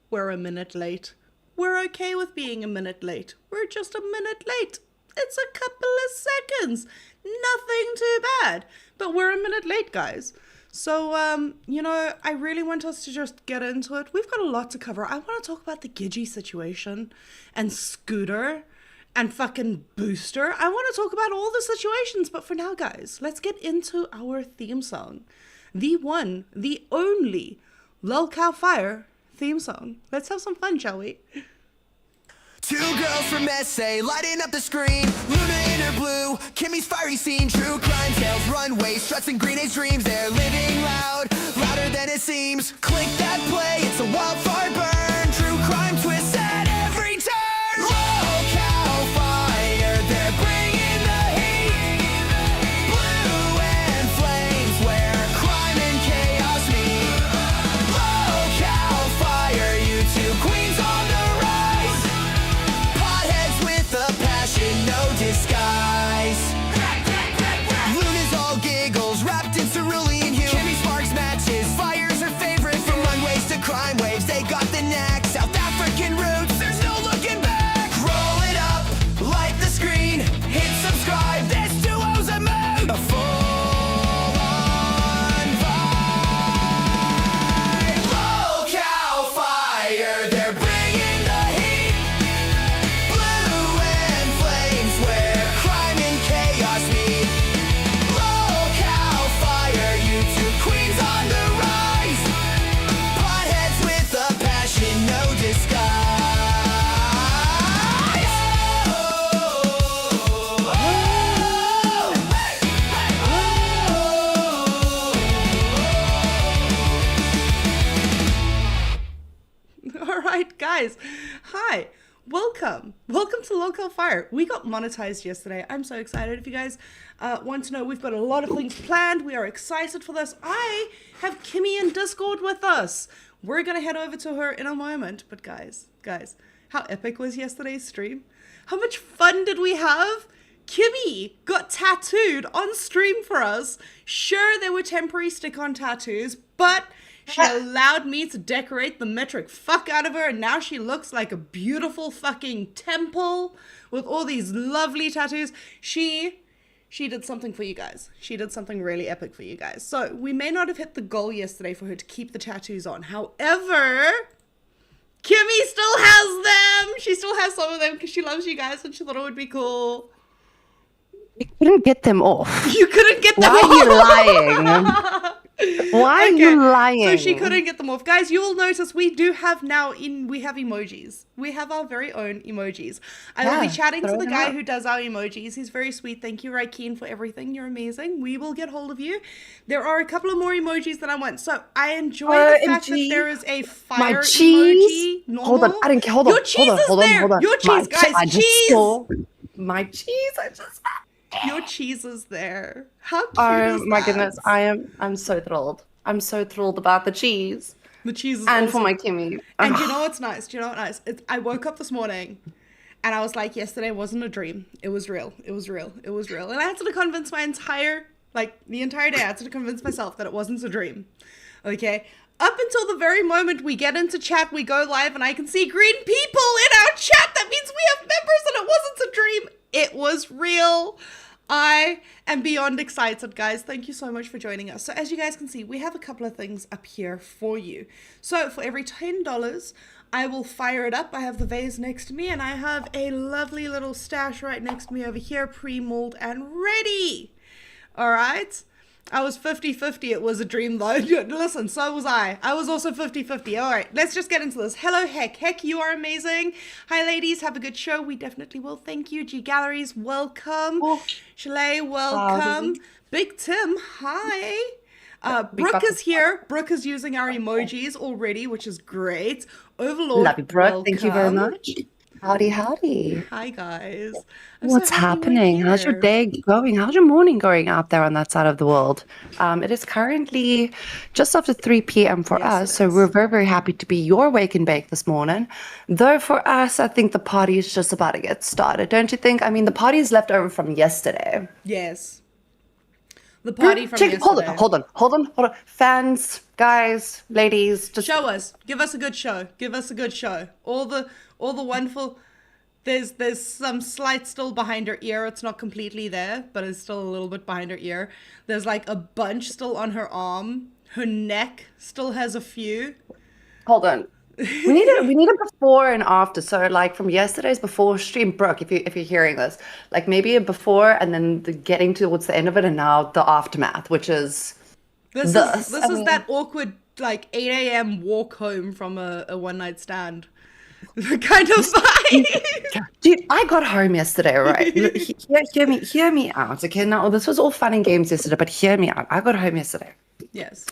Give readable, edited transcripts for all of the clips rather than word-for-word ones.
we're a minute late. We're okay with being a minute late. We're just a minute late. It's a couple of seconds. Nothing too bad. But we're a minute late, guys. So, I really want us to just get into it. We've got a lot to cover. I want to talk about the Gigi situation and Scooter and fucking Booster. I want to talk about all the situations. But for now, guys, let's get into our theme song. The one, the only LolcowFire theme song. Let's have some fun, shall we? Two girls from SA lighting up the screen. Luna in her blue, Kimmi's fiery scene. True crime tales, runways, struts and green age dreams. They're living loud, louder than it seems. Click that play, it's a wildfire burn. True crime twists at every turn. Local fire, they're bringing the heat. Blue and flames where crime and chaos meet. Local fire, you two queens on the rise. Potheads with a passion, no disguise. Luna's all giggles, wrapped in cerulean hue. Kimmi sparks matches, fire's her favorite. From runways to crime waves, they got the knack. South African roots, there's no looking back. Roll it up, light the screen, hit subscribe. This duo's a mood, a full-on vibe. Local fire, they're bringing the heat. Blue and flames where crime and chaos meet. Local fire, you two queens on the rise. Potheads with a passion, no disguise. All right, guys. Hi. Welcome. Welcome to LolcowFire. We got monetized yesterday. I'm so excited. If you guys want to know, we've got a lot of things planned. We are excited for this. I have Kimmi in Discord with us. We're going to head over to her in a moment. But guys, how epic was yesterday's stream? How much fun did we have? Kimmi got tattooed on stream for us. Sure, there were temporary stick-on tattoos, but she allowed me to decorate the metric fuck out of her, and now she looks like a beautiful fucking temple with all these lovely tattoos. She did something for you guys. She did something really epic for you guys. So we may not have hit the goal yesterday for her to keep the tattoos on. However, Kimmi still has them. She still has some of them because she loves you guys and she thought it would be cool. You couldn't get them off. You couldn't get them Why off. are you lying? Why are you lying? So she couldn't get them off. Guys, you will notice we do have we have emojis. We have our very own emojis. I will be chatting to the guy who does our emojis. He's very sweet. Thank you, Raikeen, for everything. You're amazing. We will get hold of you. There are a couple of more emojis that I want. So I enjoy the fact that there is a fire emoji. Normal. Hold on, I didn't care. Hold on. Your cheese is there. Your cheese, guys. Cheese. My cheese. Your cheese is there. How cute is my that? goodness, I'm so thrilled. I'm so thrilled about the cheese. The cheese is and awesome. for my Kimmi. And do you know what's nice? I woke up this morning and I was like, yesterday wasn't a dream. It was real. It was real. It was real. And I had to convince the entire day, I had to convince myself that it wasn't a dream. Okay? Up until the very moment we get into chat, we go live and I can see green people in our chat. That means we have members and it wasn't a dream. It was real. I am beyond excited, guys. Thank you so much for joining us. So as you guys can see, we have a couple of things up here for you. So for every $10, I will fire it up. I have the vase next to me and I have a lovely little stash right next to me over here, pre-molded and ready. All right. I was 50-50. It was a dream though. Listen, so was I. I was also 50-50. All right, let's just get into this. Hello, Heck. Heck, you are amazing. Hi, ladies. Have a good show. We definitely will. Thank you. G Galleries, welcome. Oh. Chalet, welcome. Big Tim, hi. Brooke is here. Brooke is using our emojis already, which is great. Overlord, love you, Brooke. welcome. Thank you very much. Howdy, howdy. Hi, guys. What's happening? How's your day going? How's your morning going out there on that side of the world? It is currently just after 3 p.m. for us, so we're very, very happy to be your wake and bake this morning. Though for us, I think the party is just about to get started, don't you think? I mean, the party is left over from yesterday. Yes. The party from yesterday. Hold on. Fans, guys, ladies, just show us. Give us a good show. Give us a good show. All the wonderful. There's some slight still behind her ear. It's not completely there, but it's still a little bit behind her ear. There's like a bunch still on her arm. Her neck still has a few. Hold on. We need a before and after. So like from yesterday's before stream, Brooke, if you're hearing this, like maybe a before and then getting towards the end of it, and now the aftermath, which is this is that awkward like 8 a.m. walk home from a one night stand. Kind of vibe. Dude, I got home yesterday, right? Hear me out. Okay, now this was all fun and games yesterday, but hear me out. I got home yesterday. Yes.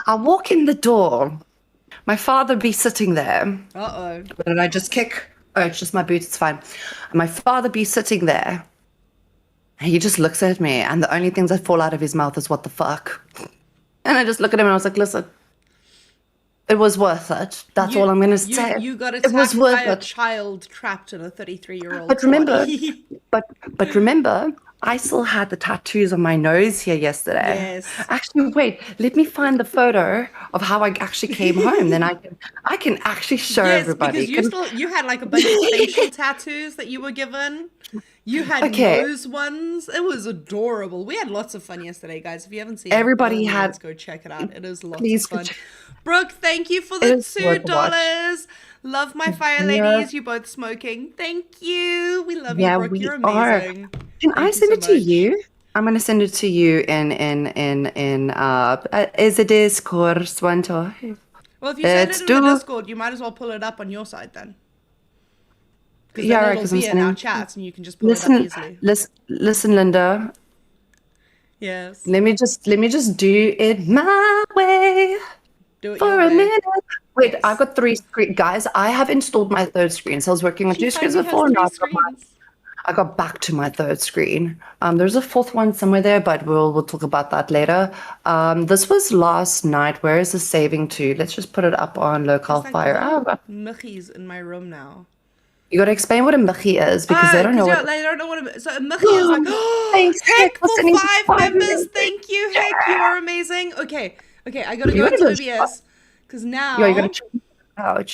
I walk in the door. My father be sitting there. Uh-oh. What did I just kick? Oh, it's just my boots. It's fine. My father be sitting there. And he just looks at me, and the only things that fall out of his mouth is "what the fuck." And I just look at him, and I was like, "Listen. It was worth it. That's all I'm going to say. You got attacked by a child trapped in a 33-year-old But remember, I still had the tattoos on my nose here yesterday. Yes. Actually, wait. Let me find the photo of how I actually came home. Then I can actually show everybody. Because you had like a bunch of facial tattoos that you were given. You had nose ones. It was adorable. We had lots of fun yesterday, guys. If you haven't seen everybody it, let's go check it out. It is lots of fun. Brooke, thank you for the $2. Love my fire ladies. You both smoking. Thank you. We love you, Brooke. You're amazing. Can I send it to you? I'm gonna send it to you in as a Discord one time. Well, if you send it in the Discord, you might as well pull it up on your side then. Yeah, right. Because it'll be in our chats, and you can just pull it up easily. Listen, Linda. Yes. Let me just do it my way. Do it for a minute. Wait, I've got 3 screens. Guys, I have installed my 3rd screen. So I was working on 2 screens before. Now I got back to my 3rd screen. There's a 4th one somewhere there, but we'll talk about that later. This was last night. Where is the saving to? Let's just put it up on LolcowFire. Michi's in my room now. You got to explain what a Michi is because they don't know what. They don't know what a. So a Michi is like. Oh, Heck for 5 members. Thank you, Heck. You are amazing. Okay, I gotta go to OBS because now. Yeah, you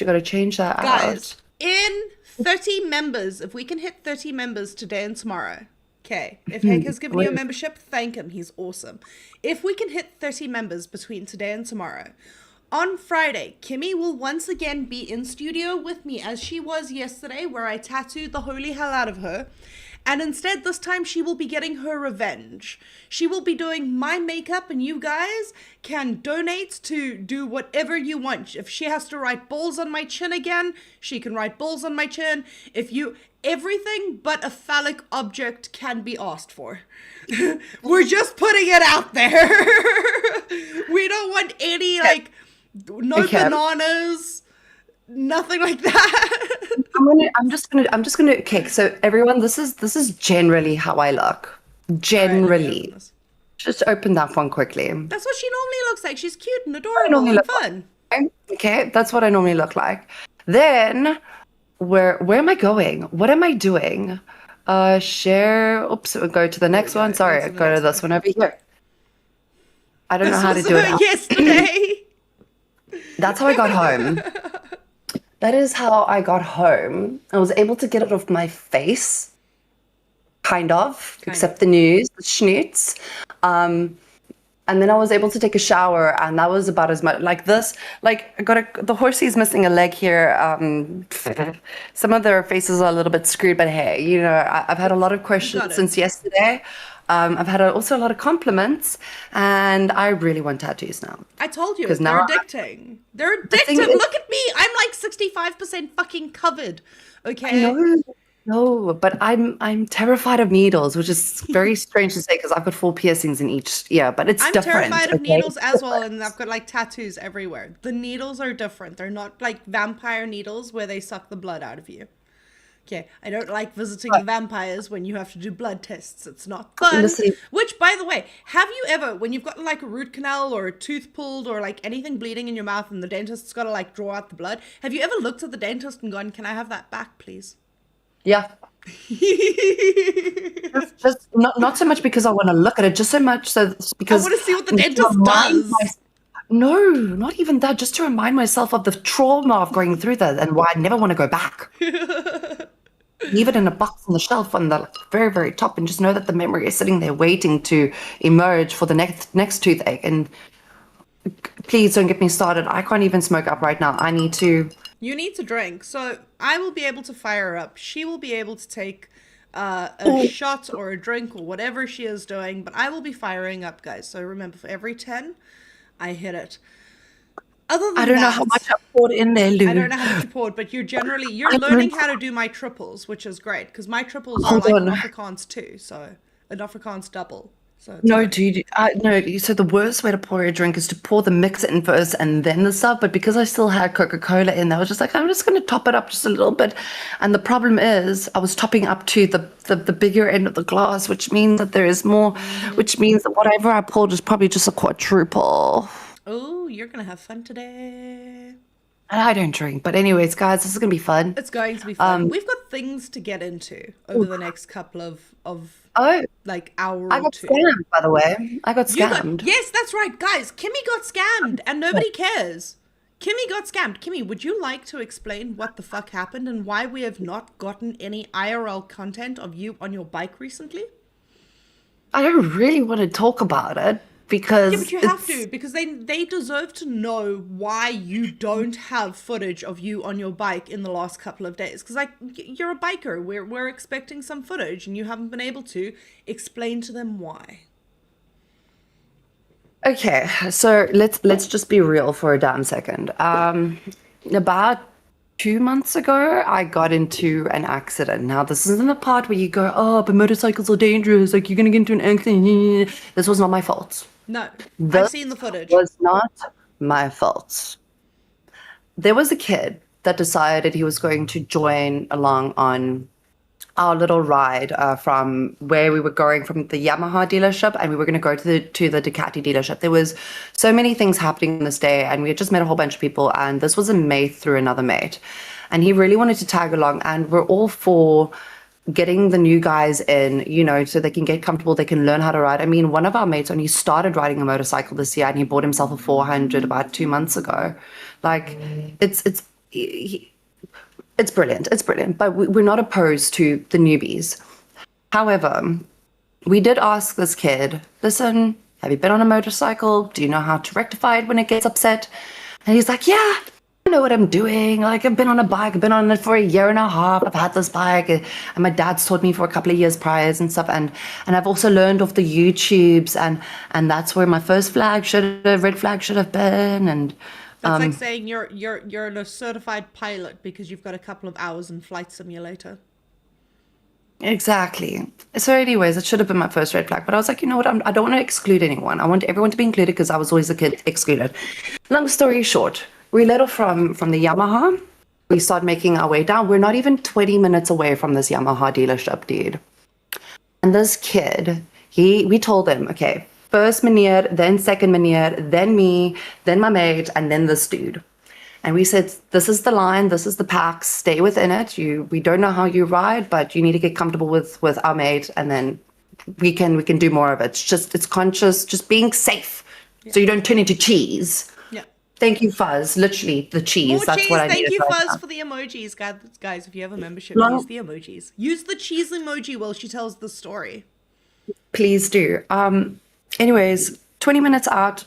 gotta change that out. Guys, in 30 members, if we can hit 30 members today and tomorrow. Okay, if Heck has given you a membership, thank him. He's awesome. If we can hit 30 members between today and tomorrow. On Friday, Kimmi will once again be in studio with me as she was yesterday, where I tattooed the holy hell out of her. And instead, this time, she will be getting her revenge. She will be doing my makeup, and you guys can donate to do whatever you want. If she has to write balls on my chin again, she can write balls on my chin. Everything but a phallic object can be asked for. We're just putting it out there. We don't want any, bananas, nothing like that. I'm just gonna. Okay, so everyone, this is generally how I look. Generally, just open that one quickly. That's what she normally looks like. She's cute and adorable and fun. Okay, that's what I normally look like. Then, where am I going? What am I doing? Share. Oops, go to the next one. Sorry, go to this one over here. I don't know how to do it. Yesterday. That's how I got home. That is how I got home. I was able to get it off my face, except the news, the schnitz. And then I was able to take a shower, and that was about as much. Like this, the horsey's missing a leg here. Some of their faces are a little bit screwed, but hey, I've had a lot of questions since yesterday. I've had also a lot of compliments, and I really want tattoos now. I told you, they're addicting. They're addictive. Look at me. I'm like 65% fucking covered. Okay. No, but I'm terrified of needles, which is very strange to say because I've got 4 piercings in each ear, but it's different. I'm terrified of needles as well, and I've got like tattoos everywhere. The needles are different. They're not like vampire needles where they suck the blood out of you. Okay, I don't like visiting the vampires when you have to do blood tests. It's not fun. Which, by the way, have you ever, when you've got like a root canal or a tooth pulled or like anything bleeding in your mouth and the dentist's got to like draw out the blood, have you ever looked at the dentist and gone, "Can I have that back, please?" Yeah. Just not so much because I want to look at it, just so much so because I want to see what the to dentist remind does. no, not even that, just to remind myself of the trauma of going through that and why I never want to go back. Leave it in a box on the shelf on the very, very top and just know that the memory is sitting there waiting to emerge for the next toothache. And please don't get me started. I can't even smoke up right now. I need to. You need to drink. So I will be able to fire her up. She will be able to take a shot or a drink or whatever she is doing. But I will be firing up, guys. So remember, for every 10, I hit it. Other than I don't know how much I poured in there, Lou. I don't know how much you poured, but you're learning how to do my triples, which is great because my triples are like an Afrikaans too, so an Afrikaans double. So No, dude, no. So the worst way to pour a drink is to pour the mix in first and then the stuff. But because I still had Coca-Cola in there, I was just like, I'm just going to top it up just a little bit. And the problem is, I was topping up to the bigger end of the glass, which means that there is more, which means that whatever I poured is probably just a quadruple. Oh, you're gonna have fun today. And I don't drink, but anyways, guys, this is gonna be fun. It's going to be fun. We've got things to get into over the next couple of like hour I or got two. scammed, by the way. I got scammed. Yes, that's right, guys. Kimmi got scammed, and nobody cares. Kimmi got scammed. Kimmi, would you like to explain what the fuck happened and why we have not gotten any IRL content of you on your bike recently? I don't really want to talk about it because Yeah, but you have to, because they deserve to know why you don't have footage of you on your bike in the last couple of days. Because like you're a biker, we're expecting some footage, and you haven't been able to explain to them why. Okay, so let's just be real for a damn second. About 2 months ago, I got into an accident. Now, this isn't the part where you go, oh, but motorcycles are dangerous, like you're gonna get into an accident. This was not my fault. No, This I've seen the footage. was not my fault. There was a kid that decided he was going to join along on our little ride from where we were going from the Yamaha dealership, and we were going to go to the Ducati dealership. There was so many things happening on this day, and we had just met a whole bunch of people, and this was a mate through another mate, and he really wanted to tag along, and we're all for getting the new guys in, you know, so they can get comfortable, they can learn how to ride. I mean, one of our mates only started riding a motorcycle this year, and he bought himself a 400 about 2 months ago. Like, it's brilliant. It's brilliant. But we're not opposed to the newbies. However, we did ask this kid, listen, have you been on a motorcycle? Do you know how to rectify it when it gets upset? And he's like, yeah, I know what I'm doing. Like, I've been on a bike. I've been on it for a year and a half. I've had this bike. And my dad's taught me for a couple of years prior and stuff. And I've also learned off the YouTubes. And that's where my first red flag should have been. And That's like saying you're a certified pilot because you've got a couple of hours in Flight Simulator. Exactly. So anyways, it should have been my first red flag, but I was like, you know what, I don't want to exclude anyone. I want everyone to be included because I was always a kid excluded. Long story short, we let off from the Yamaha. We start making our way down. We're not even 20 minutes away from this Yamaha dealership, dude. And this kid, we told him, okay, first meneer, then second meneer, then me, then my mate, and then this dude. And we said, this is the line, this is the pack, stay within it. We don't know how you ride, but you need to get comfortable with our mate, and then we can do more of it. It's conscious, just being safe, so you don't turn into cheese. Yeah. Thank you, Fuzz. Literally, the cheese. More That's cheese. what I Thank needed you, right Fuzz, now. for the emojis, guys. If you have a membership, use the emojis. Use the cheese emoji while she tells the story. Please do. Anyways, 20 minutes out,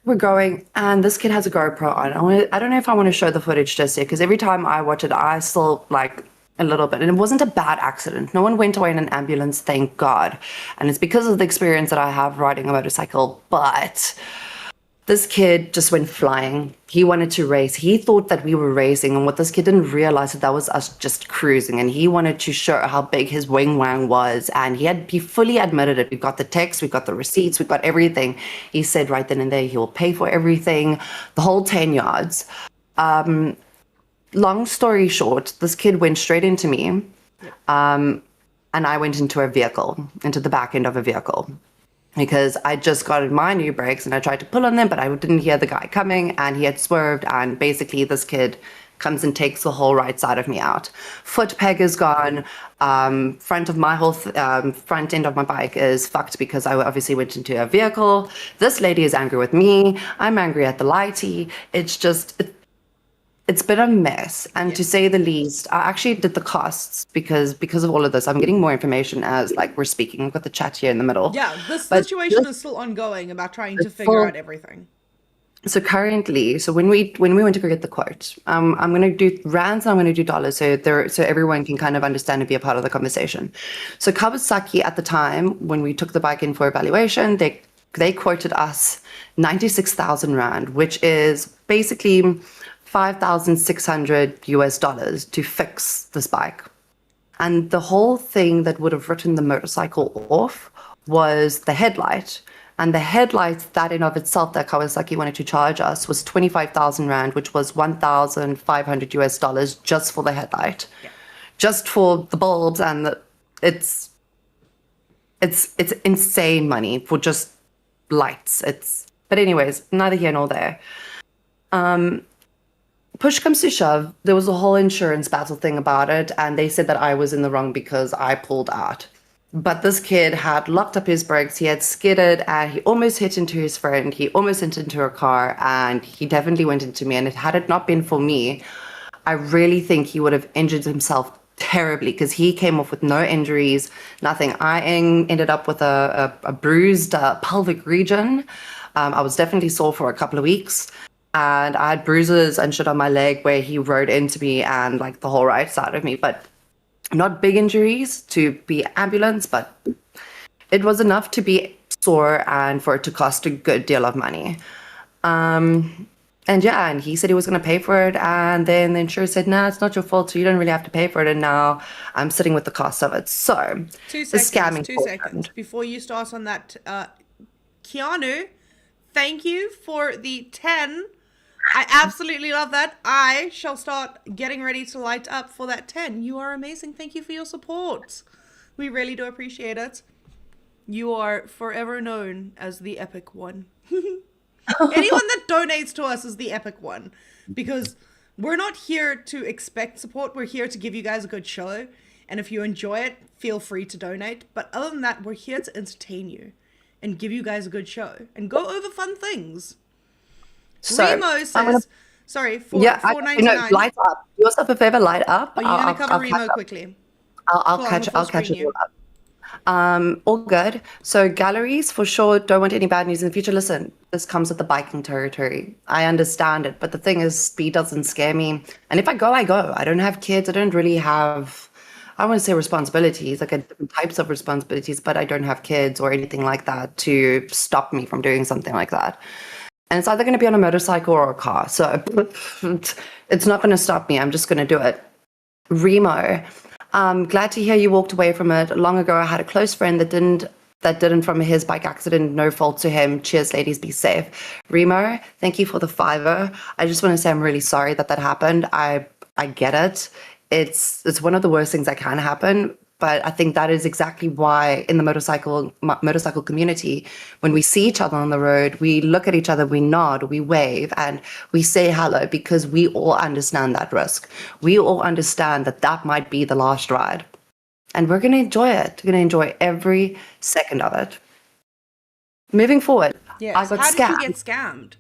we're going, and this kid has a GoPro on. I don't know if I want to show the footage just yet, because every time I watch it, I still like a little bit. And it wasn't a bad accident. No one went away in an ambulance, thank God. And it's because of the experience that I have riding a motorcycle. But this kid just went flying. He wanted to race. He thought that we were racing, and what this kid didn't realize that was us just cruising. And he wanted to show how big his wing wang was, and he fully admitted it. We've got the text, we've got the receipts, we've got everything. He said right then and there he will pay for everything, the whole 10 yards. Long story short, this kid went straight into me, and I went into the back end of a vehicle. Because I just got my new brakes and I tried to pull on them, but I didn't hear the guy coming, and he had swerved, and basically this kid comes and takes the whole right side of me out. Foot peg is gone. Front of my whole front end of my bike is fucked because I obviously went into a vehicle. This lady is angry with me. I'm angry at the lighty. It's just, it's been a mess. And to say the least, I actually did the costs because of all of this. I'm getting more information as like we're speaking. I've got the chat here in the middle. Yeah, this situation is still ongoing about trying to figure out everything. So currently, when we went to go get the quote, I'm going to do rands and I'm going to do dollars so everyone can kind of understand and be a part of the conversation. So Kawasaki at the time, when we took the bike in for evaluation, they quoted us 96,000 Rand, which is basically $5,600 to fix this bike. And the whole thing that would have written the motorcycle off was the headlight. And the headlights, that in of itself, that Kawasaki wanted to charge us was 25,000 Rand, which was $1,500 just for the headlight, just for the bulbs, and it's insane money for just lights. But anyways, neither here nor there. Push comes to shove, there was a whole insurance battle thing about it, and they said that I was in the wrong because I pulled out. But this kid had locked up his brakes, he had skidded, and he almost hit into his friend, he almost hit into a car, and he definitely went into me. And had it not been for me, I really think he would have injured himself terribly because he came off with no injuries, nothing. I ended up with a bruised pelvic region. I was definitely sore for a couple of weeks. And I had bruises and shit on my leg where he rode into me and like the whole right side of me. But not big injuries to be ambulance, but it was enough to be sore and for it to cost a good deal of money. And he said he was going to pay for it. And then the insurer said, no, it's not your fault. So you don't really have to pay for it. And now I'm sitting with the cost of it. So 2 seconds, 2 seconds before you start on that. Keanu, thank you for the 10. I absolutely love that. I shall start getting ready to light up for that 10. You are amazing. Thank you for your support. We really do appreciate it. You are forever known as the epic one. Anyone that donates to us is the epic one. Because we're not here to expect support. We're here to give you guys a good show. And if you enjoy it, feel free to donate. But other than that, we're here to entertain you and give you guys a good show and go over fun things. So, Remo says, sorry, $4.99. Light up. Do yourself a favor, light up. Are you going to cover Remo quickly? I'll catch it all up. All good. So galleries, for sure, don't want any bad news in the future. Listen, this comes with the biking territory. I understand it. But the thing is, speed doesn't scare me. And if I go, I go. I don't have kids. I don't really have, I want to say responsibilities, like different types of responsibilities, but I don't have kids or anything like that to stop me from doing something like that. And it's either going to be on a motorcycle or a car. So it's not going to stop me. I'm just going to do it. Remo, glad to hear you walked away from it. Long ago, I had a close friend that didn't from his bike accident. No fault to him. Cheers, ladies. Be safe. Remo, thank you for the $5. I just want to say I'm really sorry that happened. I get it. It's one of the worst things that can happen. But I think that is exactly why in the motorcycle community, when we see each other on the road, we look at each other, we nod, we wave, and we say hello because we all understand that risk. We all understand that might be the last ride. And we're going to enjoy it. We're going to enjoy every second of it. Moving forward, yes. I got How scammed. Did you get scammed?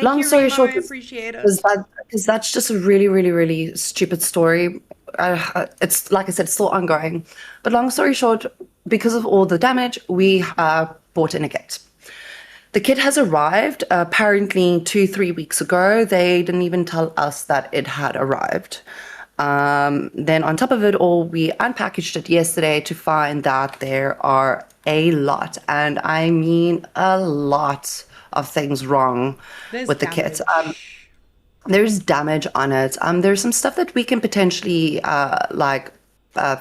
Long story short, I appreciate it. Because that's just a really, really, really stupid story. It's like I said, it's still ongoing. But long story short, because of all the damage, we bought in a kit. The kit has arrived apparently 2-3 weeks ago. They didn't even tell us that it had arrived. Then on top of it all, we unpackaged it yesterday to find that there are a lot, and I mean a lot of things wrong with the kit. There's damage on it. There's some stuff that we can potentially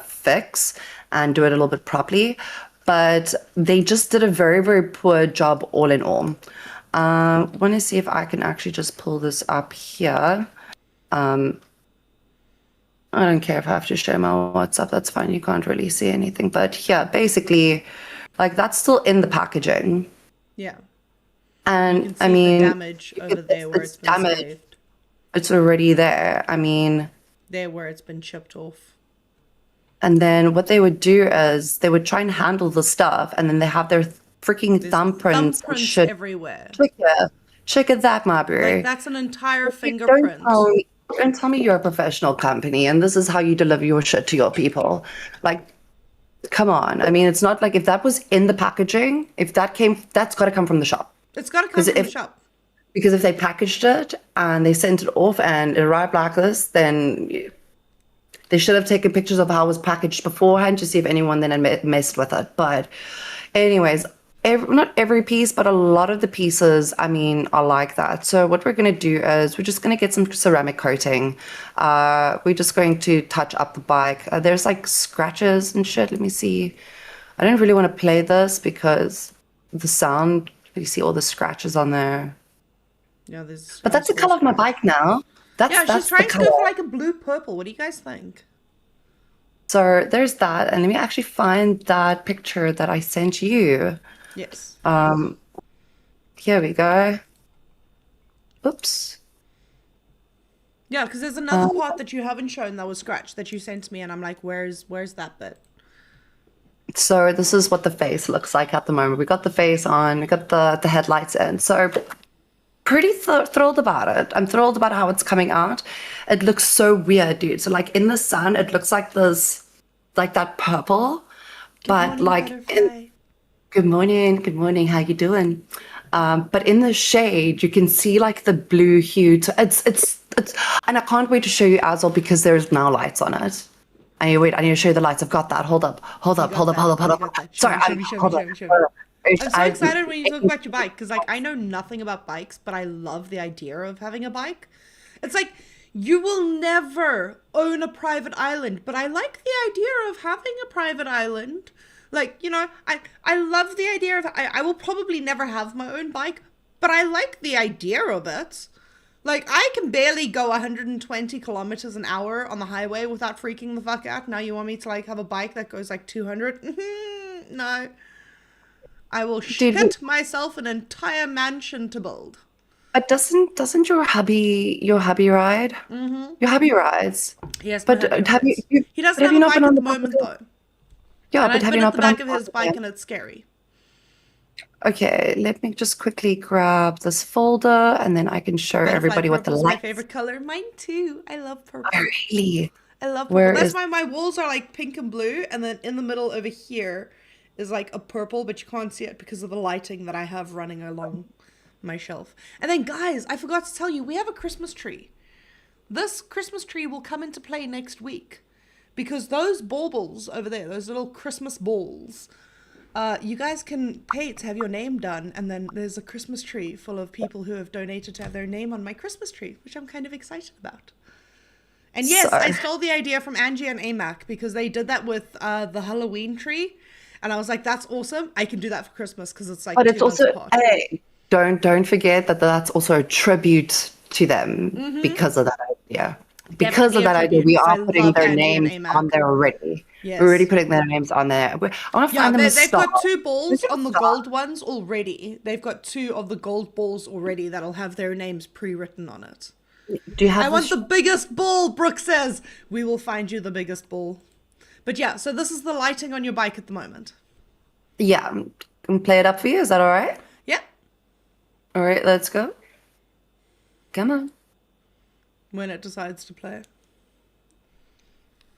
fix and do it a little bit properly, but they just did a very, very poor job all in all. I want to see if I can actually just pull this up here. I don't care if I have to show my WhatsApp. That's fine. You can't really see anything. But yeah, basically, like that's still in the packaging. Yeah. And I mean, the damage over there where it's been saved. It's already there. I mean, There where it's been chipped off. and then what they would do is they would try and handle the stuff, and then they have their freaking There's thumbprints and thumbprints shit. everywhere. Check at that, Marbury. Like, that's an entire Don't fingerprint. don't tell me you're a professional company and this is how you deliver your shit to your people. Like, come on. I mean, it's not like if that was in the packaging, if that came, that's got to come from the shop. It's got to come from the shop. Because if they packaged it and they sent it off and it arrived like this, then they should have taken pictures of how it was packaged beforehand to see if anyone then had messed with it. But anyways, not every piece, but a lot of the pieces, I mean, are like that. So what we're going to do is we're just going to get some ceramic coating. We're just going to touch up the bike. There's like scratches and shit. Let me see. I don't really want to play this because the sound, you see all the scratches on there. Yeah, there's. But that's the color of my bike now. That's she's trying the to color. go for like a blue purple. What do you guys think? So there's that. And let me actually find that picture that I sent you. Yes. Here we go. Oops. Yeah, because there's another part that you haven't shown that was scratched that you sent me, and I'm like, where's that bit? So this is what the face looks like at the moment. We got the face on, we got the headlights in. So pretty thrilled about it. I'm thrilled about how it's coming out. It looks so weird, dude. So like in the sun, it looks like this, like that purple, but like good morning, how you doing? But in the shade, you can see like the blue hue. It's, and I can't wait to show you as well because there's now lights on it. I need to show you the lights. I've got that. Hold up. Sorry, I'm so excited when you talk about your bike because, like, I know nothing about bikes, but I love the idea of having a bike. It's like you will never own a private island, but I like the idea of having a private island. Like, you know, I love the idea of. I will probably never have my own bike, but I like the idea of it. Like, I can barely go 120 kilometers an hour on the highway without freaking the fuck out. Now you want me to, like, have a bike that goes, like, 200? No. I will shit myself an entire mansion to build. But doesn't your hubby ride? Mm-hmm. Your hubby rides. Yes, but have you? He doesn't have a bike at the moment, though. Yeah, but have you not been on the back of his bike, and it's scary. Okay, let me just quickly grab this folder, and then I can show everybody what the lights. My favorite color. Mine too. I love purple. Oh, really? I love purple. That's why my walls are like pink and blue, and then in the middle over here is like a purple, but you can't see it because of the lighting that I have running along my shelf. And then, guys, I forgot to tell you, we have a Christmas tree. This Christmas tree will come into play next week because those baubles over there, those little Christmas balls, you guys can pay to have your name done, and then there's a Christmas tree full of people who have donated to have their name on my Christmas tree, which I'm kind of excited about. And yes, I stole the idea from Angie and AMAC because they did that with the Halloween tree. And I was like, that's awesome. I can do that for Christmas because it's like 2 months apart. Hey, don't forget that that's also a tribute to them because of that idea. Because of that idea, we are putting their names on there already. Yes. We're already putting their names on there. I want to find them a star. They've got 2 balls on the gold ones already. They've got 2 of the gold balls already that'll have their names pre-written on it. Do you have? I want the biggest ball, Brooke says. We will find you the biggest ball. But yeah, so this is the lighting on your bike at the moment. Yeah, can play it up for you. Is that all right? Yeah. All right, let's go. Come on. When it decides to play.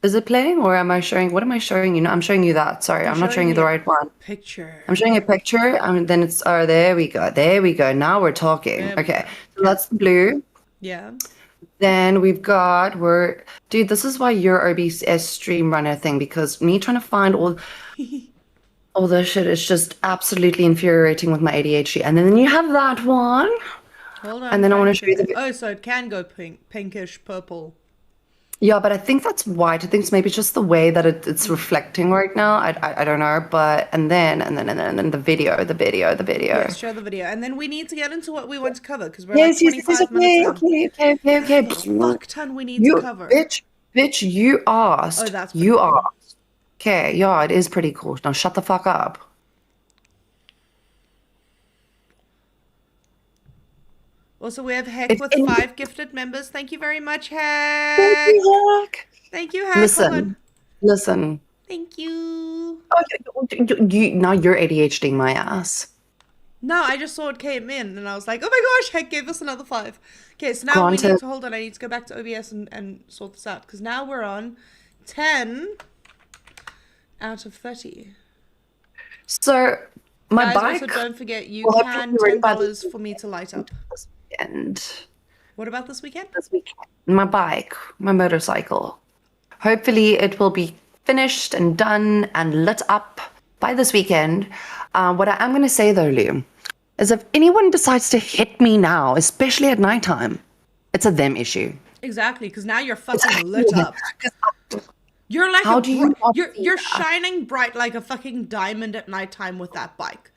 Is it playing or am I showing? What am I showing you? No, I'm showing you that. Sorry, I'm not showing you the right one. Picture. I'm showing you a picture. Then it's, oh, there we go. There we go. Now we're talking. Okay, so that's the blue. Yeah. Then we've got, dude, this is why you're OBS stream runner thing, because me trying to find all this shit is just absolutely infuriating with my ADHD. And then you have that one. Hold on. And then I want to show you Oh, so it can go pinkish purple. Yeah, but I think that's white. I think it's maybe just the way that it's reflecting right now. I don't know, but and then the video. Yes, show the video, and then we need to get into what we want to cover because we're like 25 minutes in. Okay. Fuck ton we need to cover. Bitch, you asked. Oh, that's you asked. Okay, yeah, it is pretty cool. Now shut the fuck up. Also, we have Heck If with any- 5 gifted members. Thank you very much, Heck. Thank you, Heck. Thank you, Heck. Hold on. Listen. Thank you. Oh, now you're ADHDing my ass. No, I just saw it came in and I was like, oh my gosh, Heck gave us another 5. Okay, so now we need to, hold on, I need to go back to OBS and sort this out. Because now we're on 10 out of 30. So, my Guys, bike... also don't forget, you will can hopefully be ready $10 for me to light up. This weekend. What about this weekend? This weekend. My bike, my motorcycle. Hopefully it will be finished and done and lit up by this weekend. What I am going to say though, Lou, is if anyone decides to hit me now, especially at nighttime, it's a them issue. Exactly, because now you're fucking lit up. You're like you're shining bright like a fucking diamond at nighttime with that bike.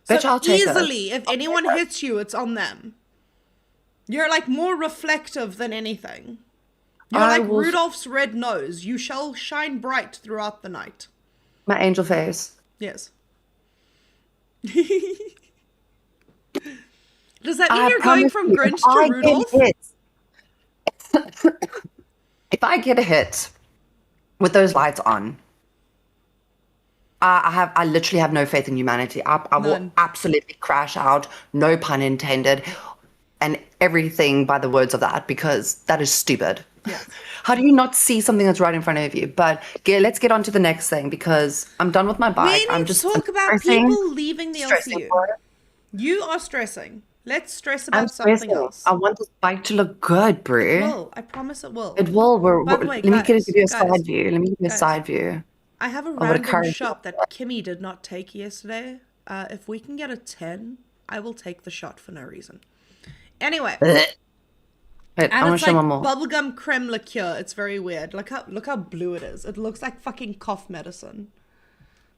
Bitch, So I'll take easily, it. if anyone hits you, it's on them. You're like more reflective than anything. You're like Rudolph's red nose. You shall shine bright throughout the night. My angel face. Yes. Does that mean you're going from Grinch to Rudolph? If I get a hit with those lights on, I literally have no faith in humanity. I will absolutely crash out, no pun intended, and everything by the words of that, because that is stupid. Yeah. How do you not see something that's right in front of you? But let's get on to the next thing, because I'm done with my bike. We need to talk about people leaving the LCU. You are stressing. Let's stress about something else. I want this bike to look good, bro. It will. I promise it will. It will. By the way, Let me give you a side view. Let me give you a side view. I have a random shot that Kimmi did not take yesterday. If we can get a 10, I will take the shot for no reason. Anyway. Wait, and I want it's to show like one more. bubblegum creme liqueur. It's very weird. Look how blue it is. It looks like fucking cough medicine.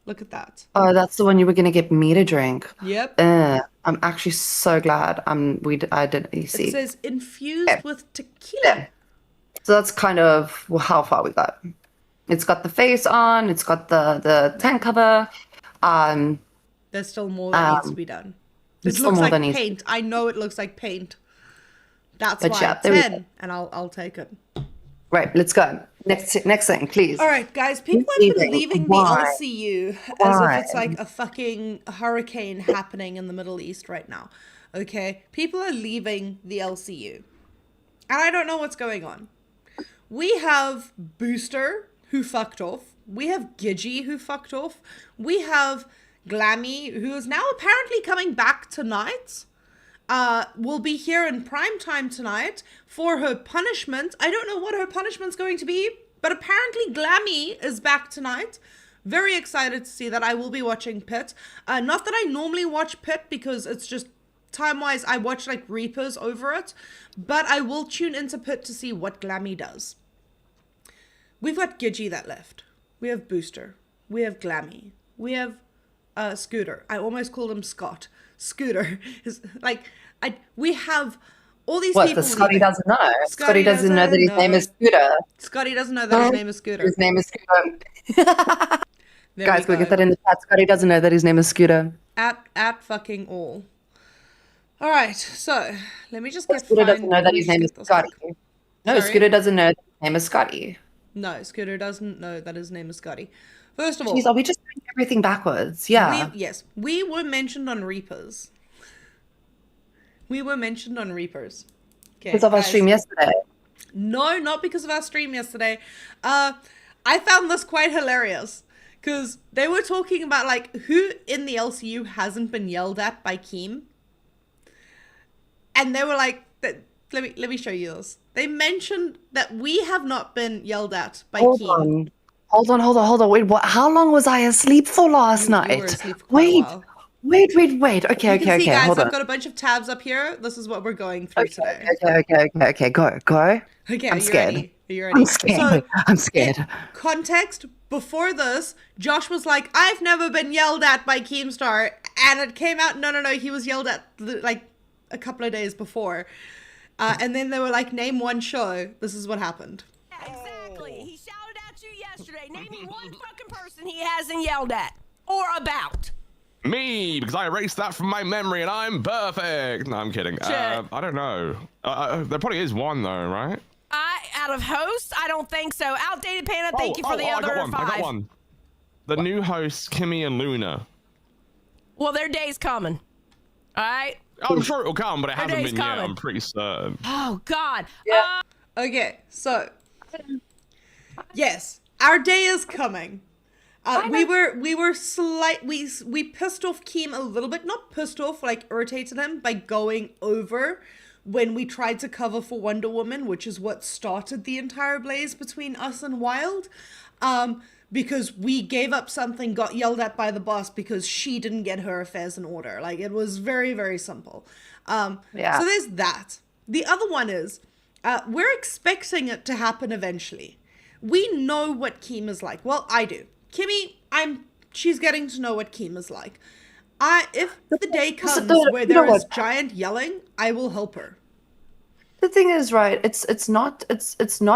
Look at that. Oh, that's the one you were gonna get me to drink. Yep. I'm actually so glad. I did. You see. It says infused with tequila. So that's kind of how far we got. It's got the face on. It's got the tank cover. There's still more that needs to be done. It looks like paint. I know it looks like paint. That's why 10, and I'll take it. Right, let's go. Next thing, please. All right, guys. People have been leaving the LCU as if it's like a fucking hurricane happening in the Middle East right now. Okay? People are leaving the LCU. And I don't know what's going on. We have Booster, who fucked off. We have Gidgey, who fucked off. We have Glammy, who is now apparently coming back tonight. Will be here in prime time tonight for her punishment. I don't know what her punishment's going to be, but apparently Glammy is back tonight. Very excited to see that. I will be watching Pit. Not that I normally watch Pit because it's just time-wise, I watch like Reapers over it, but I will tune into Pit to see what Glammy does. We've got Gidgey that left. We have Booster. We have Glammy. We have Scooter. I almost called him Scott. Scooter is like we have all these people. What? Scotty doesn't know. Scotty doesn't know that his name is Scooter. Scotty doesn't know that his name is Scooter. His name is Scooter. Guys, we get that in the chat. Scotty doesn't know that his name is Scooter. At fucking all. All right, so let me just get. Scooter doesn't know that his name is Scotty. No, Scooter doesn't know that his name is Scotty. No, Scooter doesn't know that his name is Scotty. First of all, jeez, are we just doing everything backwards? Yeah. We were mentioned on Reapers. We were mentioned on Reapers. Okay, because of our stream yesterday. No, not because of our stream yesterday. I found this quite hilarious because they were talking about like who in the LCU hasn't been yelled at by Keem, and they were like, "Let me show you this." They mentioned that we have not been yelled at by Keem. Hold on. Wait, what? How long was I asleep for last night? You were asleep for quite a while. Wait. Okay. Guys, Hold on. I've got a bunch of tabs up here. This is what we're going through today. Okay. Go. Okay, I'm scared. Are you ready? I'm scared. Context, before this, Josh was like, I've never been yelled at by Keemstar. And it came out, no, he was yelled at like a couple of days before. And then they were like, name one show. This is what happened. Exactly. He shouted at you yesterday. Name me one fucking person he hasn't yelled at or about. Me, because I erased that from my memory and I'm perfect. No, I'm kidding. I don't know. There probably is one though, right? Out of hosts, I don't think so. Outdated Panda, thank you for the other 5. I got one. The new hosts, Kimmi and Luna. Well, their day's coming. All right. I'm sure it'll come, but it hasn't been coming. yet. I'm pretty certain. Oh God. Yeah. Okay, so yes, our day is coming. We pissed off Keem a little bit, not pissed off, like irritated him by going over when we tried to cover for Wonder Woman, which is what started the entire blaze between us and Wild. Because we gave up something, got yelled at by the boss because she didn't get her affairs in order. Like, it was very, very simple. So there's that. The other one is, we're expecting it to happen eventually. We know what Keem is like. Well, I do. Kimmi, she's getting to know what Keem is like. If the day comes where there is giant yelling, I will help her. The thing is, right, it's not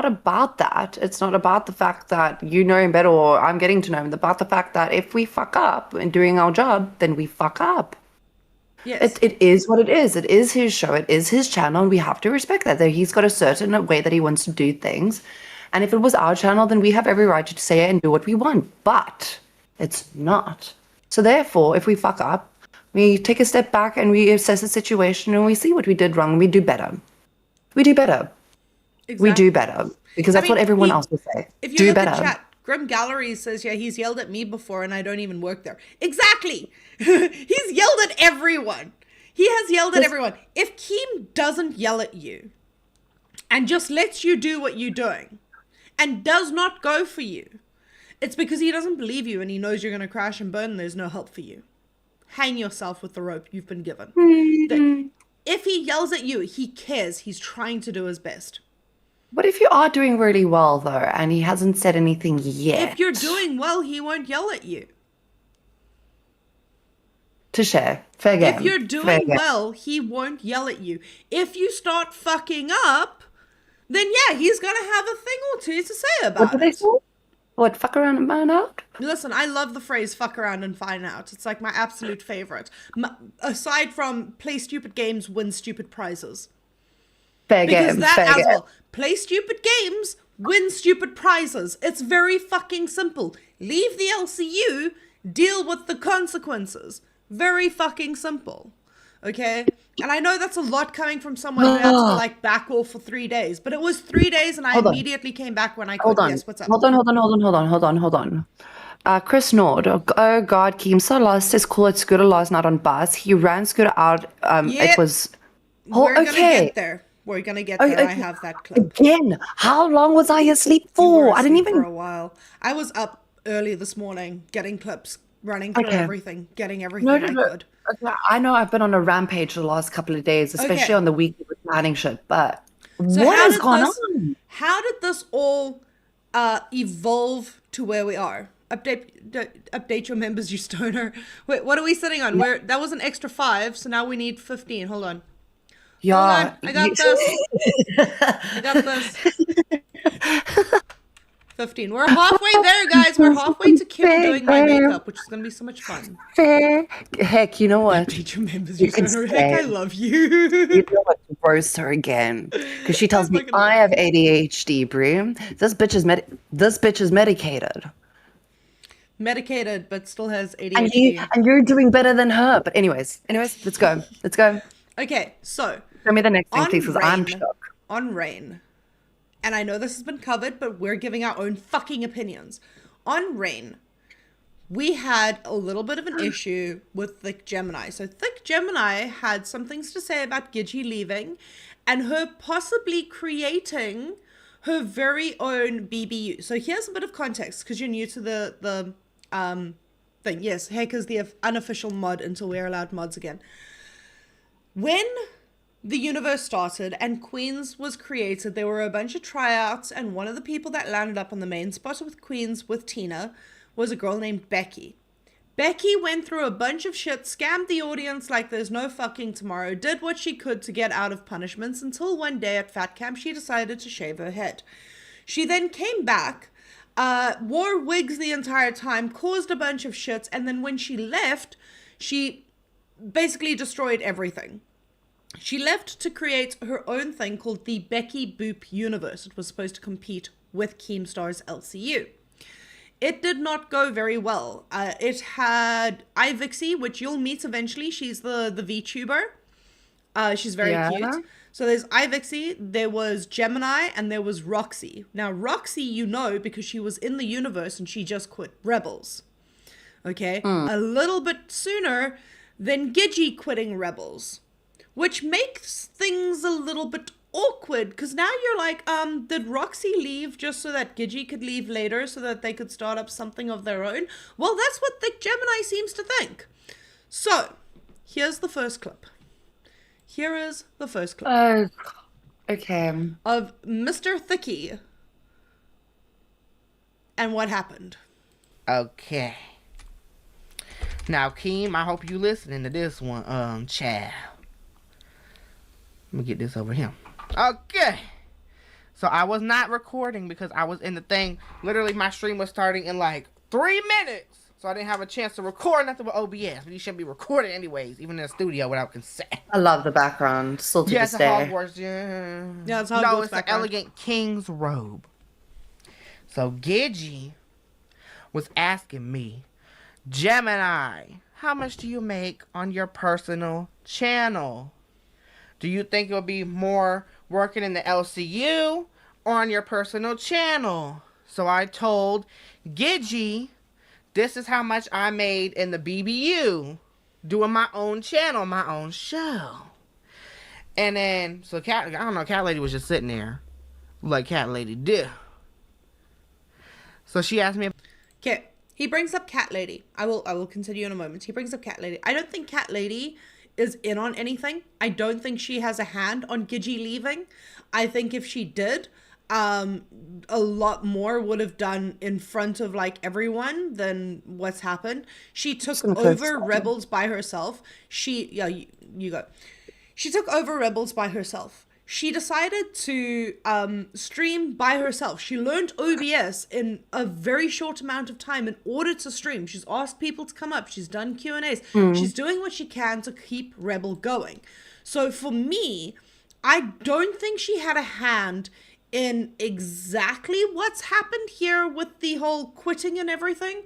about that. It's not about the fact that you know him better or I'm getting to know him. It's about the fact that if we fuck up in doing our job, then we fuck up. Yes. It is what it is. It is his show. It is his channel, and we have to respect that. He's got a certain way that he wants to do things. And if it was our channel, then we have every right to say it and do what we want. But it's not. So therefore, if we fuck up, we take a step back and we assess the situation and we see what we did wrong and we do better. We do better. Exactly. We do better. Because that's what everyone else will say. If you look at chat, Grim Gallery says, yeah, he's yelled at me before and I don't even work there. Exactly. He's yelled at everyone. He has yelled at everyone. If Keem doesn't yell at you and just lets you do what you're doing and does not go for you, it's because he doesn't believe you and he knows you're going to crash and burn and there's no help for you. Hang yourself with the rope you've been given. If he yells at you, he cares. He's trying to do his best. What if you are doing really well, though, and he hasn't said anything yet? If you're doing well, he won't yell at you. Fair game. If you're doing well, he won't yell at you. If you start fucking up, then yeah, he's going to have a thing or two to say about it. What do they say? What, fuck around and find out? Listen, I love the phrase fuck around and find out. It's like my absolute favorite. Aside from play stupid games, win stupid prizes. Fair game. Well. Play stupid games, win stupid prizes. It's very fucking simple. Leave the LCU, deal with the consequences. Very fucking simple. Okay? And I know that's a lot coming from someone who had to like back off for 3 days, but it was 3 days and I immediately came back when I could. Yes, what's up? Hold on. Chris Nord. Oh God, Keem so lost his cool at Scooter last night on bus. He ran Scooter out. It was. We're gonna get there. We're gonna get there. I have that clip. Again, how long was I asleep for? I didn't even. For a while. I was up early this morning getting clips, running through everything, getting everything I could. Okay, I know I've been on a rampage the last couple of days, especially on the weekend with planning shit, but so what has gone on? How did this all evolve to where we are? Update your members, you stoner. Wait, what are we sitting on? That was an extra 5, so now we need 15. Hold on. Yeah. Hold on. I got this. 15. We're halfway there, guys. We're halfway to Kim doing my makeup, which is going to be so much fun. Heck, you know what? Update your members, you stoner. Heck, I love you. You know what? Roast her again. Because she tells me I have ADHD, Brie. This bitch is medicated. Medicated, but still has ADHD. And you're doing better than her. But anyways, let's go. Okay, so. Show me the next thing, please, because I'm shocked. On Rain. And I know this has been covered, but we're giving our own fucking opinions. On Rain, we had a little bit of an issue with Thick Gemini. So Thick Gemini had some things to say about Gigi leaving and her possibly creating her very own BBU. So here's a bit of context, because you're new to the thing. Yes, Heck is the unofficial mod until we're allowed mods again. When the universe started and Queens was created, there were a bunch of tryouts, and one of the people that landed up on the main spot with Queens with Tina was a girl named Becky. Becky went through a bunch of shit, scammed the audience like there's no fucking tomorrow, did what she could to get out of punishments until one day at Fat Camp she decided to shave her head. She then came back, wore wigs the entire time, caused a bunch of shit, and then when she left, She basically destroyed everything. She left to create her own thing called the Becky Boop universe. It was supposed to compete with Keemstar's LCU. It did not go very well. It had iVixie, which you'll meet eventually. She's the VTuber. She's very cute. So there's iVixie, there was Gemini, and there was Roxy. Now, Roxy, you know, because she was in the universe and she just quit Rebels. Okay? A little bit sooner than Gigi quitting Rebels. Which makes things a little bit awkward, because now you're like, did Roxy leave just so that Gigi could leave later so that they could start up something of their own? Well, that's what the Gemini seems to think. So, here's the first clip. Here is the first clip. Oh, okay. Of Mr. Thicky and what happened. Okay. Now, Keem, I hope you listening to this one, Chad. Let me get this over here. Okay. So I was not recording because I was in the thing. Literally, my stream was starting in like 3 minutes. So I didn't have a chance to record nothing with OBS. But you shouldn't be recording anyways, even in the studio without consent. I love the background. Still to Yeah, this it's a day. Hogwarts. Yeah, it's Hogwarts no, it's background. an elegant king's robe. So Gigi was asking me, Gemini, how much do you make on your personal channel? Do you think it'll be more working in the LCU or on your personal channel? So I told Gigi, this is how much I made in the BBU, doing my own channel, my own show. And then, so Cat Lady was just sitting there, like Cat Lady do. So she asked me. Okay, he brings up Cat Lady. I will continue in a moment. He brings up Cat Lady. I don't think Cat Lady is in on anything. I don't think she has a hand on Gigi leaving. I think if she did, a lot more would have done in front of like everyone than what's happened. She took over Rebels by herself. You go. She took over Rebels by herself. She decided to stream by herself. She learned OBS in a very short amount of time in order to stream. She's asked people to come up. She's done Q&As. She's doing what she can to keep Rebel going. So for me, I don't think she had a hand in exactly what's happened here with the whole quitting and everything.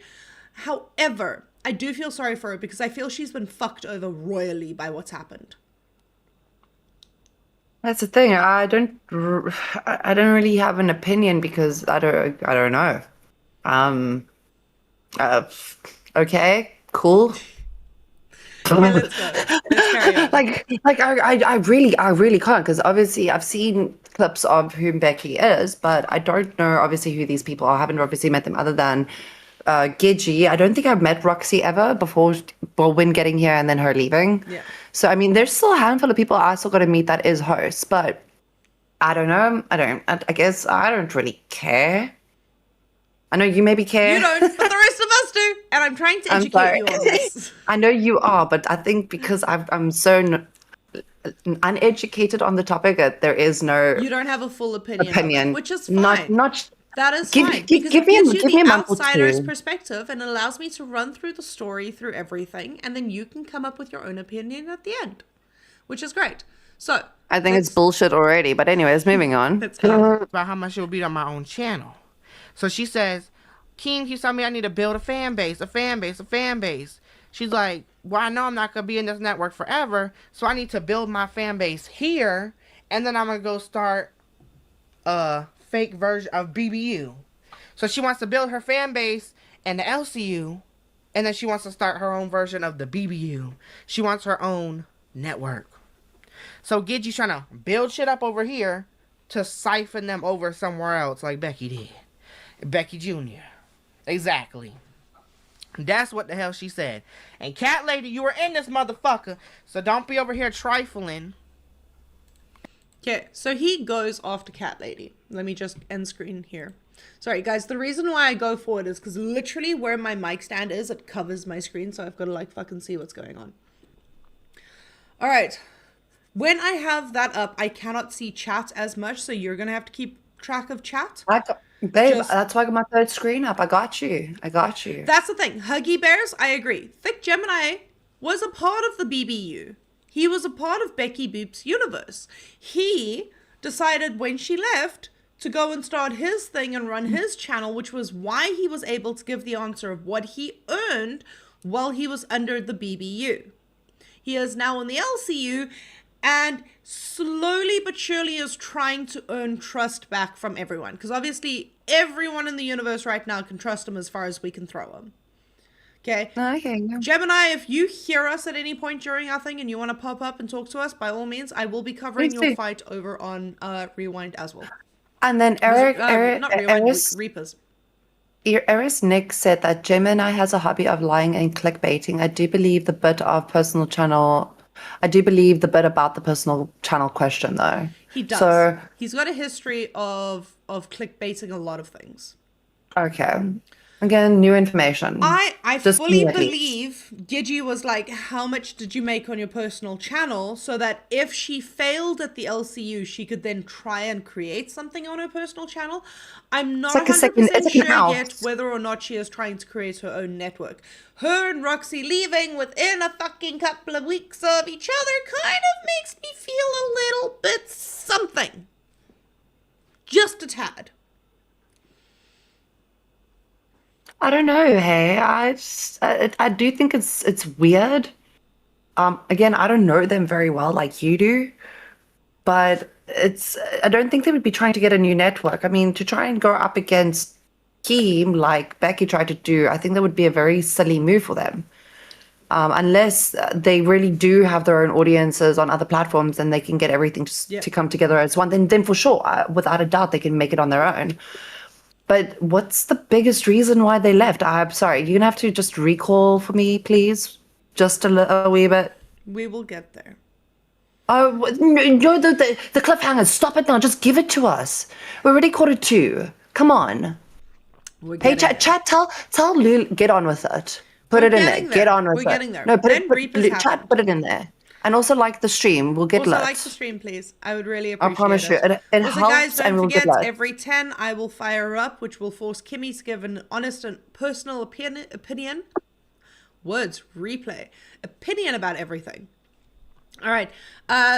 However, I do feel sorry for her because I feel she's been fucked over royally by what's happened. That's the thing. I don't really have an opinion because I don't know. Okay, cool. Okay, let's go. Let's carry on. I really can't, because obviously I've seen clips of who Becky is, but I don't know obviously who these people are. I haven't obviously met them other than Gigi. I don't think I've met Roxy ever before, when getting here and then her leaving. Yeah. So I mean, there's still a handful of people I still got to meet that is hosts, but I don't know. I guess I don't really care. I know you maybe care. You don't, but the rest of us do. And I'm trying to educate you on this. I know you are, but I think because I'm so uneducated on the topic that there is no. You don't have a full opinion. Which is fine. Not. That is Give- fine. give- Because give it me a- gives you give me a the month or outsider's two. perspective and allows me to run through the story, through everything, and then you can come up with your own opinion at the end, which is great. So I think it's bullshit already, but anyways, moving on. Let's go. About how much it would be on my own channel. So she says, King keeps telling me I need to build a fan base. She's like, well, I know I'm not going to be in this network forever, so I need to build my fan base here, and then I'm going to go start a fake version of BBU. So she wants to build her fan base in the LCU, and then she wants to start her own version of the BBU. She wants her own network. So Gigi's trying to build shit up over here to siphon them over somewhere else like Becky did. Becky Jr. Exactly. That's what the hell she said. And Cat Lady, you were in this motherfucker, so don't be over here trifling. Okay, so he goes after Cat Lady. Let me just end screen here. Sorry, guys, the reason why I go forward is because literally where my mic stand is, it covers my screen, so I've got to, like, fucking see what's going on. All right. When I have that up, I cannot see chat as much, so you're going to have to keep track of chat. Babe, that's why I got my third screen up. I got you. That's the thing. Huggy Bears, I agree. Thick Gemini, was a part of the BBU. He was a part of Becky Boop's universe. He decided when she left to go and start his thing and run his channel, which was why he was able to give the answer of what he earned while he was under the BBU. He is now in the LCU and slowly but surely is trying to earn trust back from everyone. Because obviously everyone in the universe right now can trust him as far as we can throw him. Okay. Okay. Yeah. Gemini, if you hear us at any point during our thing and you want to pop up and talk to us, by all means, I will be covering Please your do. fight over on Rewind as well. And then Not Rewind, Eris Reapers. Nick said that Gemini has a hobby of lying and clickbaiting. I do believe the bit about the personal channel question though. He does. So, He's got a history of clickbaiting a lot of things. okay. Again, new information. I Just fully me at least. believe Gigi was like, how much did you make on your personal channel? So that if she failed at the LCU, she could then try and create something on her personal channel. I'm not It's like a 100% second sure house. yet whether or not she is trying to create her own network. Her and Roxy leaving within a fucking couple of weeks of each other kind of makes me feel a little bit something. Just a tad. I don't know. Hey, I do think it's weird. Again, I don't know them very well like you do, but I don't think they would be trying to get a new network. I mean, to try and go up against Keem like Becky tried to do, I think that would be a very silly move for them. Unless they really do have their own audiences on other platforms and they can get everything to come together as one, then for sure, without a doubt, they can make it on their own. But what's the biggest reason why they left? I'm sorry, you're going to have to just recall for me, please. Just a wee bit. We will get there. Oh, no, the cliffhanger. Stop it now. Just give it to us. We're already 1:45. Come on. Hey, chat, tell Lou, get on with it. Put it in there. Get on with it. We're getting there. No, Then Reapers chat, happen. put it in there. And also like the stream. We'll get Also, lit. like the stream, please. I would really appreciate it. I promise you. It Also, helps guys, don't and we'll get forget, lit. every 10, I will fire up, which will force Kimmi to give an honest and personal opinion. Words, replay. Opinion about everything. All right.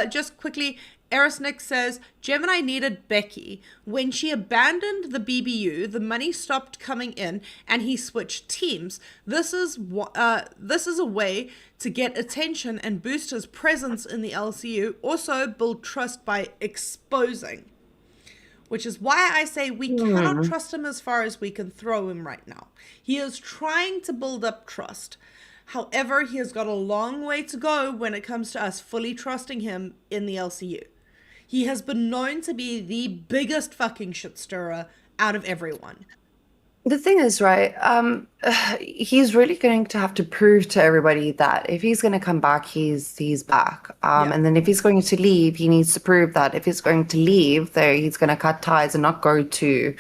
Just quickly, Erisnick says, Gemini needed Becky. When she abandoned the BBU, the money stopped coming in and he switched teams. This is a way to get attention and boost his presence in the LCU. Also build trust by exposing. Which is why I say we cannot trust him as far as we can throw him right now. He is trying to build up trust. However, he has got a long way to go when it comes to us fully trusting him in the LCU. He has been known to be the biggest fucking shit stirrer out of everyone. The thing is, right, he's really going to have to prove to everybody that if he's going to come back, he's back. And then if he's going to leave, he needs to prove that if he's going to leave, he's going to cut ties and not go to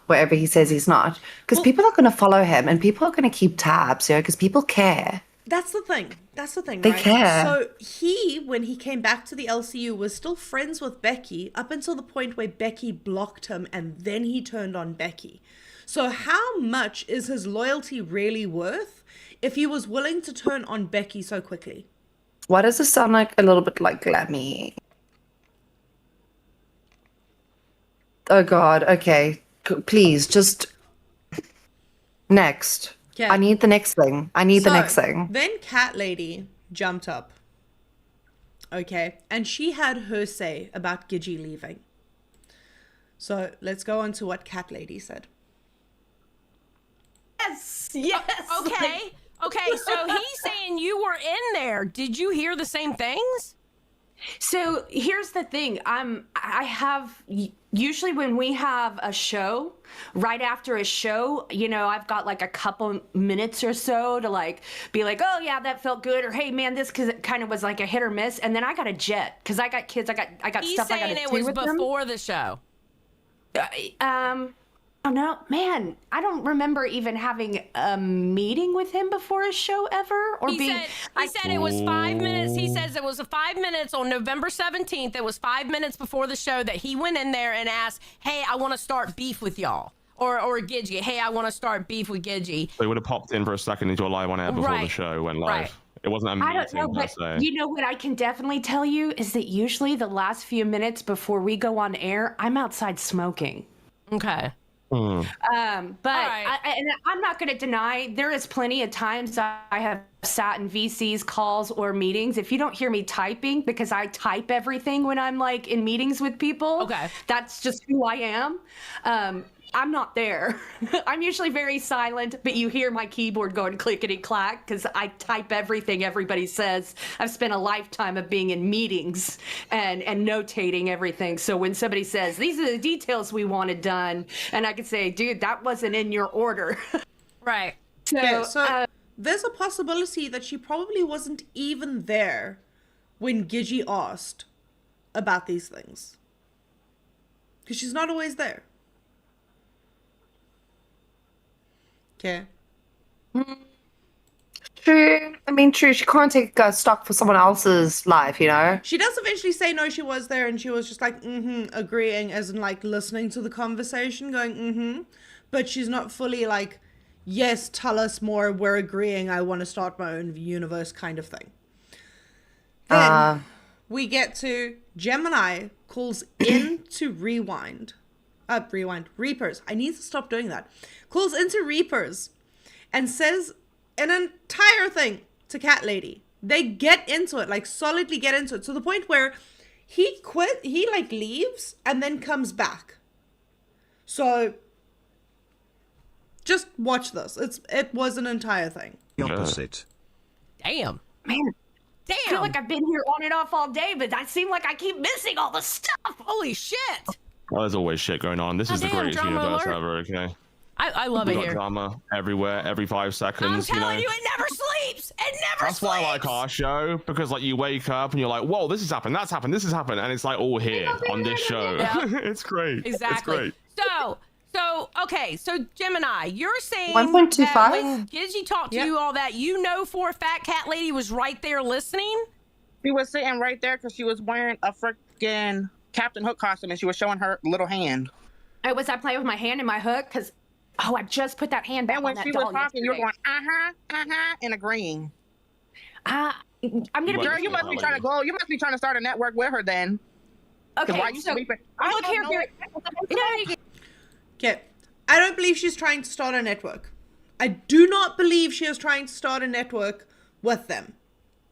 wherever he says he's not. Because people are going to follow him and people are going to keep tabs, because people care. That's the thing. They right? care. So when he came back to the LCU, was still friends with Becky up until the point where Becky blocked him and then he turned on Becky. So how much is his loyalty really worth if he was willing to turn on Becky so quickly? Why does this sound like a little bit like Glammy? Oh God, okay. Please, just next. Okay. I need the next thing. Then Cat Lady jumped up. Okay. And she had her say about Gigi leaving. So let's go on to what Cat Lady said. Yes. Okay, so he's saying you were in there. Did you hear the same things? So here's the thing. Usually when we have a show, right after a show, I've got like a couple minutes or so to like be like, oh yeah, that felt good, or hey man, this cause it kind of was like a hit or miss, and then I got a jet because I got kids, I got He's stuff I got to saying do it was with them. before the show. Oh no, man, I don't remember even having a meeting with him before a show ever, or He said it was 5 minutes. He says it was 5 minutes on November 17th. It was 5 minutes before the show that he went in there and asked, hey, I want to start beef with y'all. Or Gigi, hey, I want to start beef with Gigi. They would have popped in for a second into a live on air before the show went live. Right. It wasn't a meeting. I don't know, per but se. you know what I can definitely tell you is that usually the last few minutes before we go on air, I'm outside smoking. Okay. But right. and I'm not going to deny there is plenty of times I have sat in VC's calls or meetings. If you don't hear me typing, because I type everything when I'm like in meetings with people. Okay. That's just who I am. I'm not there. I'm usually very silent, but you hear my keyboard going clickety clack because I type everything everybody says. I've spent a lifetime of being in meetings and notating everything. So when somebody says, these are the details we wanted done, and I can say, dude, that wasn't in your order. Right. So there's a possibility that she probably wasn't even there when Gigi asked about these things. Because she's not always there. Okay. True. I mean, true. She can't take stock for someone else's life, you know? She does eventually say no, she was there, and she was just like, agreeing, as in like listening to the conversation, going, but she's not fully like, yes, tell us more, we're agreeing, I want to start my own universe kind of thing. Then we get to Gemini calls in to Reapers. I need to stop doing that. Calls into Reapers and says an entire thing to Cat Lady. They get into it, like solidly get into it, to the point where he like leaves and then comes back. So just watch this. It was an entire thing. The opposite. Damn. Man, Damn. I feel like I've been here on and off all day, but I seem like I keep missing all the stuff. Holy shit. Well, there's always shit going on. This is the Goddamn, greatest drama universe alert. ever, okay? I love We it got here. drama everywhere, every 5 I'm seconds, you know? telling you, it never sleeps. It never That's sleeps. why I like our show, because like you wake up and you're like, whoa, this has happened, that's happened, this has happened, and it's like all here on this show. Yeah. It's great. Exactly. It's great. So Gemini, you're saying 1.25? that when Gigi talked to you all that, you know for a fact Cat Lady was right there listening? She was sitting right there because she was wearing a freaking Captain Hook costume and she was showing her little hand. Was I playing with my hand and my hook? Because, I just put that hand back And on when that she doll was talking, you were yesterday. going, and agreeing. I'm going to Girl, be... you must be trying to go. You must be trying to start a network with her then. Okay, Why you so sleeping? look here, Gary. Okay. I don't believe she's trying to start a network. I do not believe she is trying to start a network with them.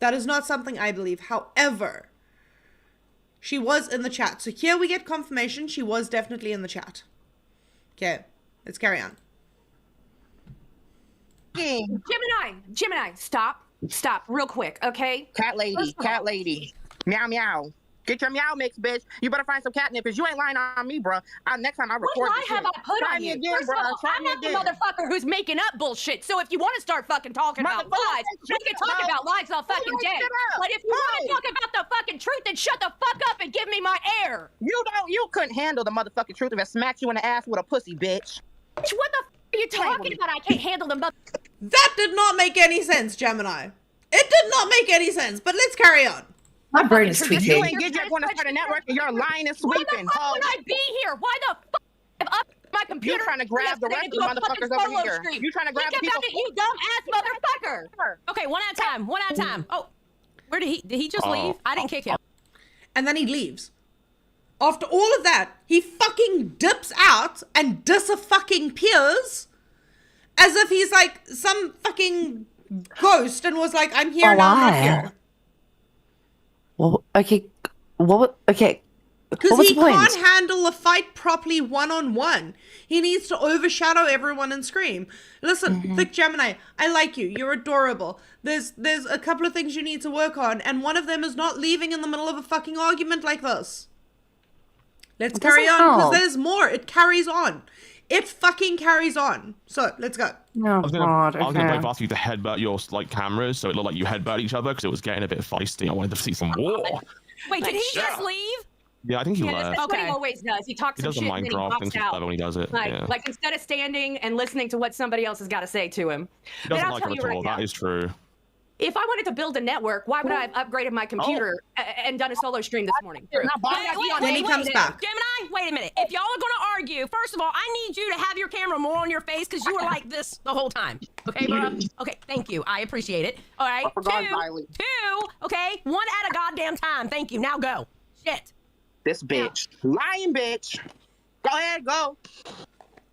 That is not something I believe. However, she was in the chat. So here we get confirmation she was definitely in the chat. Okay, let's carry on. Gemini, stop real quick, okay? Cat lady. Meow, meow. Get your meow mix, bitch. You better find some catnip, because you ain't lying on me, bro. Next time I record What lie this have shit. I put Try on me you? again, First bro. of all, Try I'm me not the again. motherfucker who's making up bullshit. So if you want to start fucking talking about Motherfucker, lies, we can talk no. about lies all fucking Shut day. up. But if you want to talk about the fucking truth, then shut the fuck up and give me my air. You couldn't handle the motherfucking truth if it smacked you in the ass with a pussy, bitch. What the f are you talking about? I can't handle the mother... That did not make any sense, Gemini. It did not make any sense, but let's carry on. My brain is You tweaking. ain't get going to start a network and you're lying and Why sweeping. the fuck would I be here? Why the fuck am I up my computer? You trying to grab the rest of the motherfuckers over here. You trying to grab the Think people. about it, you dumb ass motherfucker. Okay, one at a time. Oh, where did he just leave? I didn't kick him. And then he leaves. After all of that, he fucking dips out and disappears as if he's like some fucking ghost and was like, I'm here now, I'm not here. Well, okay. Okay. Because What he was the point? can't handle a fight properly one-on-one. He needs to overshadow everyone and scream. Listen, Thick Gemini, I like you. You're adorable. There's a couple of things you need to work on, and one of them is not leaving in the middle of a fucking argument like this. Let's carry doesn't on, because help. there's more. It carries on. It fucking carries on. So, let's go. Oh, I was God. gonna Okay. ask you to headbutt your like cameras so it looked like you headbutt each other because it was getting a bit feisty. I wanted to see some war. Wait, did he just leave? Yeah, I think he Yeah, left. that's what he Okay. always does. He talks He some does a shit and then he Minecraft walks and out. stuff when he does it. Yeah. Like instead of standing and listening to what somebody else has got to say to him. He doesn't And I'll like tell it you at right all. now, That is true. if I wanted to build a network, why would I have upgraded my computer and done a solo stream this morning? Not Why buying would I be on Then he Facebook? comes back. Gemini, wait a minute. If y'all are gonna argue, first of all, I need you to have your camera more on your face because you were like this the whole time. Okay, bro. Okay, thank you. I appreciate it. All right. Two. Okay, one at a goddamn time. Thank you. Now go. Shit. This bitch. Lying bitch. Go ahead, go.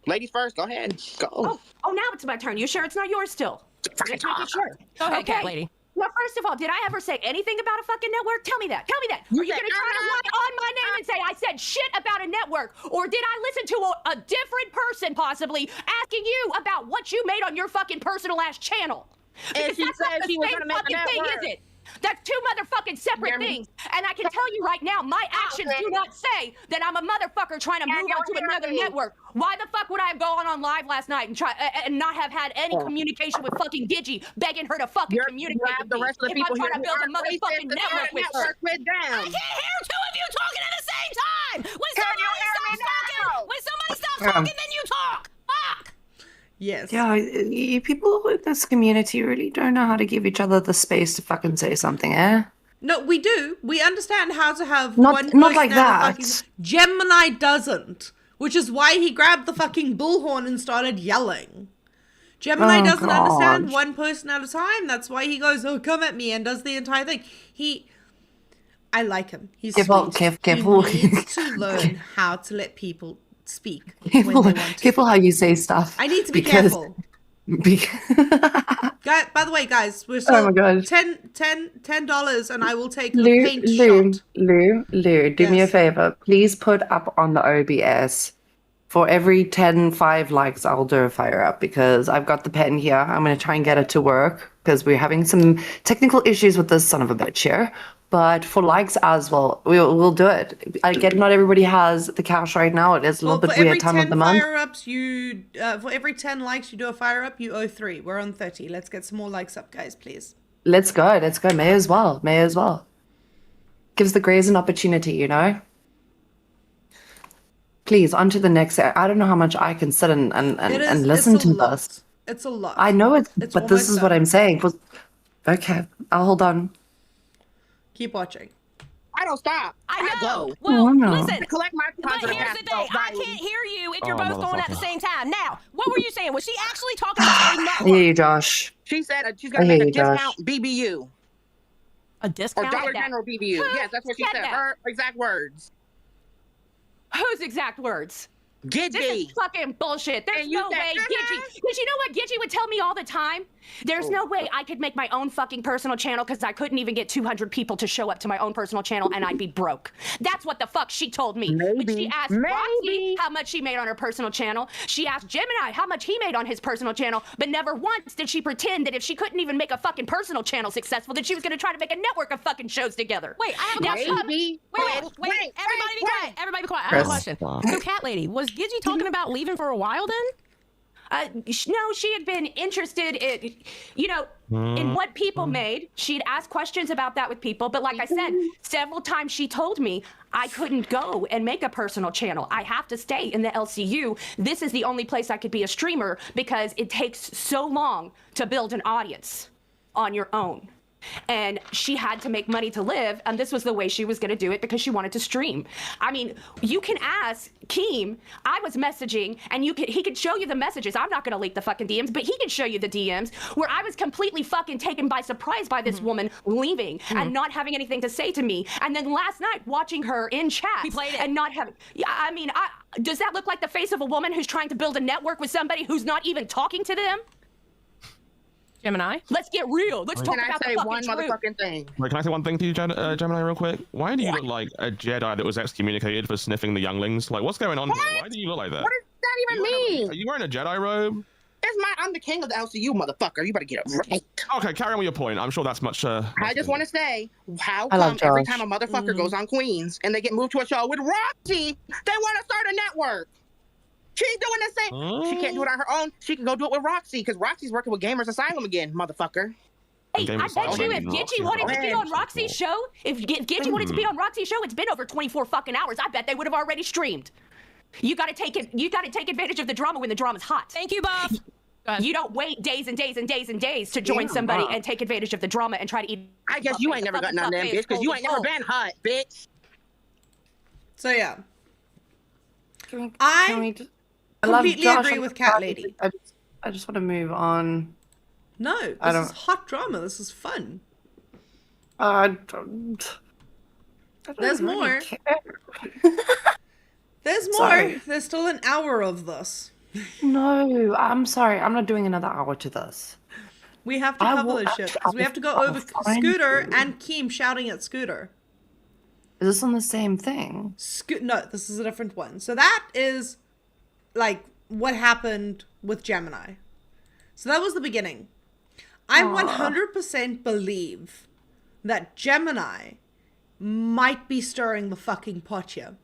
Ladies first, go ahead. Go. Oh, now it's my turn. You sure it's not yours still? Just making sure. Go ahead, cat lady. Well, first of all, did I ever say anything about a fucking network? Tell me that. Are you said, going to try to lie on my name and say I said shit about a network? Or did I listen to a different person possibly asking you about what you made on your fucking personal ass channel? And she said she was going to make a network. Thing, is it? That's two motherfucking separate things. And I can tell you right now, my actions do not say that I'm a motherfucker trying to move on to another network. Why the fuck would I have gone on live last night and try and not have had any communication with fucking Gigi, begging her to fucking communicate with the me rest of the if people I'm trying to here build a motherfucking network with her? I can't hear two of you talking at the same time. When somebody stops talking, then you talk. Fuck. Yes. Yeah, you people in this community really don't know how to give each other the space to fucking say something, eh? No, we do. We understand how to have Not- one not person like have a that. fucking... Gemini doesn't, which is why he grabbed the fucking bullhorn and started yelling. Gemini Oh, doesn't understand God. one person at a time. That's why he goes, "Oh, come at me," and does the entire thing. I like him. He's Careful, sweet. careful. He needs to learn how to let people speak Careful, when they want to. careful how you say stuff. I need to be because- careful. Because By the way, guys, we're Oh still my God. $10 and I will take the Lou, paint Lou, shot. Lou, do me a Yes. favor. Please put up on the OBS. For every 5 likes, I'll do a fire up because I've got the pen here. I'm going to try and get it to work because we're having some technical issues with this son of a bitch here. But for likes as well, we'll do it. I get not everybody has the cash right now. It is a little bit for every weird time 10 of the month. fire ups, for every 10 likes you do a fire up, you owe 3. We're on 30. Let's get some more likes up, guys, please. Let's go. May as well. Gives the Greys an opportunity, you know? Please, on to the next. I don't know how much I can sit and listen to this. It's a lot. I know it's but this almost is what done. I'm saying. Okay, I'll hold on. Keep watching. I don't stop. I know. go. Well, Oh, no. listen. Collect my But here's the thing. I can't hear you if you're both going at the same time. Now, what were you saying? Was she actually talking about a I network? hear you, Josh. She said she's I going to hear make a you, discount Josh. BBU. A Or discount? Dollar that? General BBU. Yes, that's what she said said. that? Her exact words. Whose exact words? This Gidgy. is fucking bullshit. There's And you no said, way Gidgy. Because you know what Gidgy would tell me all the time? There's no way I could make my own fucking personal channel because I couldn't even get 200 people to show up to my own personal channel and I'd be broke. That's what the fuck she told me. When she asked Roxy how much she made on her personal channel, she asked Gemini how much he made on his personal channel, but never once did she pretend that if she couldn't even make a fucking personal channel successful, that she was going to try to make a network of fucking shows together. Wait, I have a Now, question. Maybe. Wait. Everybody be quiet. Everybody be quiet. I have a question. So, Cat Lady, was Gidgy talking about leaving for a while then? No, she had been interested in, in what people made. She'd ask questions about that with people. But like I said, several times she told me I couldn't go and make a personal channel. I have to stay in the LCU. This is the only place I could be a streamer because it takes so long to build an audience on your own. And she had to make money to live, and this was the way she was going to do it because she wanted to stream. I mean, you can ask Keem. I was messaging, and he could show you the messages. I'm not going to leak the fucking DMs, but he could show you the DMs where I was completely fucking taken by surprise by this woman leaving and not having anything to say to me. And then last night, watching her in chat We played it. and not having. Yeah, I mean, does that look like the face of a woman who's trying to build a network with somebody who's not even talking to them? Gemini? Let's get real. Let's talk Can I about say the one fucking truth. motherfucking thing? Wait, can I say one thing to you, Gemini, real quick? Why do you look like a Jedi that was excommunicated for sniffing the younglings? Like, what's going on here? Why do you look like that? What does that even mean? Are you wearing a Jedi robe? I'm the king of the LCU, motherfucker. You better get it right. Okay, carry on with your point. I'm sure that's much. I just want to say, how I love come every Josh. time a motherfucker goes on Queens and they get moved to a show with Roxy, they want to start a network? She's doing the same. She can't do it on her own. She can go do it with Roxy because Roxy's working with Gamers Asylum again, motherfucker. Hey, Game I of bet Thrones you if and Gidgy Roxy wanted to be Roxy. on Roxy's show, if Gidgy wanted to be on Roxy's show, it's been over 24 fucking hours. I bet they would have already streamed. You gotta take advantage of the drama when the drama's hot. Thank you, Buff. Go ahead. You don't wait days and days and days and days to join Yeah, somebody Buff. and take advantage of the drama and try to eat. I guess you ain't never got none of them, bitch, because you ain't never been hot, bitch. So, yeah. Can I we I love completely Josh. agree with Cat Lady. I just want to move on. No, I this is don't- hot drama. This is fun. I don't There's really more. care. There's more. Sorry. There's still an hour of this. No, I'm sorry. I'm not doing another hour to this. We have to I cover will this shit actually- because we have to go I'll over find Scooter you. and Keem shouting at Scooter. Is this on the same thing? No, this is a different one. So that is like what happened with Gemini. So that was the beginning. I 100% believe that Gemini might be stirring the fucking pot here.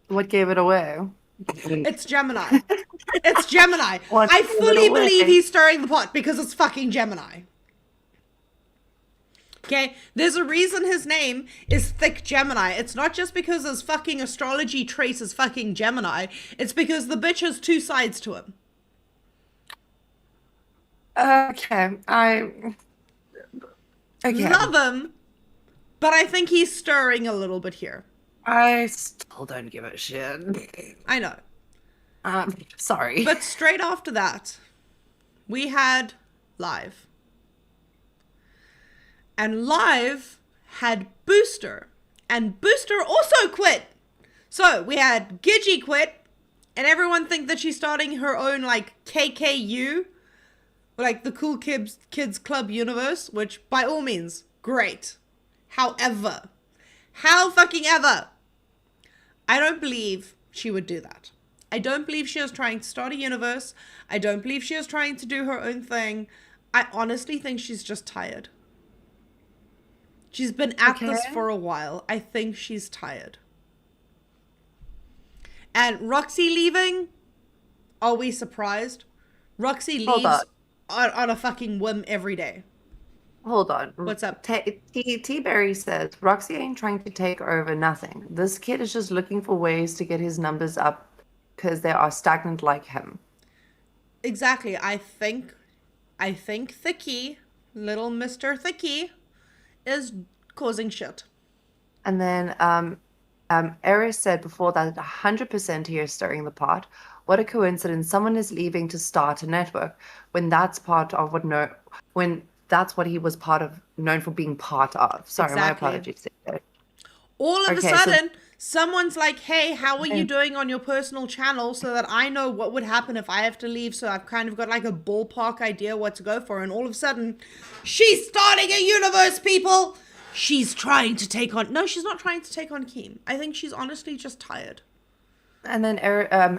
What gave it away? It's Gemini. It's Gemini. What I gave it fully away? believe he's stirring the pot because it's fucking Gemini. Okay, there's a reason his name is Thick Gemini. It's not just because his fucking astrology trace is fucking Gemini. It's because the bitch has two sides to him. Okay, okay. Love him, but I think he's stirring a little bit here. I still don't give a shit. I know. Sorry. But straight after that, we had Live. And Live had Booster. And Booster also quit. So we had Gidgey quit. And everyone think that she's starting her own like KKU. Like the Cool Kids Club universe. Which by all means, great. However, how fucking ever, I don't believe she would do that. I don't believe she was trying to start a universe. I don't believe she was trying to do her own thing. I honestly think she's just tired. She's been at this for a while. I think she's tired. And Roxy leaving? Are we surprised? Roxy leaves on a fucking whim every day. Hold on. What's up? T-Berry says, Roxy ain't trying to take over nothing. This kid is just looking for ways to get his numbers up because they are stagnant like him. Exactly. I think Thicky, little Mr. Thicky, is causing shit. And then Eris said before that 100% he is stirring the pot. What a coincidence. Someone is leaving to start a network when that's part of when that's what he was known for being part of. Sorry, Exactly. my apologies. All of a Okay, so- sudden, someone's like, hey, how are you doing on your personal channel so that I know what would happen if I have to leave, so I've kind of got like a ballpark idea what to go for. And all of a sudden, she's starting a universe, people! She's trying to take on... No, she's not trying to take on Keem. I think she's honestly just tired. And then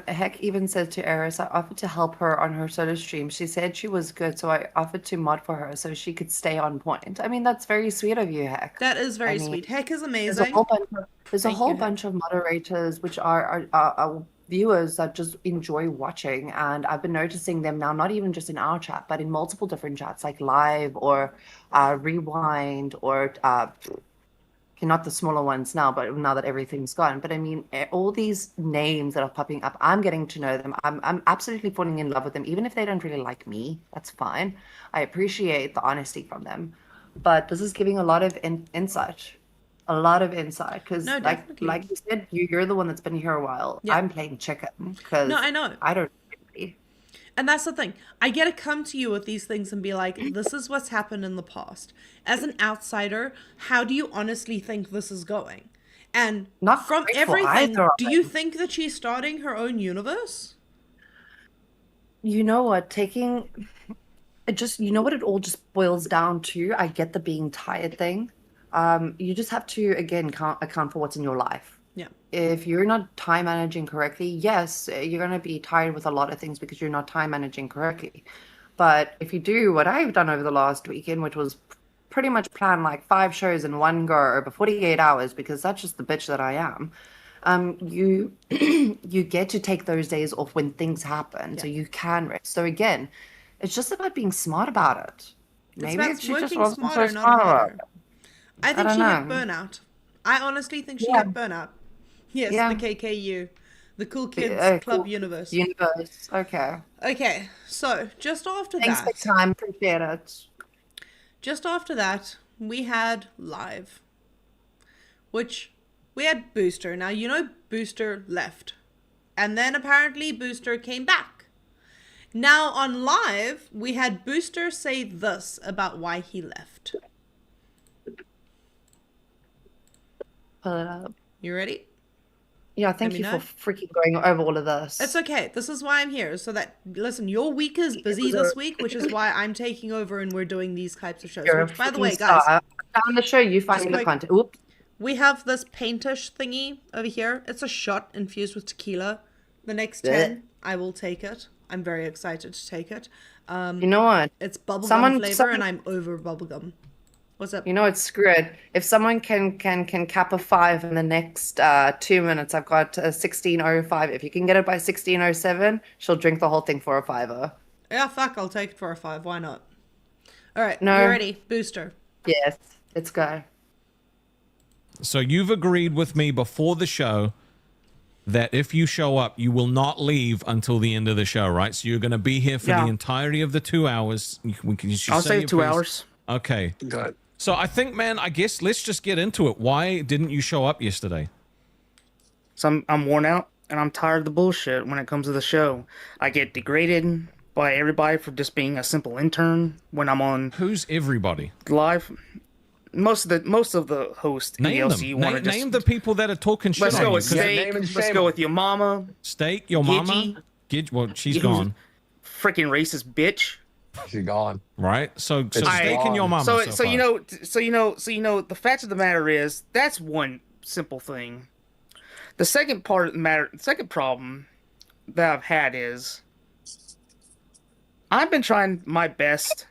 Heck even said to Eris, I offered to help her on her solo stream. She said she was good, so I offered to mod for her so she could stay on point. I mean, that's very sweet of you, Heck. That is very I mean, sweet. Heck is There's a amazing. whole bunch of, you, moderators which are viewers that just enjoy watching, and I've been noticing them now, not even just in our chat, but in multiple different chats, like Live or Rewind or not the smaller ones now, but now that everything's gone. But I mean, all these names that are popping up, I'm getting to know them. I'm absolutely falling in love with them, even if they don't really like me. That's fine. I appreciate the honesty from them, but this is giving a lot of insight. A lot of insight, because No, definitely. like you said, you're the one that's been here a while. Yeah. I'm playing chicken because No, I know. I don't really. And that's the thing. I get to come to you with these things and be like, this is what's happened in the past. As an outsider, how do you honestly think this is going? And Not from grateful everything, either of do you them. think that she's starting her own universe? You know what? You know what it all just boils down to? I get the being tired thing. You just have to, again, account for what's in your life. Yeah. If you're not time managing correctly, yes, you're going to be tired with a lot of things because you're not time managing correctly. But if you do what I've done over the last weekend, which was pretty much plan like 5 shows in one go over 48 hours, because that's just the bitch that I am, you you get to take those days off when things happen, so you can rest. So again, it's just about being smart about it. Maybe about she just working wasn't so smarter, not smart about harder. it. I think don't she hit know. burnout. I honestly think she Yeah. hit burnout. Yes, Yeah. the KKU. The Cool Kids Club Cool. Universe. Universe. Okay. Okay, so just after Thanks that... for time. Appreciate it. Just after that, we had Live, which we had Booster. Now, you know Booster left. And then apparently Booster came back. Now on live, we had Booster say this about why he left. Pull it up. You ready? Yeah, thank me you know. for freaking going over all of this. It's okay. This is why I'm here. So that, listen, your week is busy this week, which is why I'm taking over and we're doing these types of shows. You're a Which, by the freaking way, guys, star. On the show, you finding the quick- content. Oops. we have this paintish thingy over here. It's a shot infused with tequila. The next 10, I will take it. I'm very excited to take it. You know what? It's bubblegum Someone- flavor, someone- and I'm over bubblegum. What's up? You know, it's screwed. If someone can cap a 5 in the next 2 minutes, I've got 16:05. If you can get it by 16:07, she'll drink the whole thing for a 5-er. Yeah, fuck, I'll take it for a 5. Why not? All right, No. you ready? Booster. Yes, let's go. So you've agreed with me before the show that if you show up, you will not leave until the end of the show, right? So you're going to be here for the entirety of the 2 hours. I'll say 2 hours. Okay. Good. So I think, man, I guess let's just get into it. Why didn't you show up yesterday? So I'm worn out and I'm tired of the bullshit when it comes to the show. I get degraded by everybody for just being a simple intern when I'm on Who's everybody? live. Most of the hosts in the Name LCU them. want to just Name the people that are talking shit let's on go you. with 'Cause Steak. Let's go with your mama, Steak, your mama. Well, she's gone. freaking racist bitch. She's gone. Right? So It's Steak and your mama. So far. you know the fact of the matter is that's one simple thing. The second part of the matter, the second problem that I've had is I've been trying my best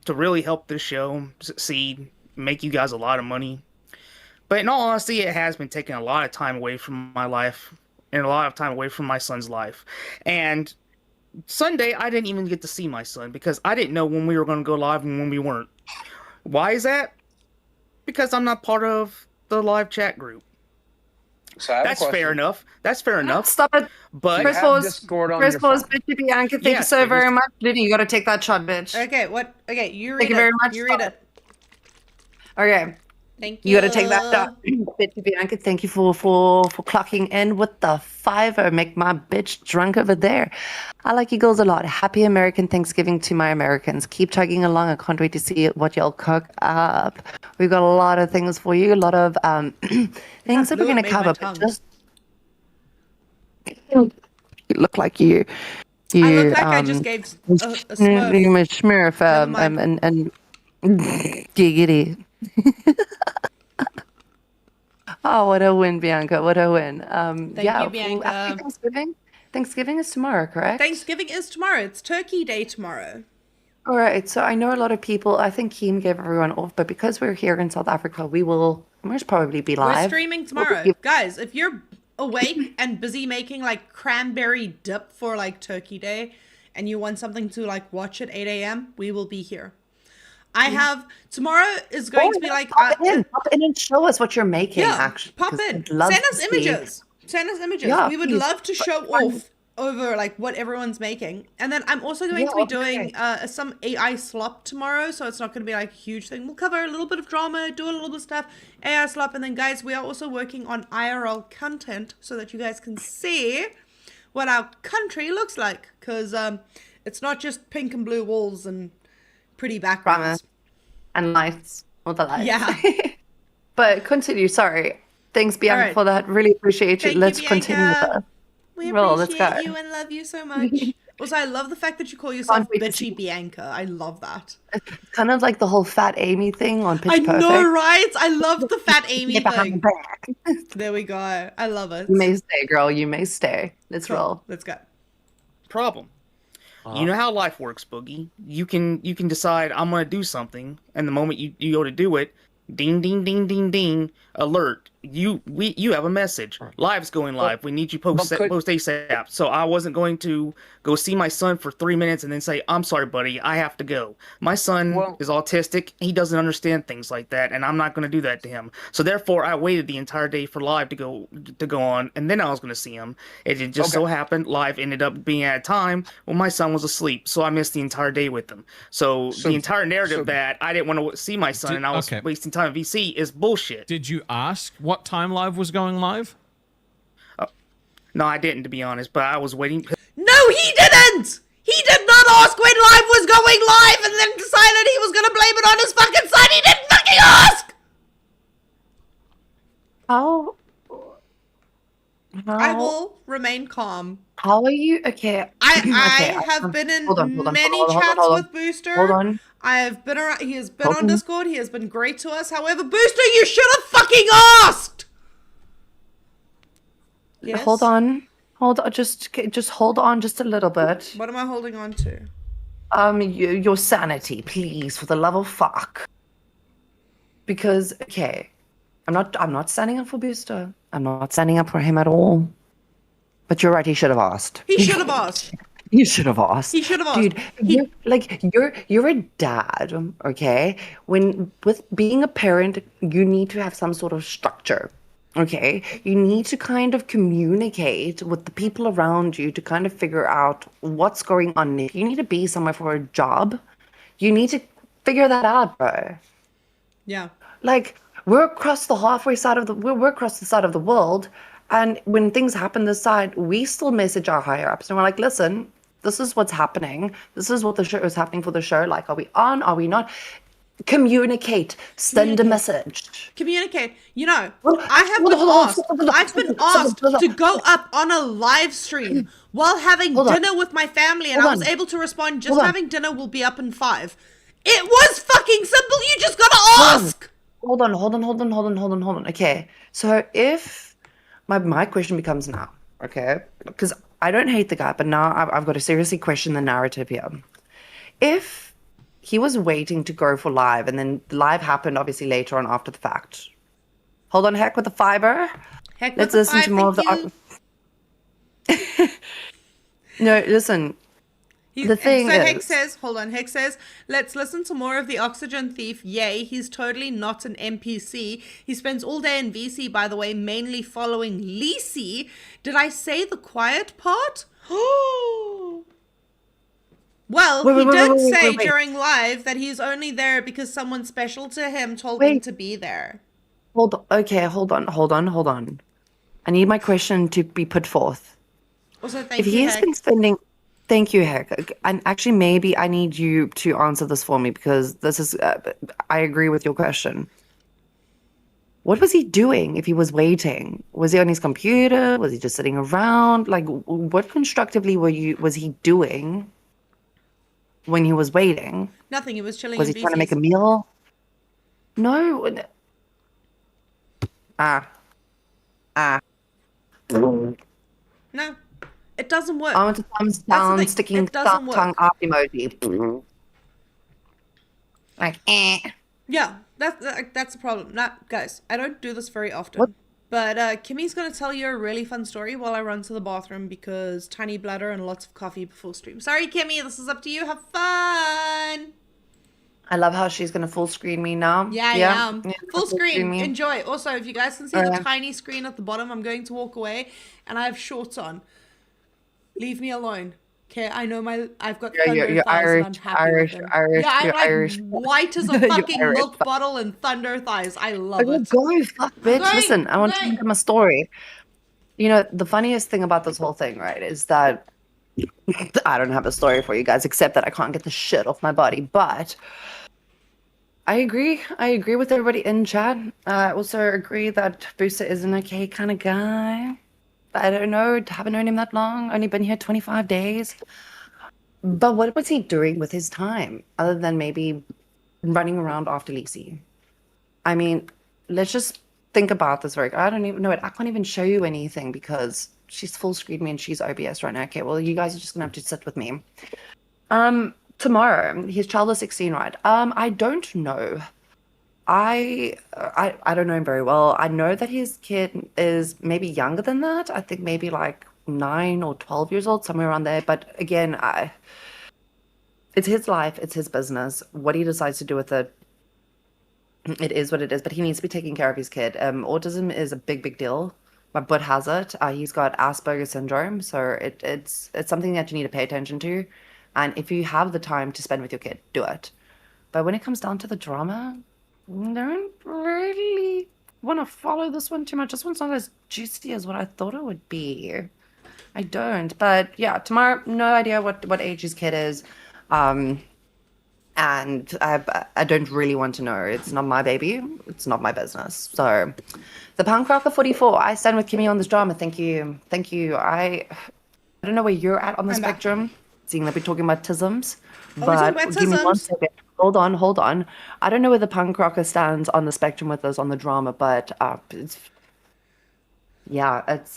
to really help this show succeed, make you guys a lot of money. But in all honesty, it has been taking a lot of time away from my life and a lot of time away from my son's life. And Sunday, I didn't even get to see my son because I didn't know when we were going to go live and when we weren't. Why is that? Because I'm not part of the live chat group. So I have a That's question. fair enough. That's fair enough. Stop it. But Chris have Paul's, Discord on Chris your Paul's, phone. bitchy Bianca, thank you Yes, so but very just- much. Liddy, you gotta take that shot, bitch. Okay, what? Okay, you read Thank you it. very much. You read it. Okay. Thank you. You gotta take that shot. Bitchy Bianca, thank you for clocking in with the 5-er. Make my bitch drunk over there. I like you girls a lot. Happy American Thanksgiving to my Americans. Keep chugging along. I can't wait to see what y'all cook up. We've got a lot of things for you. A lot of things that we're fluid gonna made cover. my But tongue. just you look like you. I look like I just gave a Smurf. Never mind. And giggity. Oh, what a win, Bianca! What a win. Thank yeah, you, Bianca. Happy Thanksgiving. Thanksgiving is tomorrow, correct? Thanksgiving is tomorrow. It's Turkey Day tomorrow. All right. So I know a lot of people. I think Kim gave everyone off, but because we're here in South Africa, we will most probably be live. We're streaming tomorrow. We'll be- Guys, if you're awake and busy making like cranberry dip for like Turkey Day and you want something to like watch at 8 a.m., we will be here. I have tomorrow is going to be like pop in and show us what you're making. yeah, Actually, pop 'cause in. I'd love Send to us see- images. Send us images. Yeah, We would please. love to show off over like what everyone's making. And then I'm also going to be doing some AI slop tomorrow, so it's not going to be like a huge thing. We'll cover a little bit of drama, do a little bit of stuff, AI slop, and then guys, we are also working on IRL content so that you guys can see what our country looks like, because it's not just pink and blue walls and pretty backgrounds. and lights, all the lights. Yeah. But continue. Sorry. Thanks, Bianca, Alright. for that. Really appreciate you. Thank you, Let's continue with Bianca. that. We Roll, let's appreciate go. you and love you so much. Also, I love the fact that you call yourself Can't wait to Bitchy Bianca. I love that. It's kind of like the whole Fat Amy thing on Pitch I Perfect. know, right? I love the Fat Amy Get behind thing. the back. There we go. I love it. You may stay, girl. You may stay. Let's Cool. roll. Let's go. problem. You know how life works, Boogie. You can decide I'm gonna do something, and the moment you go to do it, ding ding ding ding ding, alert. You have a message. Live's going live. We need you post ASAP. So I wasn't going to go see my son for 3 minutes and then say, I'm sorry, buddy, I have to go. My son is autistic. He doesn't understand things like that, and I'm not going to do that to him. So therefore, I waited the entire day for live to go on, and then I was going to see him. It just so happened live ended up being at a time when my son was asleep, so I missed the entire day with him. So the entire narrative that I didn't want to see my son and I was wasting time at VC is bullshit. Did you ask what time live was going live? No, I didn't, to be honest, but I was waiting. No, he didn't! going live and then decided he was going to blame it on his fucking son. He didn't fucking ask! How? I will remain calm. How are you? Okay. I have been in many chats with Booster. Hold on. I have been around. He has been on Discord. He has been great to us. However, Booster, you should have fucking asked. Yes? Hold on. Just hold on just a little bit. What am I holding on to? Your sanity, please, for the love of fuck. Because okay, I'm not standing up for Booster. I'm not standing up for him at all. But you're right. He should have asked. He should have asked. You should have asked. He should have asked. Dude, you're a dad, okay? With being a parent, you need to have some sort of structure. Okay, you need to kind of communicate with the people around you to kind of figure out what's going on. If you need to be somewhere for a job, you need to figure that out, bro. Yeah. Like we're across the side of the world, and when things happen this side, we still message our higher ups and we're like, listen, this is what's happening. This is what the show is happening for the show. Like, are we on? Are we not? Communicate. Send a message. Communicate. You know, I've been asked to go up on a live stream while having dinner with my family, and I was able to respond, just having dinner, will be up in 5. It was fucking simple. You just gotta ask. Hold on. Okay. So if my question becomes now, okay, because I don't hate the guy, but now I've got to seriously question the narrative here. If he was waiting to go for live, and then live happened obviously later on after the fact. Hold on, Heck with the fiber. Let's listen to more of the. No, listen. The thing is, Heck says, let's listen to more of the Oxygen Thief. Yay, he's totally not an NPC. He spends all day in VC, by the way, mainly following Lisi. Did I say the quiet part? Well, he did say during live that he's only there because someone special to him told him to be there. Hold on. I need my question to be put forth. Also, thank you, Heck. Thank you, Heck. And actually, maybe I need you to answer this for me, because this is, I agree with your question. What was he doing if he was waiting? Was he on his computer? Was he just sitting around? Like, what constructively was he doing when he was waiting? Nothing. He was chilling. Was he trying to make a meal? No. No, it doesn't work. I want to thumbs down, sticking tongue up emoji. Like, Yeah, that's the problem. Guys, I don't do this very often. But Kimmi's going to tell you a really fun story while I run to the bathroom because tiny bladder and lots of coffee before stream. Sorry, Kimmi, this is up to you. Have fun. I love how she's going to full screen me now. Yeah. Full screen. Enjoy. Also, if you guys can see the tiny screen at the bottom, I'm going to walk away and I have shorts on. Leave me alone. Okay, I know I've got thunder thighs Irish, and I'm happy with them. Yeah, I'm Irish. white as a fucking milk bottle and thunder thighs. I love it. Go, fuck, bitch. Listen, I want to tell my story. You know, the funniest thing about this whole thing, right, is that I don't have a story for you guys, except that I can't get the shit off my body. But I agree. I agree with everybody in chat. I also agree that Booster is an okay kind of guy. I don't know, haven't known him that long, only been here 25 days. But what was he doing with his time other than maybe running around after Lisi? I mean, let's just think about this I don't even know it. I can't even show you anything because she's full screen me and she's OBS right now. Okay, well, you guys are just gonna have to sit with me. Tomorrow, his child is 16, right? I don't know. I don't know him very well. I know that his kid is maybe younger than that. I think maybe like 9 or 12 years old, somewhere around there. But again, it's his life. It's his business. What he decides to do with it, it is what it is. But he needs to be taking care of his kid. Autism is a big deal. My bud has it. He's got Asperger's syndrome. So it's something that you need to pay attention to. And if you have the time to spend with your kid, do it. But when it comes down to the drama, don't really want to follow this one too much. This one's not as juicy as what I thought it would be. I don't. But yeah, tomorrow, no idea what age his kid is. and I don't really want to know. It's not my baby. It's not my business. So, the Punk Rocker 44. I stand with Kimmi on this drama. Thank you. I don't know where you're at on the spectrum. Seeing that we're talking about tisms, but give me 1 second. Hold on. I don't know where the Punk Rocker stands on the spectrum with us on the drama, but it's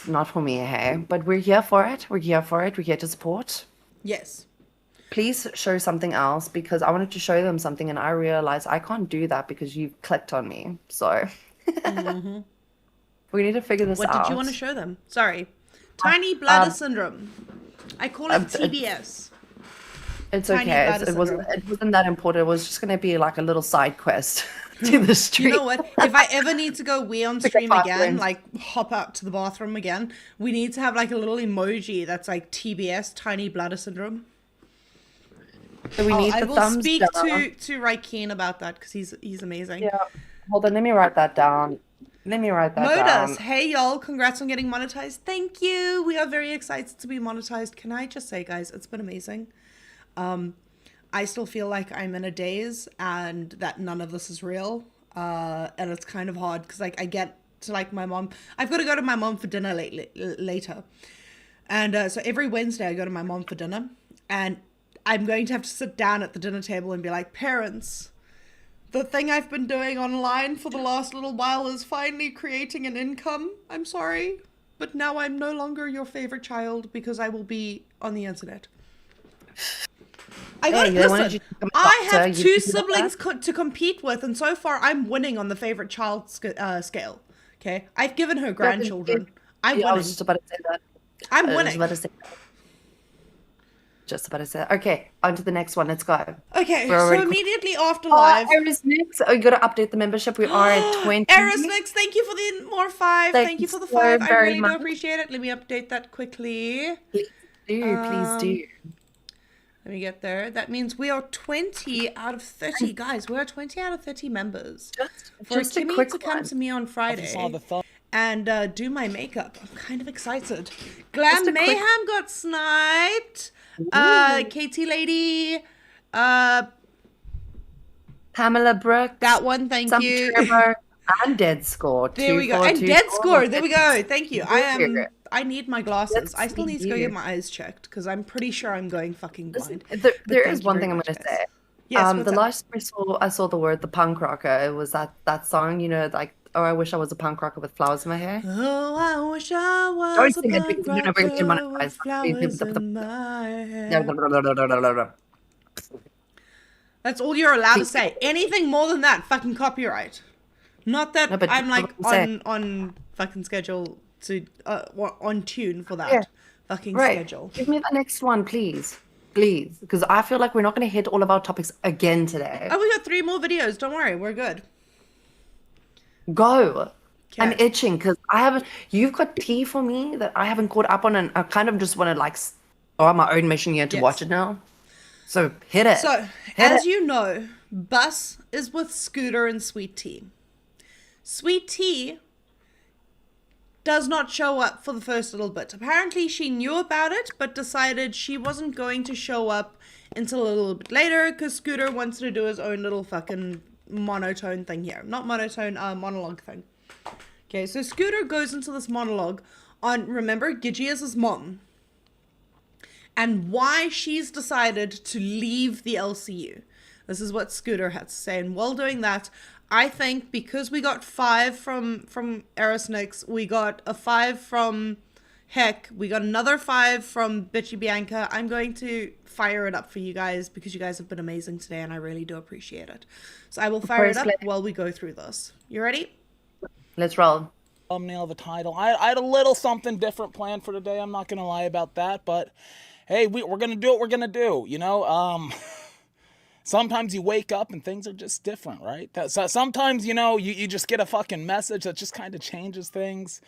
not for me, hey. But we're here for it. We're here to support. Yes. Please show something else, because I wanted to show them something and I realized I can't do that because you've clicked on me. So we need to figure this out. What did you want to show them? Sorry. Tiny bladder syndrome. I call it TBS. It's okay. It wasn't that important. It was just going to be like a little side quest to the street. You know what? If I ever need to go wee on stream again, like hop out to the bathroom again, we need to have like a little emoji that's like TBS, tiny bladder syndrome. So we need the thumbs down. I will speak to Raikeen about that because he's amazing. Yeah. Hold on, let me write that down. Modus, hey y'all, congrats on getting monetized. Thank you. We are very excited to be monetized. Can I just say, guys, it's been amazing. I still feel like I'm in a daze and that none of this is real. And it's kind of hard because like I get to like my mom. I've got to go to my mom for dinner later. And so every Wednesday I go to my mom for dinner, and I'm going to have to sit down at the dinner table and be like, parents, the thing I've been doing online for the last little while is finally creating an income. I'm sorry, but now I'm no longer your favorite child because I will be on the internet. Listen, I have two siblings to compete with, and so far I'm winning on the favorite child scale. Okay, I've given her grandchildren. I'm winning. I was just about to say that. I'm winning. Just about to say that. Okay, on to the next one. Let's go. Okay, so immediately after live. Aerosnix. Oh, you got to update the membership. We are at 20. Aerosnix, thank you for the more 5. Thank you for the 5. I really do appreciate it. Let me update that quickly. Please do. Let me get there. That means we are 20 out of 30. Guys, we're 20 out of 30 members. For Kimmi to come to me on Friday and do my makeup. I'm kind of excited. Glam Mayhem got sniped. KT Lady. Pamela Brooks. That one, thank you. Trevor, and Dead Score. There we go. And Dead Score. There we go. Thank you. I need my glasses. I still need to go get my eyes checked because I'm pretty sure I'm going fucking blind. There is one thing I'm going to say. Yes, the last time I saw the word the punk rocker, it was that song, you know, like, oh, I wish I was a punk rocker with flowers in my hair. Oh, I wish I was a punk rocker with flowers in my hair. That's all you're allowed to say. Anything more than that, fucking copyright. Not that I'm like on fucking schedule to on tune for that fucking schedule. Give me the next one, please. Please, because I feel like we're not going to hit all of our topics again today. Oh, we got 3 more videos. Don't worry, we're good. Go. Okay. I'm itching because you've got tea for me that I haven't caught up on, and I kind of just want to like start on my own mission here to watch it now. So hit it. So as you know, Bus is with Scooter and Sweet Tea. Sweet Tea does not show up for the first little bit. Apparently she knew about it, but decided she wasn't going to show up until a little bit later because Scooter wants to do his own little fucking monotone thing here. Not monotone, monologue thing. Okay, so Scooter goes into this monologue on, remember, Gigi is his mom. And why she's decided to leave the LCU. This is what Scooter had to say. And while doing that, I think because we got 5 from Aerosnix, we got a 5 from Heck, we got another 5 from Bitchy Bianca. I'm going to fire it up for you guys because you guys have been amazing today and I really do appreciate it. So I will fire it up while we go through this. You ready? Let's roll. Thumbnail, the title. I had a little something different planned for today. I'm not going to lie about that, but hey, we're going to do what we're going to do, you know? Sometimes you wake up and things are just different, right? Sometimes, you know, you just get a fucking message that just kind of changes things.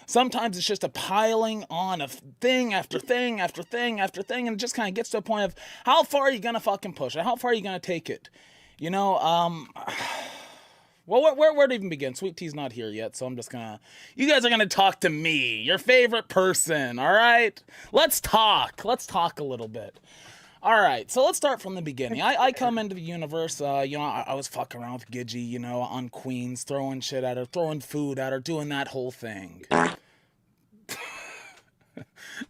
Sometimes it's just a piling on of thing after thing after thing after thing, and it just kind of gets to a point of how far are you going to fucking push it? How far are you going to take it? You know, well, where to even begin? Sweet Tea's not here yet, so I'm just gonna... You guys are gonna talk to me, your favorite person, all right? Let's talk a little bit. All right, so let's start from the beginning. I come into the universe, I was fucking around with Gidgey, on Queens, throwing shit at her, throwing food at her, doing that whole thing.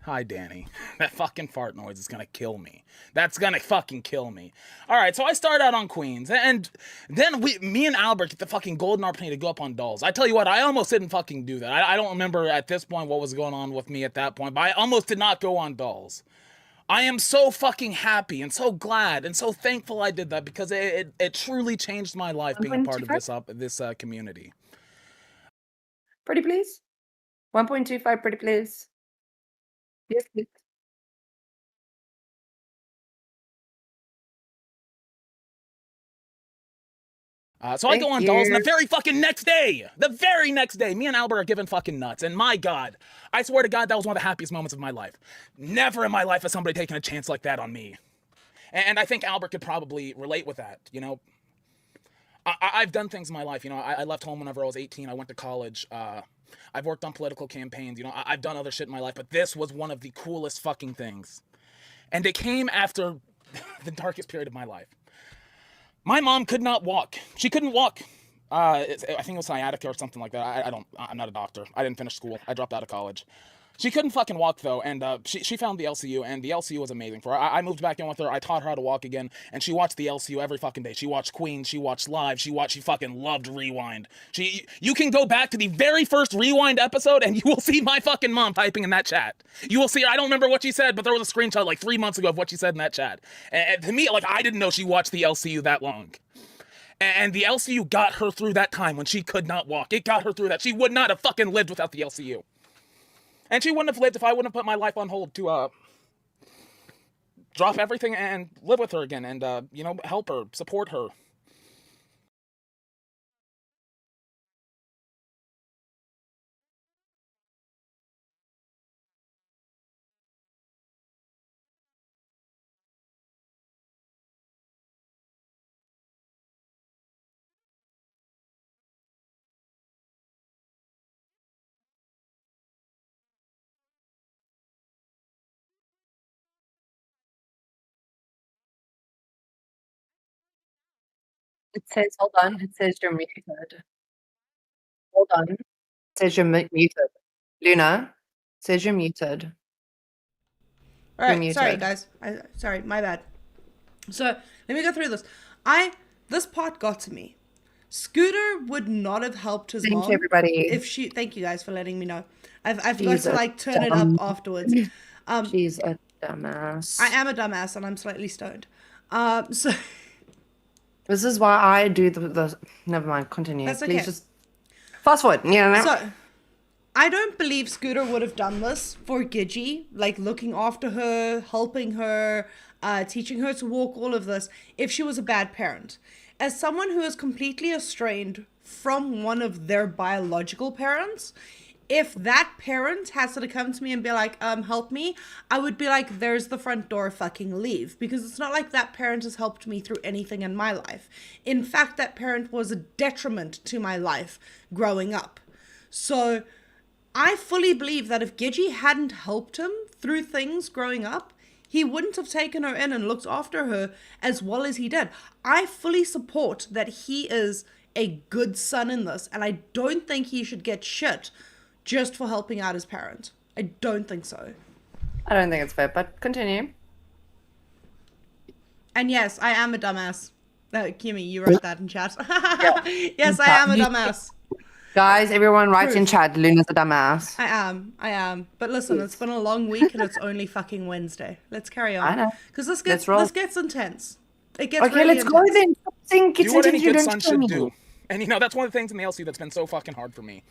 Hi, Danny. That fucking fart noise is gonna kill me. That's gonna fucking kill me. All right, so I start out on Queens, and then me and Albert get the fucking golden opportunity to go up on Dolls. I tell you what, I almost didn't fucking do that. I don't remember at this point what was going on with me at that point, but I almost did not go on Dolls. I am so fucking happy and so glad and so thankful I did that because it truly changed my life being a part of this community. Pretty please? 1.25, pretty please. Yes, please. So I go on Dolls, and the very next day, me and Albert are giving fucking nuts. And my God, I swear to God, that was one of the happiest moments of my life. Never in my life has somebody taken a chance like that on me. And I think Albert could probably relate with that, I've done things in my life, I left home whenever I was 18. I went to college. I've worked on political campaigns, I've done other shit in my life, but this was one of the coolest fucking things. And it came after the darkest period of my life. My mom could not walk. She couldn't walk. I think it was sciatica or something like that. I'm not a doctor. I didn't finish school. I dropped out of college. She couldn't fucking walk though, and she found the LCU, and the LCU was amazing for her. I moved back in with her. I taught her how to walk again, and she watched the LCU every fucking day. She watched Queens. She watched Live. She fucking loved Rewind. You can go back to the very first Rewind episode, and you will see my fucking mom typing in that chat. You will see. I don't remember what she said, but there was a screenshot like 3 months ago of what she said in that chat. And to me, I didn't know she watched the LCU that long. And the LCU got her through that time when she could not walk. It got her through that. She would not have fucking lived without the LCU. And she wouldn't have lived if I wouldn't have put my life on hold to drop everything and live with her again and, help her, support her. It says, hold on, it says you're muted. Hold on. It says you're muted. Luna, it says you're muted. All right, sorry guys. Sorry, my bad. So let me go through this. This part got to me. Scooter would not have helped his mom. Thank you, everybody. If she, thank you guys for letting me know. I've got to turn it up afterwards. She's a dumbass. I am a dumbass and I'm slightly stoned. So this is why I do the never mind. Continue. That's okay. Please just fast forward. Yeah. So I don't believe Scooter would have done this for Gidgey, looking after her, helping her, teaching her to walk, all of this, if she was a bad parent. As someone who is completely estranged from one of their biological parents, if that parent has to come to me and be like, help me, I would be like, there's the front door, fucking leave. Because it's not like that parent has helped me through anything in my life. In fact, that parent was a detriment to my life growing up. So I fully believe that if Gidgey hadn't helped him through things growing up, he wouldn't have taken her in and looked after her as well as he did. I fully support that he is a good son in this, and I don't think he should get shit just for helping out his parent. I don't think so. I don't think it's fair, but continue. And yes, I am a dumbass. Kimmi, you wrote that in chat. Yes, I am a dumbass. Guys, everyone writes in chat, Luna's a dumbass. I am. But listen, it's been a long week and it's only fucking Wednesday. Let's carry on. I know. Because this gets intense. It gets okay, really let's intense. go then. Do what any good son should do. And that's one of the things in the LC that's been so fucking hard for me.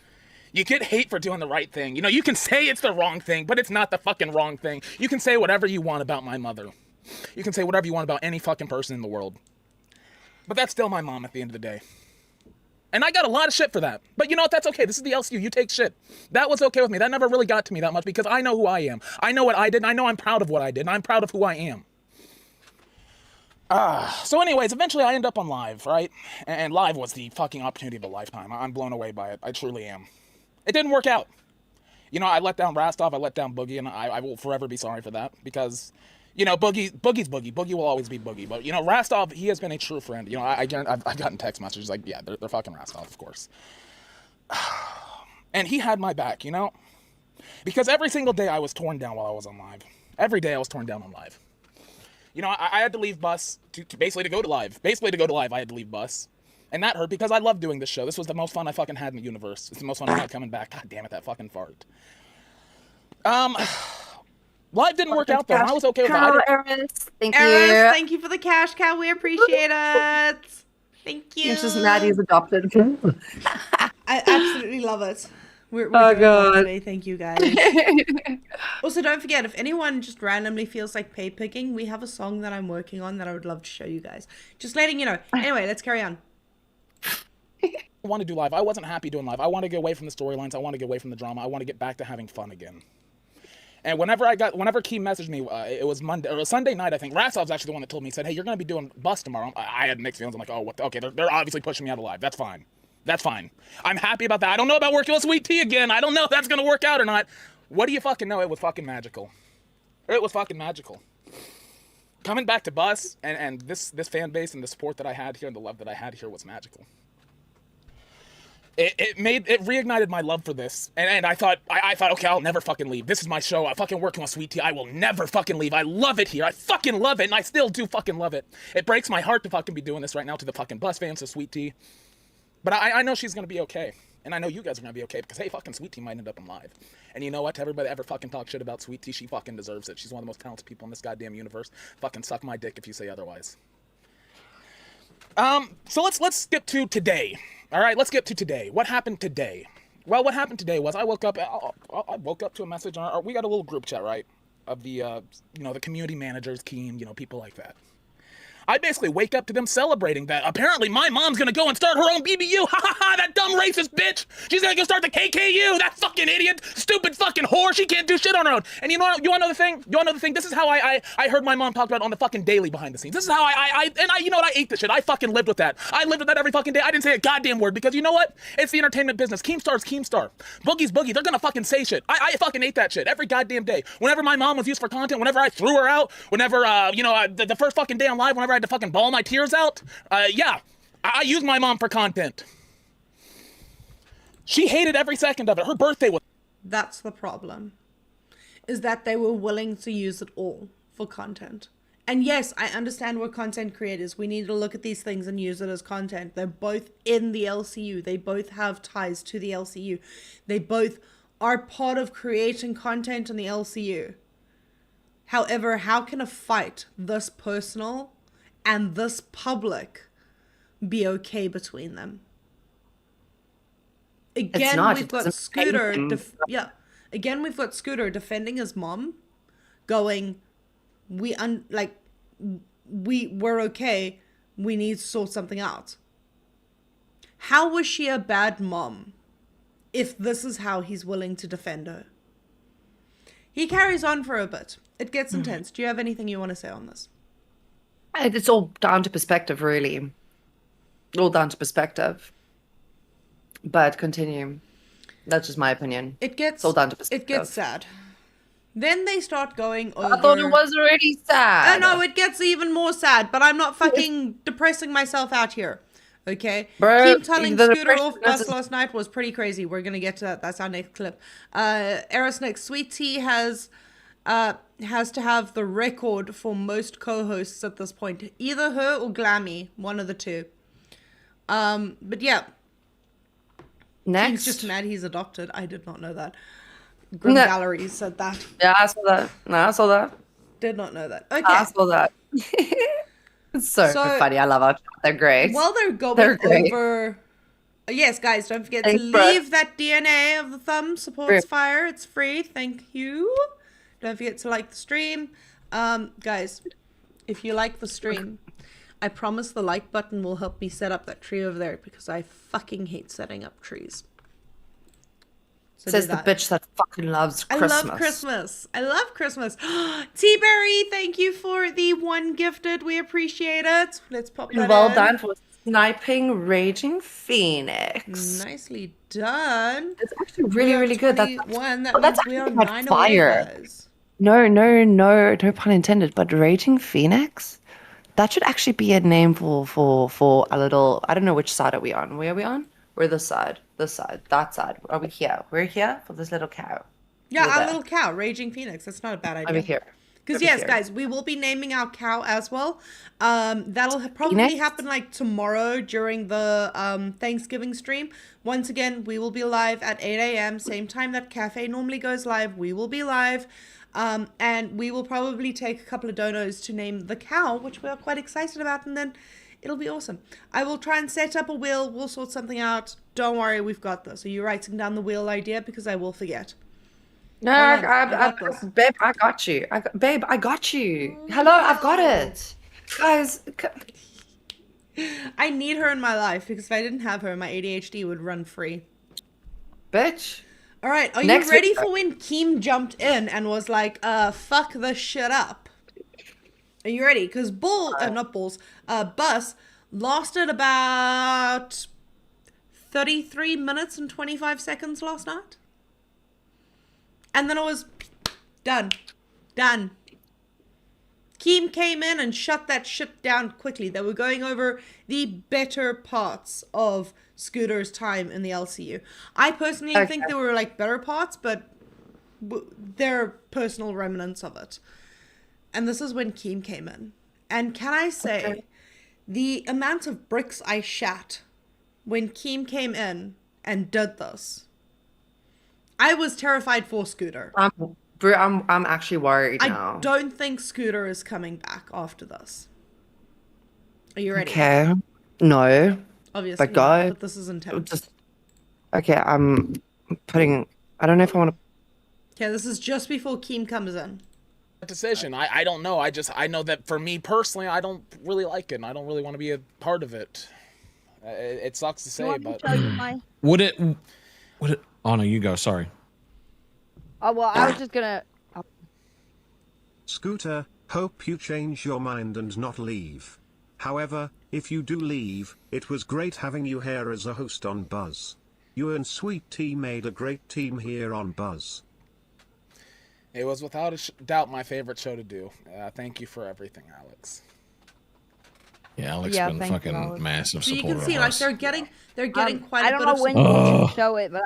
You get hate for doing the right thing. You can say it's the wrong thing, but it's not the fucking wrong thing. You can say whatever you want about my mother. You can say whatever you want about any fucking person in the world. But that's still my mom at the end of the day. And I got a lot of shit for that. But you know what? That's okay. This is the LCU. You take shit. That was okay with me. That never really got to me that much because I know who I am. I know what I did, and I know I'm proud of what I did, and I'm proud of who I am. So anyways, eventually I end up on Live, right? And Live was the fucking opportunity of a lifetime. I'm blown away by it. I truly am. It didn't work out. I let down Rastov, I let down Boogie, and I will forever be sorry for that because, you know, Boogie's Boogie. Boogie will always be Boogie. But, you know, Rastov, he has been a true friend. You know, I've gotten text messages like, yeah, they're fucking Rastov, of course. And he had my back, you know? Because every single day I was torn down while I was on live. Every day I was torn down on live. You know, I had to leave bus to basically to go to live. Basically to go to live, I had to leave bus. And that hurt because I love doing this show. This was the most fun I fucking had in the universe. It's the most fun I had coming back. God damn it, that fucking fart. Live didn't work out though. I was okay with that. Eris, thank you. Eris, thank you for the cash cow. We appreciate it. Thank you. It's just Maddie's adopted. I absolutely love it. We're Oh, doing well God. today. Thank you, guys. Also, don't forget, if anyone just randomly feels like pay picking, we have a song that I'm working on that I would love to show you guys. Just letting you know. Anyway, let's carry on. I want to do live. I wasn't happy doing live. I want to get away from the storylines. I want to get away from the drama. I want to get back to having fun again. And whenever Key messaged me, it was Monday or Sunday night, I think. Rastov's actually the one that told me. He said, "Hey, you're gonna be doing bus tomorrow." I had mixed feelings. I'm like, "Oh, what? Okay, they're obviously pushing me out of live. That's fine. That's fine. I'm happy about that. I don't know about working with Sweet Tea again. I don't know if that's gonna work out or not. What do you fucking know? It was fucking magical. It was fucking magical. Coming back to bus and this fan base and the support that I had here and the love that I had here was magical. It reignited my love for this, and I thought, okay, I'll never fucking leave. This is my show. I'm fucking working with Sweet Tea. I will never fucking leave. I love it here. I fucking love it, and I still do fucking love it. It breaks my heart to fucking be doing this right now to the fucking bus fans of Sweet Tea. But I know she's gonna be okay, and I know you guys are gonna be okay because hey, fucking Sweet Tea might end up in live. And you know what? To everybody that ever fucking talk shit about Sweet Tea, she fucking deserves it. She's one of the most talented people in this goddamn universe. Fucking suck my dick if you say otherwise. So let's skip to today. All right, let's get to today. What happened today? Well, what happened today was I woke up to a message on we got a little group chat, right? Of the, the community managers, Keen, people like that. I basically wake up to them celebrating that apparently my mom's gonna go and start her own BBU. Ha ha ha, that dumb racist bitch. She's gonna go start the KKU. That fucking idiot, stupid fucking whore. She can't do shit on her own. And you wanna know the thing? This is how I heard my mom talk about it on the fucking daily behind the scenes. This is how I ate this shit. I fucking lived with that. I lived with that every fucking day. I didn't say a goddamn word because you know what? It's the entertainment business. Keemstar's Keemstar. Boogie's Boogie. They're gonna fucking say shit. I fucking ate that shit every goddamn day. Whenever my mom was used for content, whenever I threw her out, whenever, the first fucking day on live, whenever I had to fucking bawl my tears out, I use my mom for content. She hated every second of it. Her birthday was... That's the problem, is that they were willing to use it all for content. And yes, I understand we're content creators. We need to look at these things and use it as content. They're both in the LCU. They both have ties to the LCU. They both are part of creating content in the LCU. However, how can a fight this personal and this public be okay between them? Again, we've got Scooter. Again, we've got Scooter defending his mom, going, we're okay. We need to sort something out. How was she a bad mom if this is how he's willing to defend her? He carries on for a bit. It gets intense. Do you have anything you want to say on this? It's all down to perspective, really. All down to perspective. But continue. That's just my opinion. It's all down to perspective. It gets sad. Then they start going over... I thought it was already sad. No, it gets even more sad, but I'm not fucking depressing myself out here. Okay? Bro, Keep telling Scooter off bus last night was pretty crazy. We're going to get to that. That's our next clip. Aerosnick, Sweet Tea has to have the record for most co-hosts at this point. Either her or Glammy. One of the two. But yeah. Next. He's just mad he's adopted. I did not know that. Grim Gallery said that. Yeah, I saw that. No, I saw that. Did not know that. Okay. I saw that. It's so funny. I love our chat. They're great. While they're going over... Yes, guys, don't forget to leave that DNA of the thumb. Supports Fire. It's free. Thank you. Don't forget to like the stream. Guys, if you like the stream, I promise the like button will help me set up that tree over there because I fucking hate setting up trees. So says the bitch that fucking loves Christmas. I love Christmas. I love Christmas. T-Berry, thank you for the one gifted. We appreciate it. Let's pop that well in. Done for sniping Raging Phoenix. Nicely done. It's actually really, really good. That's one. that's we are actually 9 fire. No pun intended, but Raging Phoenix? That should actually be a name for a little, I don't know which side are we on. Where are we on? We're this side, that side. Are we here? We're here for this little cow. Yeah, We're our there. little cow, Raging Phoenix. That's not a bad idea. Over here. Because Over yes, here. guys, we will be naming our cow as well. That'll probably Phoenix? happen like tomorrow during the Thanksgiving stream. Once again, we will be live at 8 a.m. Same time that Cafe normally goes live. We will be live. And we will probably take a couple of donos to name the cow, which we are quite excited about, and then it'll be awesome. I will try and set up a wheel. We'll sort something out. Don't worry, we've got this. Are you writing down the wheel idea? Because I will forget. No, babe, I got you. Babe, I got you. Hello, I've got it. Guys, I need her in my life because if I didn't have her, my ADHD would run free. bitch. All right, are Next you ready week- for when Kim jumped in and was like, fuck this shit up? Are you ready? Because Bus lasted about 33 minutes and 25 seconds last night. And then it was done. Kim came in and shut that shit down quickly. They were going over the better parts of Scooter's time in the LCU. I personally think there were like better parts, but they're personal remnants of it. And this is when Kim came in. And can I say, the amount of bricks I shat when Kim came in and did this, I was terrified for Scooter. I'm actually worried now. I don't think Scooter is coming back after this. Are you ready? Okay. No. Obviously, But go. but this is intense. Just okay. I'm putting. I don't know if I want to. Okay, this is just before Kim comes in. Decision. I don't know. I know that for me personally, I don't really like it. And I don't really want to be a part of it. It sucks to say, but Would it? Oh no, you go. Sorry. Oh well, I was just gonna. Scooter, hope you change your mind and not leave. However, if you do leave, it was great having you here as a host on Buzz. You and Sweet Tea made a great team here on Buzz. it was without a doubt my favorite show to do. Thank you for everything, Alex. Yeah, Alex Yeah, been thank you, fucking Alex. massive So you supporter can see, of like us. they're getting quite I a don't bit know of when support. you can show it, but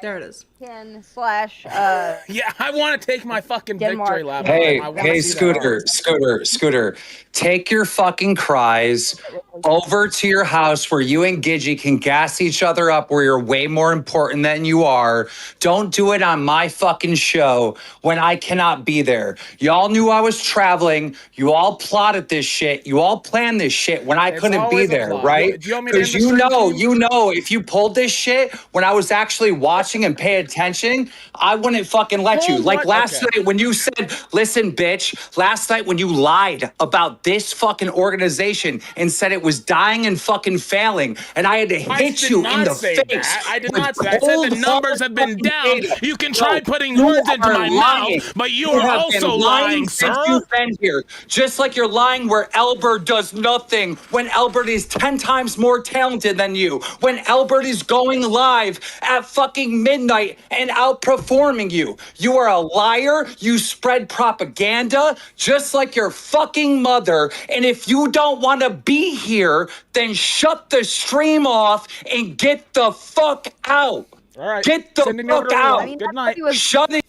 There it is. 10 / Yeah, I want to take my fucking Denmark. victory lap. Hey, I wanna hey, see that Scooter, take your fucking cries over to your house where you and Gidgy can gas each other up where you're way more important than you are. Don't do it on my fucking show when I cannot be there. Y'all knew I was traveling. You all plotted this shit. You all planned this shit when I It's couldn't be always a there, plot. right? Do you want me to Because end the stream, you know, if you pulled this shit when I was actually watching and pay attention, I wouldn't fucking let you. Pulled Like what? last Okay. night when you said, listen, bitch, last night when you lied about this fucking organization and said it was dying and fucking failing, and I had to I hit did you in not the say face. that. I did with not say that. I said cold the numbers have been fucking down. data. You can No, try putting you words into are my lying. mouth, but you You are have also been lying, since sir. you've been here. Just like you're lying where Albert does nothing when Albert is 10 times more talented than you. When Albert is going live at fucking midnight and outperforming you. You are a liar. You spread propaganda just like your fucking mother. And if you don't want to be here, then shut the stream off and get the fuck out. All right. Get the Sending you over fuck to the out. room. Good night. Shut it.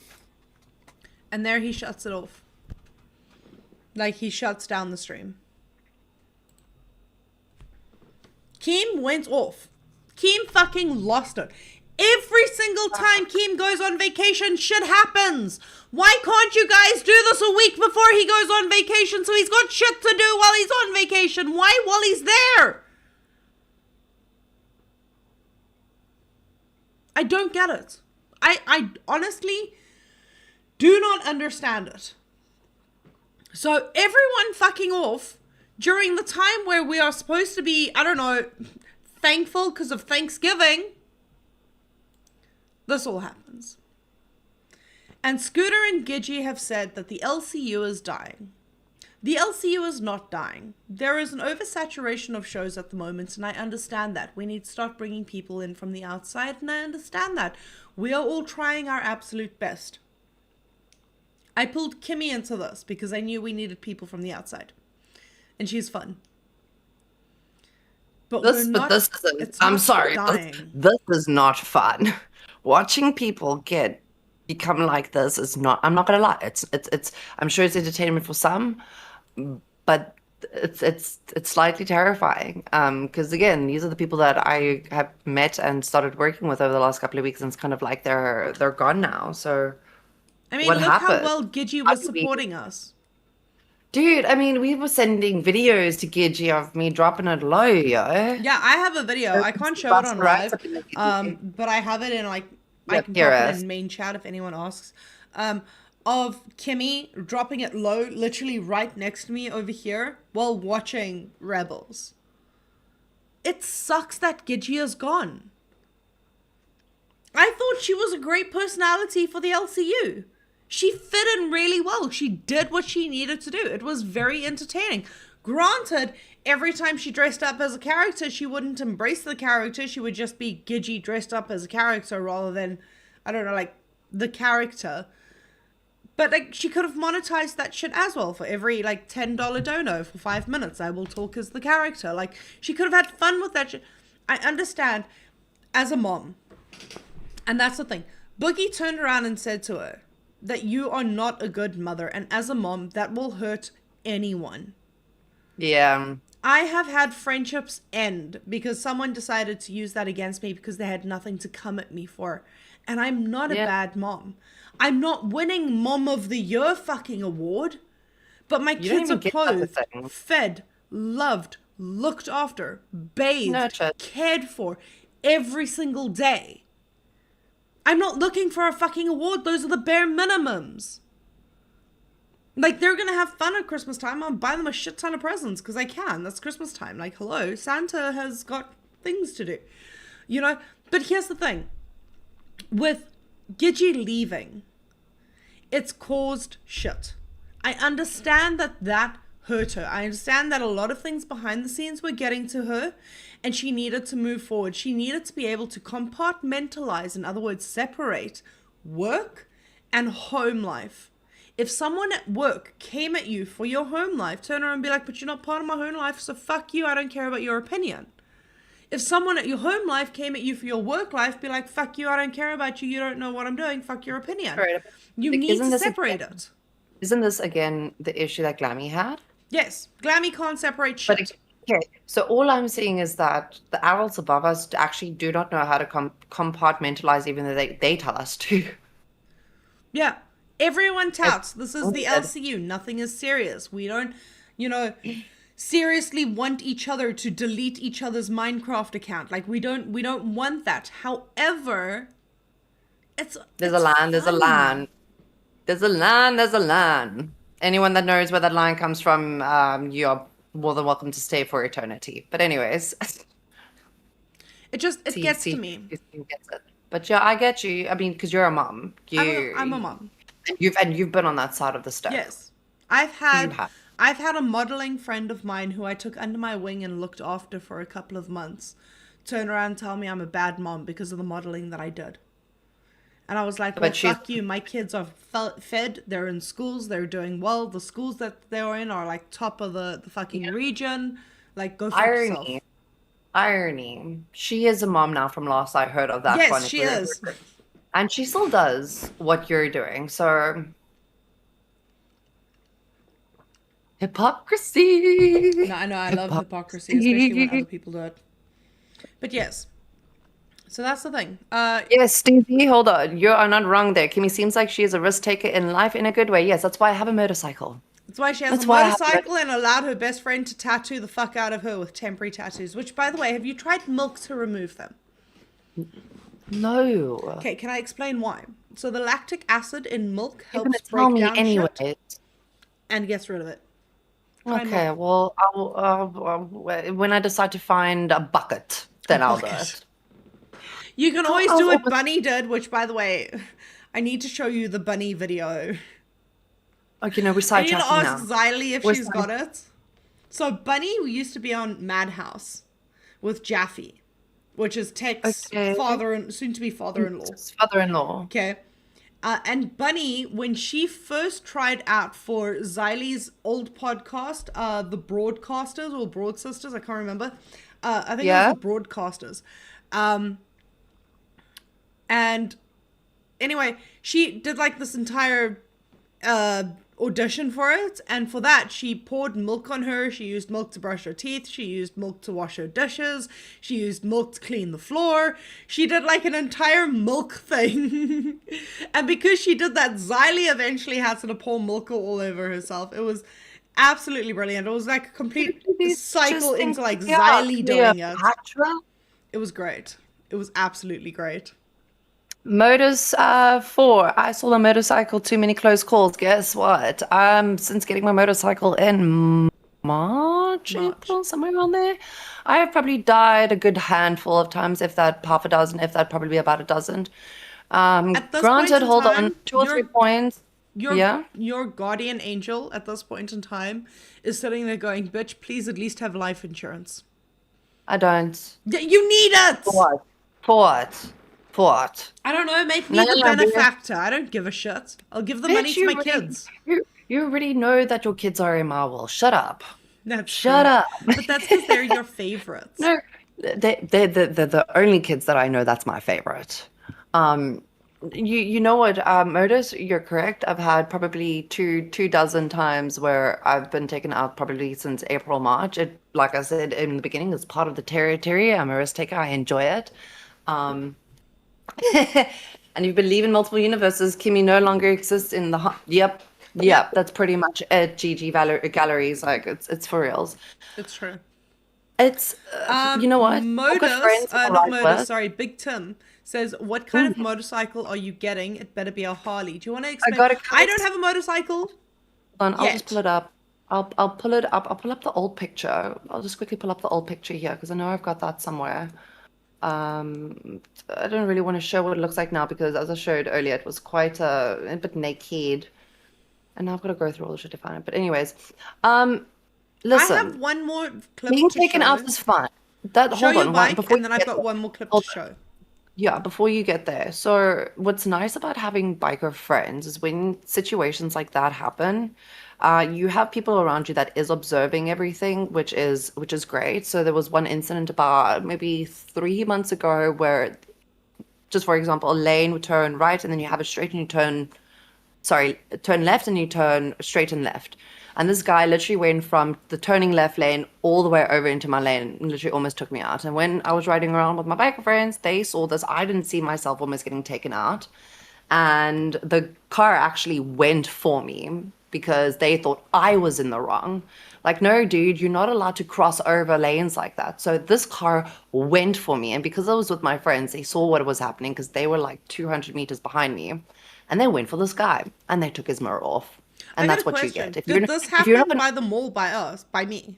And there he shuts it off. Like he shuts down the stream. Kim went off. Kim fucking lost it. Every single time Kim goes on vacation, shit happens. Why can't you guys do this a week before he goes on vacation so he's got shit to do while he's on vacation? Why while he's there? I don't get it. I honestly do not understand it. So everyone fucking off during the time where we are supposed to be, I don't know, thankful because of Thanksgiving. This all happens. And Scooter and Gidgy have said that the LCU is dying. The LCU is not dying. There is an oversaturation of shows at the moment, and I understand that. We need to start bringing people in from the outside, and I understand that. We are all trying our absolute best. I pulled Kimmi into this because I knew we needed people from the outside. And she's fun. But This isn't. I'm sorry. This is not fun. Watching people become like this is not. I'm not gonna lie. It's. I'm sure it's entertainment for some, but it's slightly terrifying. Because again, these are the people that I have met and started working with over the last couple of weeks, and it's kind of like they're gone now. So, I mean, what look happened? how well Gidgey was supporting us. Dude, I mean, we were sending videos to Gidgey of me dropping it low, yo. Yeah, I have a video. I can't show it on live, but I have it in like I can drop it in main chat if anyone asks. Of Kimmi dropping it low, literally right next to me over here while watching Rebels. It sucks that Gidgey is gone. I thought she was a great personality for the LCU. She fit in really well. She did what she needed to do. It was very entertaining. Granted, every time she dressed up as a character, she wouldn't embrace the character. She would just be Gidgey dressed up as a character rather than, I don't know, like, the character. But, like, she could have monetized that shit as well. For every, like, $10 dono for 5 minutes, I will talk as the character. Like, she could have had fun with that shit. I understand, as a mom, and that's the thing. Boogie turned around and said to her that you are not a good mother. And as a mom, that will hurt anyone. Yeah. I have had friendships end because someone decided to use that against me because they had nothing to come at me for. And I'm not a bad mom. I'm not winning Mom of the Year fucking award. But my kids are clothed, fed, loved, looked after, bathed, cared for every single day. I'm not looking for a fucking award. Those are the bare minimums. Like, they're going to have fun at Christmas time. I'll buy them a shit ton of presents because I can. That's Christmas time. Like, hello, Santa has got things to do. You know? But here's the thing. With Gidgey leaving, it's caused shit. I understand that hurt her. I understand that a lot of things behind the scenes were getting to her and she needed to move forward. She needed to be able to compartmentalize, in other words, separate work and home life. If someone at work came at you for your home life, turn around and be like, but you're not part of my home life, so fuck you, I don't care about your opinion. If someone at your home life came at you for your work life, be like, fuck you, I don't care about you, you don't know what I'm doing, fuck your opinion. Right. You need to separate it. Isn't this, again, the issue that Glammy had? Yes, Glammy can't separate shit. Okay, so all I'm seeing is that the adults above us actually do not know how to compartmentalize, even though they tell us to. Yeah, everyone touts. This is the LCU. Nothing is serious. We don't, seriously want each other to delete each other's Minecraft account. Like, we don't want that. However, there's a line. Anyone that knows where that line comes from, you're more than welcome to stay for eternity. But anyways. It gets to me. But yeah, I get you. I mean, because you're a mom. I'm a mom. You've been on that side of the step. Yes. I've had a modeling friend of mine who I took under my wing and looked after for a couple of months turn around and tell me I'm a bad mom because of the modeling that I did. And I was like, well, fuck you. My kids are fed. They're in schools. They're doing well. The schools that they're in are like top of the fucking region. Like, go fuck yourself. Irony. She is a mom now from last I heard of that. Yes, she is. And she still does what you're doing. So, hypocrisy. No, I know. I love hypocrisy, especially when other people do it. But yes. So that's the thing. Yes, Stevie, hold on. You are not wrong there. Kimmi seems like she is a risk taker in life in a good way. Yes, that's why I have a motorcycle. That's why she has a motorcycle and allowed her best friend to tattoo the fuck out of her with temporary tattoos. Which, by the way, have you tried milk to remove them? No. Okay, can I explain why? So the lactic acid in milk helps break down shit and gets rid of it. Okay, well, when I decide to find a bucket, then I'll do it. You can always do what Bunny did, which, by the way, I need to show you the Bunny video. Okay, no, we're sidetracking now. I need to ask Xylee if she's got it. So Bunny used to be on Madhouse with Jaffe, which is Tech's soon-to-be father-in-law. Father-in-law. Okay. And Bunny, when she first tried out for Xylie's old podcast, the Broadcasters or Broad Sisters, I can't remember. I think it was the Broadcasters. And anyway, she did like this entire audition for it, and for that she poured milk on her. She used milk to brush her teeth, she used milk to wash her dishes, she used milk to clean the floor. She did like an entire milk thing. And because she did that, Xylie eventually had to pour milk all over herself. It was absolutely brilliant. It was like a complete cycle into like Xylie doing it. It was great. It was absolutely great. Motors 4. I saw the motorcycle, too many close calls. Guess what? Since getting my motorcycle in March, April, somewhere around there, I have probably died a good handful of times, if that half a dozen, if that probably about a dozen. Granted, hold on, 2 or 3 points. Your guardian angel at this point in time is sitting there going, bitch, please at least have life insurance. I don't. You need it! For what? What? I don't know, make me the benefactor. I don't give a shit. I'll give the money to my kids. You already know that your kids are in Marvel. Shut up. Shut up. But that's because they're your favorites. No, they're the only kids that I know that's my favorite. You know what, Modus, you're correct. I've had probably two dozen times where I've been taken out probably since April, March. It, like I said in the beginning, it's part of the territory. I'm a risk taker. I enjoy it. And you believe in multiple universes. Kimmi no longer exists in the... Yep. That's pretty much it. GG galleries. Like, it's for reals. It's true. It's, you know what? Big Tim says, what kind of motorcycle are you getting? It better be a Harley. Do you want to explain? I don't have a motorcycle. Hold on, I'll just pull it up. I'll pull it up. I'll pull up the old picture. I'll just quickly pull up the old picture here, because I know I've got that somewhere. I don't really want to show what it looks like now, because as I showed earlier, it was quite a bit naked. And now I've got to go through all the shit to find it. But anyways, listen. I have one more clip being to taken show. out is fun. Show your bike, and then I've got one more clip to show. Yeah, before you get there. So what's nice about having biker friends is when situations like that happen, you have people around you that is observing everything, which is great. So there was one incident about maybe 3 months ago where, just for example, a lane would turn right, and then you have a straight, and you turn left, and you turn straight and left. And this guy literally went from the turning left lane all the way over into my lane and literally almost took me out. And when I was riding around with my biker friends, they saw this. I didn't see myself almost getting taken out. And the car actually went for me because they thought I was in the wrong. Like, no, dude, you're not allowed to cross over lanes like that. So this car went for me. And because I was with my friends, they saw what was happening because they were like 200 meters behind me. And they went for this guy. And they took his mirror off. And that's what you get. Did this happen by the mall, by me?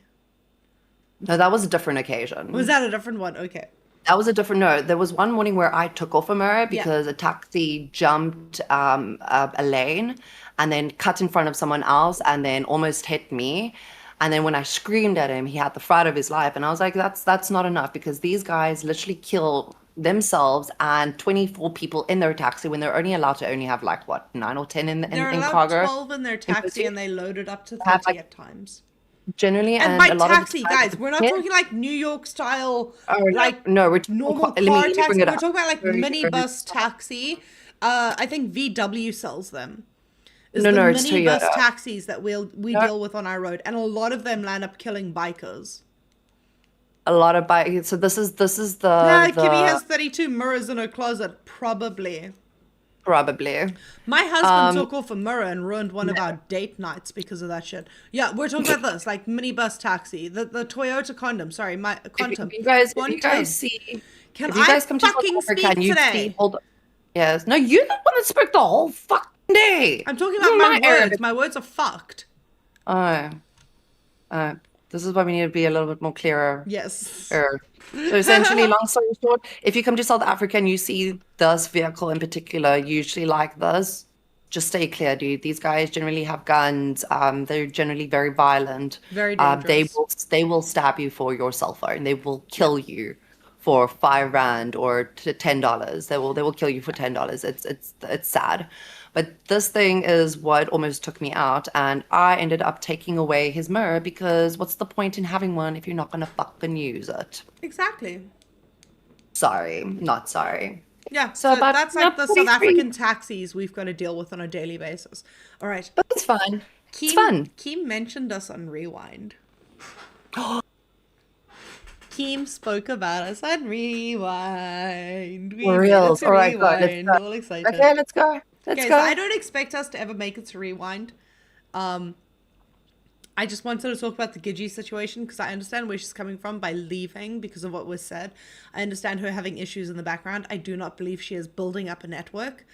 No, that was a different occasion. Was that a different one? Okay. That was a different, no. There was one morning where I took off a mirror because a taxi jumped a lane and then cut in front of someone else and then almost hit me. And then when I screamed at him, he had the fright of his life. And I was like, that's not enough, because these guys literally kill themselves and 24 people in their taxi when they're only allowed to only have like what, 9 or 10 in cargo. They're allowed 12 in their taxi, and they load it up to 30 at times. Generally, and by taxi, guys, we're not talking like New York style, like no, we're normal car taxi. We're talking about like minibus taxi. I think VW sells them. It's the minibus taxis that we deal with on our road, and a lot of them land up killing bikers. A lot of bikes. So this is the. Yeah, Kimmi has 32 mirrors in her closet, probably. My husband took off a mirror and ruined one of our date nights because of that shit. Yeah, we're talking about this, like minibus taxi, the Toyota Condom. Sorry, my Quantum. If you guys see, can if you guys I come to fucking speak today? Yes. No, you're the one that spoke the whole fucking day. I'm talking about my words. My words are fucked. This is why we need to be a little bit more clearer. Yes. So essentially, long story short, if you come to South Africa and you see this vehicle in particular, usually like this, just stay clear, dude. These guys generally have guns. They're generally very violent. Very dangerous. They will stab you for your cell phone. They will kill you for $5 or $10. They will kill you for $10. It's sad. But this thing is what almost took me out, and I ended up taking away his mirror because what's the point in having one if you're not gonna fucking use it? Exactly. Sorry, not sorry. Yeah, So about that's like the South 43. African taxis we've got to deal with on a daily basis. All right. But it's fun. It's Keem, fun. Keem mentioned us on Rewind. Keem spoke about us on Rewind. We For made it reals. to All right, go. Let's Rewind. go. All excited. Okay, let's go. Let's Okay, go. so I don't expect us to ever make it to Rewind. I just wanted to talk about the Gigi situation because I understand where she's coming from by leaving because of what was said. I understand her having issues in the background. I do not believe she is building up a network.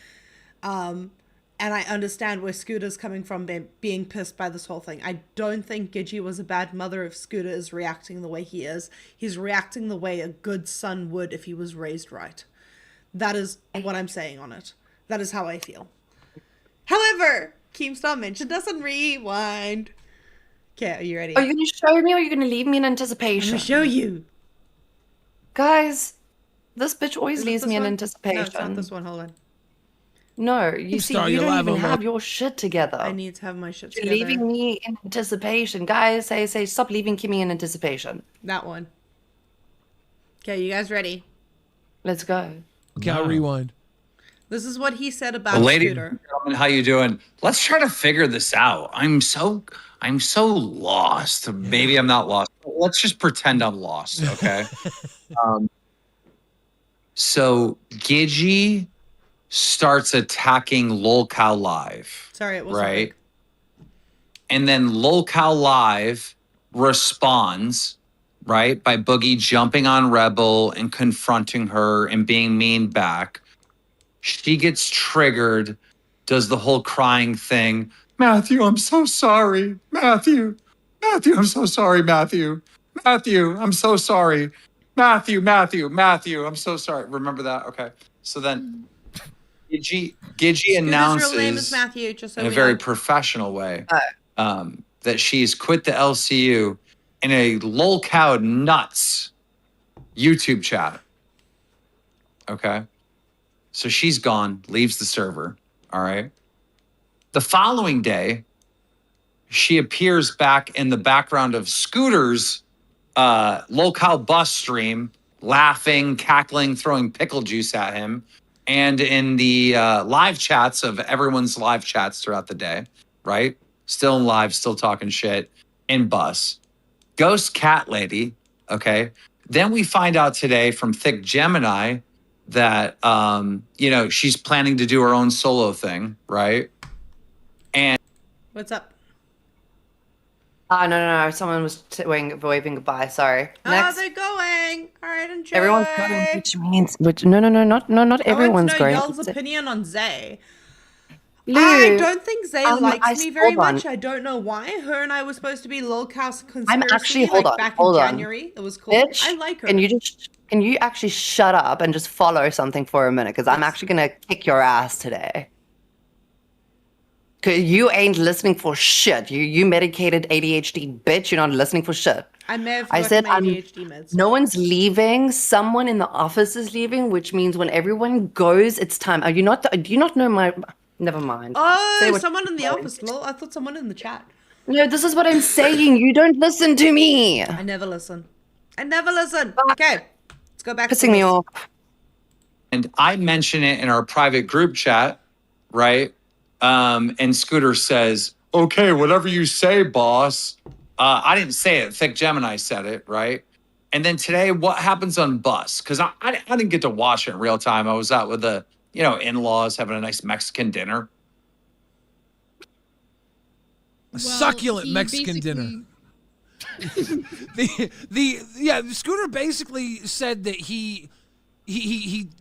And I understand where Scooter's coming from being pissed by this whole thing. I don't think Gigi was a bad mother if Scooter is reacting the way he is. He's reacting the way a good son would if he was raised right. That is what I'm saying on it. That is how I feel. However, Keemstar mentioned us on Rewind. Okay, are you ready? Are you going to show me or are you going to leave me in anticipation? I'm going to show you. Guys, this bitch always Is it leaves this me in one? anticipation. No, it's not this one. Hold on. No, you see, Keemstar, you you're don't live even on have live. your shit together. I need to have my shit You're together. leaving me in anticipation. Guys, say, stop leaving Kimmi in anticipation. That one. Okay, you guys ready? Let's go. Okay, I'll rewind. This is what he said about Well, ladies and Scooter. gentlemen, how you doing? Let's try to figure this out. I'm so lost. Maybe I'm not lost. Let's just pretend I'm lost, okay? So Gigi starts attacking LolcowLive. Sorry, it wasn't right? big. And then LolcowLive responds, right, by Boogie jumping on Rebel and confronting her and being mean back. She gets triggered, does the whole crying thing. Matthew, I'm so sorry. Matthew, I'm so sorry, Matthew. Matthew, I'm so sorry. Matthew, I'm so sorry. Remember that? Okay. So then Gigi Scooter's announces real name is Matthew, just so in a we very know. professional way that she's quit the LCU in a LolCow Nuts YouTube chat. Okay. So she's gone, leaves the server. All right. The following day, she appears back in the background of Scooter's LolCow bus stream, laughing, cackling, throwing pickle juice at him, and in the live chats of everyone's live chats throughout the day, right? Still in live, still talking shit in bus. Ghost Cat Lady, okay? Then we find out today from Thick Gemini that, she's planning to do her own solo thing, right? And What's up? No. Someone was waving goodbye. Sorry. Next. Oh, they're going. All right, enjoy. Everyone's going, which means, no, not everyone's I going. want to know y'all's opinion on Zay. Lou, I don't think Zay likes I- me very hold on. much. I don't know why. Her and I were supposed to be LolCow's conspiracy. I'm actually, hold on, back hold in on. January. It was cool. Bitch, I like her. Can you actually shut up and just follow something for a minute? Because I'm actually gonna kick your ass today. Cause you ain't listening for shit. You medicated ADHD bitch. You're not listening for shit. I may have I forgotten said my ADHD meds. no one's leaving. Someone in the office is leaving, which means when everyone goes, it's time. Do you not know my? Never mind. Say Oh, what- someone in the office. Lol, I thought someone in the chat. No, this is what I'm saying. You don't listen to me. I never listen. Okay, let's go back. Pissing me off. And I mention it in our private group chat, right? And Scooter says, okay, whatever you say, boss. I didn't say it. Thick Gemini said it, right? And then today, what happens on bus? Because I didn't get to watch it in real time. I was out with the, in-laws having a nice Mexican dinner. A succulent Mexican dinner. Scooter basically said that he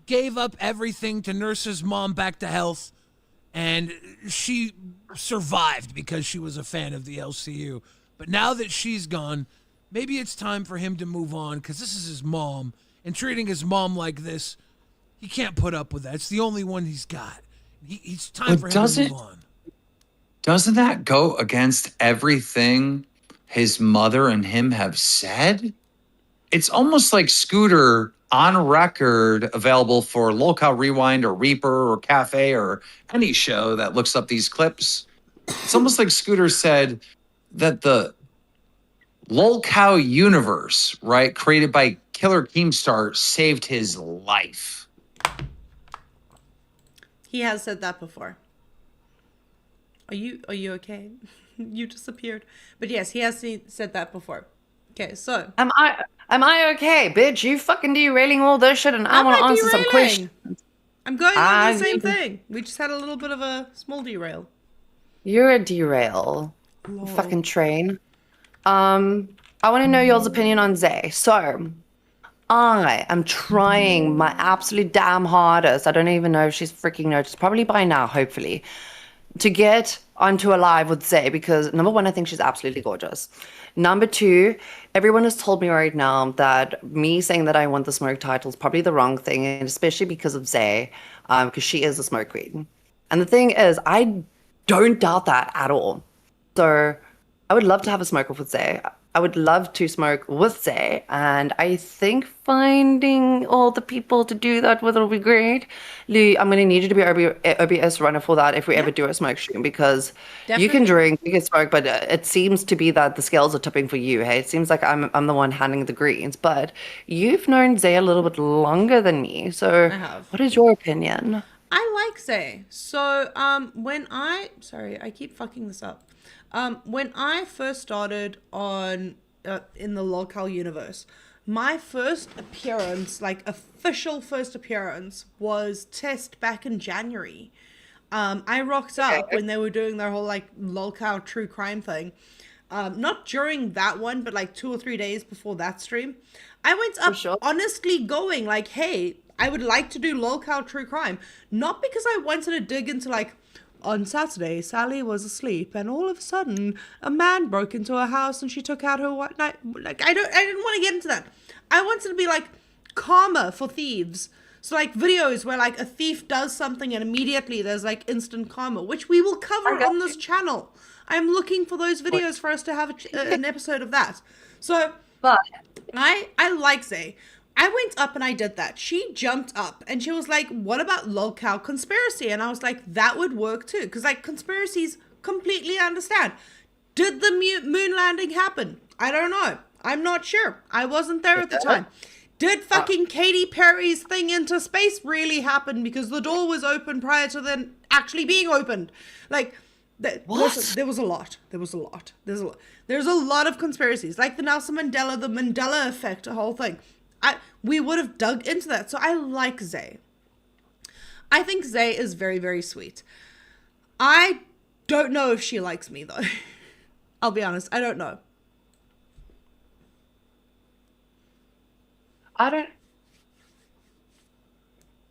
gave up everything to nurse his mom back to health, and she survived because she was a fan of the LCU. But now that she's gone, maybe it's time for him to move on because this is his mom, and treating his mom like this, he can't put up with that. It's the only one he's got. It's time for him to move on. Doesn't that go against everything his mother and him have said? It's almost like Scooter on record available for Lolcow Rewind or Reaper or Cafe or any show that looks up these clips. It's almost like Scooter said that the Lolcow universe, right, created by Killer Keemstar, saved his life. He has said that before. Are you okay? You disappeared. But yes, he has said that before. Okay, so Am I okay, bitch? You fucking derailing all this shit, and I want to answer some questions. I'm going on the same thing. We just had a little bit of a small derail. You're a derail, fucking train. I want to know y'all's opinion on Zay. So, I am trying my absolute damn hardest. I don't even know if she's freaking noticed. Probably by now, hopefully, to get onto a live with Zay because number one, I think she's absolutely gorgeous. Number two, everyone has told me right now that me saying that I want the smoke title is probably the wrong thing, and especially because of Zay, because she is a smoke queen. And the thing is, I don't doubt that at all. So I would love to have a smoke off with Zay. I would love to smoke with Zay, and I think finding all the people to do that with will be great. Lou, I'm going to need you to be OBS runner for that if we ever do a smoke stream, because you can drink, you can smoke, but it seems to be that the scales are tipping for you. Hey, it seems like I'm the one handing the greens, but you've known Zay a little bit longer than me, so what is your opinion? I like Zay. So sorry, I keep fucking this up. When I first started on in the Lolcow universe, my first appearance, like official first appearance, was Test back in January. I rocked up when they were doing their whole like Lolcow true crime thing. Not during that one, but like 2 or 3 days before that stream. I went up honestly going like, hey, I would like to do Lolcow true crime. Not because I wanted to dig into like, on Saturday, Sally was asleep, and all of a sudden, a man broke into her house, and she took out her white knife. Like, I didn't want to get into that. I wanted to be like karma for thieves. So like videos where like a thief does something and immediately there's like instant karma, which we will cover on this channel. I'm looking for those videos for us to have an episode of that. So, I like Zay. I went up and I did that. She jumped up and she was like, what about Lolcow conspiracy? And I was like, that would work too. Because like conspiracies completely understand. Did the moon landing happen? I don't know. I'm not sure. I wasn't there at the time. Did fucking Katy Perry's thing into space really happen because the door was open prior to then actually being opened? Like, listen, there was a lot. There's a lot of conspiracies. Like the Nelson Mandela, the Mandela effect, the whole thing. We would have dug into that. So I like Zay. I think Zay is very, very sweet. I don't know if she likes me, though. I'll be honest. I don't know. I don't...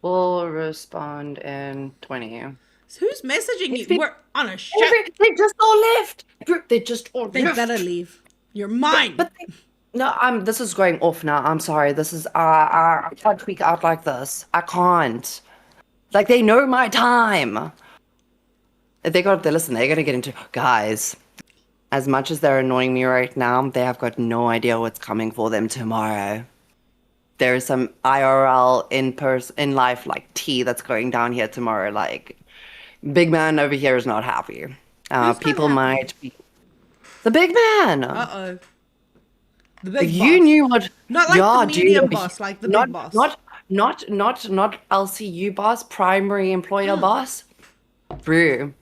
We'll respond in 20. So who's messaging you? We're on a show. They just all left. They just all They left. better leave. You're mine. No, this is going off now. I'm sorry. This is I can't tweak out like this. I can't. Like they know my time. They're gonna get into guys. As much as they're annoying me right now, they have got no idea what's coming for them tomorrow. There is some IRL in life like tea that's going down here tomorrow. Like big man over here is not happy. People might be the big man. Uh-oh. The big if you knew what, not like the medium boss, like the big boss. Not LCU boss, primary employer boss. Bro,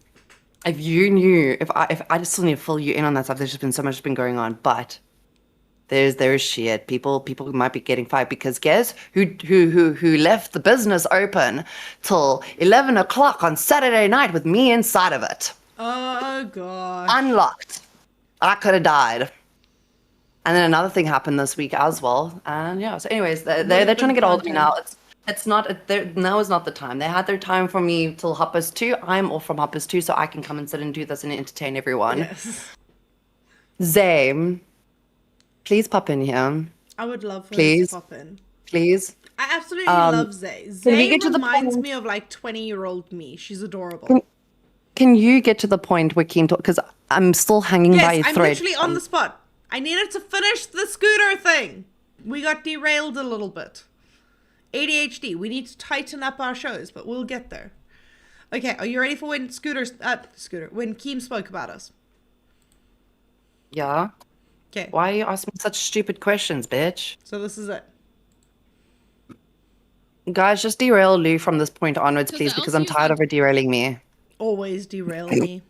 if you knew, if I just still need to fill you in on that stuff. There's just been so much been going on, but there's shit. People might be getting fired because guess who left the business open till 11 o'clock on Saturday night with me inside of it. Oh god. Unlocked. I could have died. And then another thing happened this week as well. And yeah, so anyways, they're trying to get hold of me now. It's not, now is not the time. They had their time for me till Hoppers 2. I'm off from Hoppers 2, so I can come and sit and do this and entertain everyone. Yes. Zay, please pop in here. I would love for you to pop in. Please. I absolutely love Zay. Zay reminds me of like 20-year-old me. She's adorable. Can you get to the point where Keem talk? Because I'm still hanging by a thread. Yes, I'm literally on the spot. I needed to finish the scooter thing. We got derailed a little bit. ADHD. We need to tighten up our shows, but we'll get there. Okay, are you ready for when when Keem spoke about us? Yeah. Okay. Why are you asking such stupid questions, bitch? So this is it. Guys, just derail Lou from this point onwards, Because please, the because I'm LCU's tired of her derailing me. Always derail me.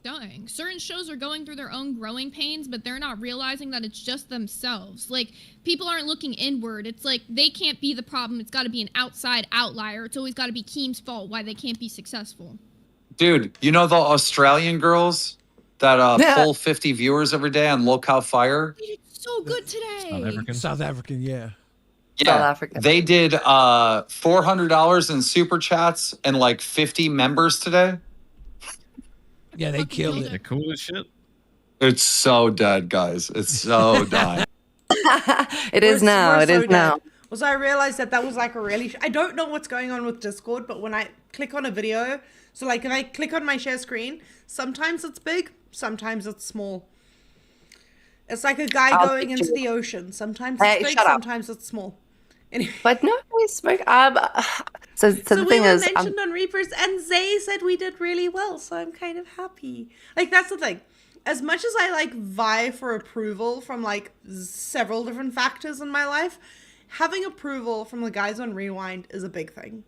Dying. Certain shows are going through their own growing pains, but they're not realizing that it's just themselves. Like, people aren't looking inward. It's like they can't be the problem. It's got to be an outside outlier. It's always got to be Keem's fault why they can't be successful. Dude, you know the Australian girls that pull 50 viewers every day on LolcowFire? They did so good today. South African, yeah. Yeah, they did $400 in super chats and like 50 members today. Yeah, they killed it. They're cool as shit. It's so dead, guys. It's so dead. It is now. It is now. Also, I realized that was like a really... I don't know what's going on with Discord, but when I click on a video... So like if I click on my share screen, sometimes it's big, sometimes it's small. It's like a guy going into the ocean. Sometimes it's big, sometimes it's small. Anyway. But no, we spoke. So the we thing were is, mentioned on Reapers, and Zay said we did really well, so I'm kind of happy. Like, that's the thing. As much as I like vie for approval from like several different factors in my life, having approval from the guys on Rewind is a big thing.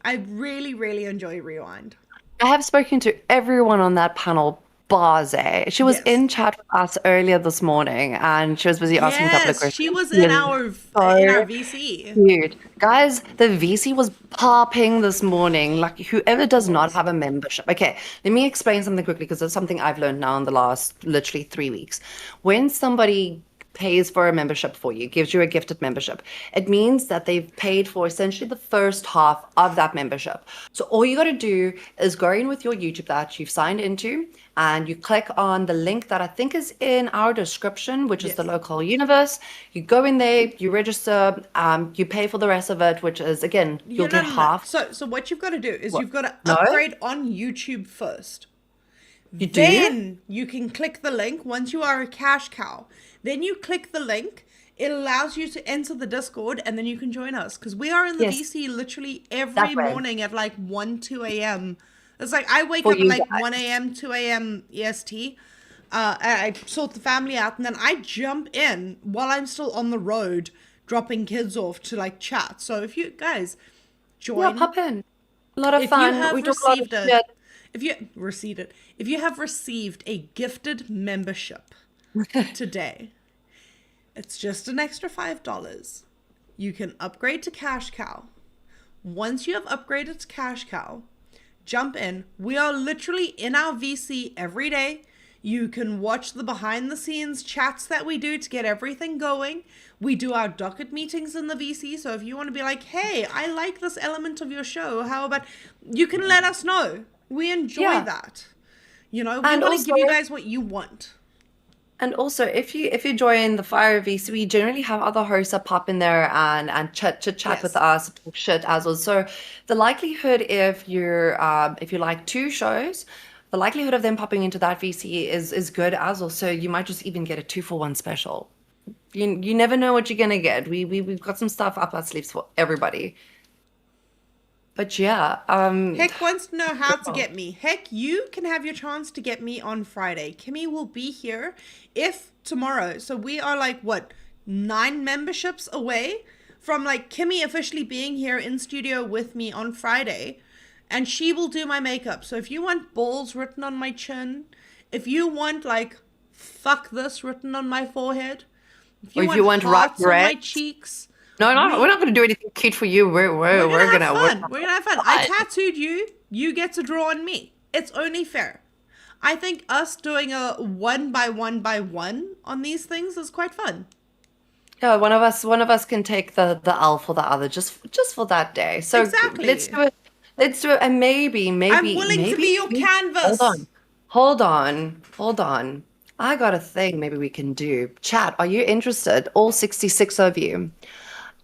I really, really enjoy Rewind. I have spoken to everyone on that panel. Baze. She was in chat with us earlier this morning, and she was busy asking a couple of questions. She was in our VC. Dude, guys, the VC was popping this morning. Like, whoever does not have a membership. Okay, let me explain something quickly because it's something I've learned now in the last literally 3 weeks. When somebody pays for a membership for you, gives you a gifted membership, it means that they've paid for essentially the first half of that membership. So all you got to do is go in with your YouTube that you've signed into, and you click on the link that I think is in our description, which is the local universe. You go in there, you register, you pay for the rest of it, which is, again, you'll get half. So what you've got to do is you've got to upgrade on YouTube first. You do? Then you can click the link once you are a cash cow. Then you click the link. It allows you to enter the Discord, and then you can join us. Because we are in the VC literally every morning at like 1, 2 a.m. It's like I wake up at like 1 a.m., 2 a.m. EST. I sort the family out, and then I jump in while I'm still on the road, dropping kids off to like chat. So if you guys join, yeah, pop in. A lot of fun. We talk a lot of shit. If you have received a gifted membership today, it's just an extra $5. You can upgrade to Cash Cow. Once you have upgraded to Cash Cow, jump in. We are literally in our VC every day. You can watch the behind the scenes chats that we do to get everything going. We do our docket meetings in the VC. So if you want to be like, hey, I like this element of your show, how about you can let us know. We enjoy that. You know, we want to give you guys what you want. And also, if you join the Fire VC, we generally have other hosts that pop in there and chit chat with us, talk shit as well. So the likelihood if you like 2 shows, the likelihood of them popping into that VC is good as well. So you might just even get a 2-for-1 special. You never know what you're gonna get. We've got some stuff up our sleeves for everybody. But yeah, Heck wants to know how to get me. Heck, you can have your chance to get me on Friday. Kimmi will be here if tomorrow. So we are like, what, 9 memberships away from like Kimmi officially being here in studio with me on Friday. And she will do my makeup. So if you want balls written on my chin, if you want like, fuck this written on my forehead, if you want hearts on my cheeks. No, we're not going to do anything cute for you. We're gonna have fun. I tattooed you. You get to draw on me. It's only fair. I think us doing a 1 by 1 by 1 on these things is quite fun. Yeah, one of us can take the L for the other just for that day. So exactly. Let's do it, and maybe. I'm willing to be your canvas. Hold on. I got a thing maybe we can do. Chat, are you interested? All 66 of you.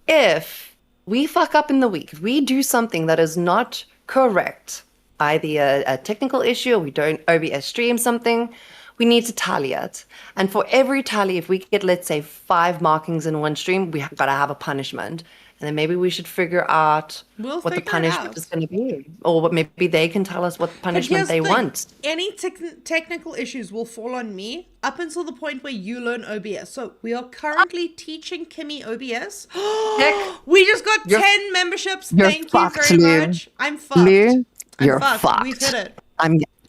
If we fuck up in the week, if we do something that is not correct, either a technical issue or we don't OBS stream something, we need to tally it. And for every tally, if we get, let's say, 5 markings in one stream, we got to have a punishment. And then maybe we should figure out what the punishment is going to be. Or what maybe they can tell us what punishment they want. Any technical issues will fall on me up until the point where you learn OBS. So we are currently teaching Kimmi OBS. We just got 10 memberships. Thank you very much. I'm fucked. Lou, you're fucked. fucked. We've hit it.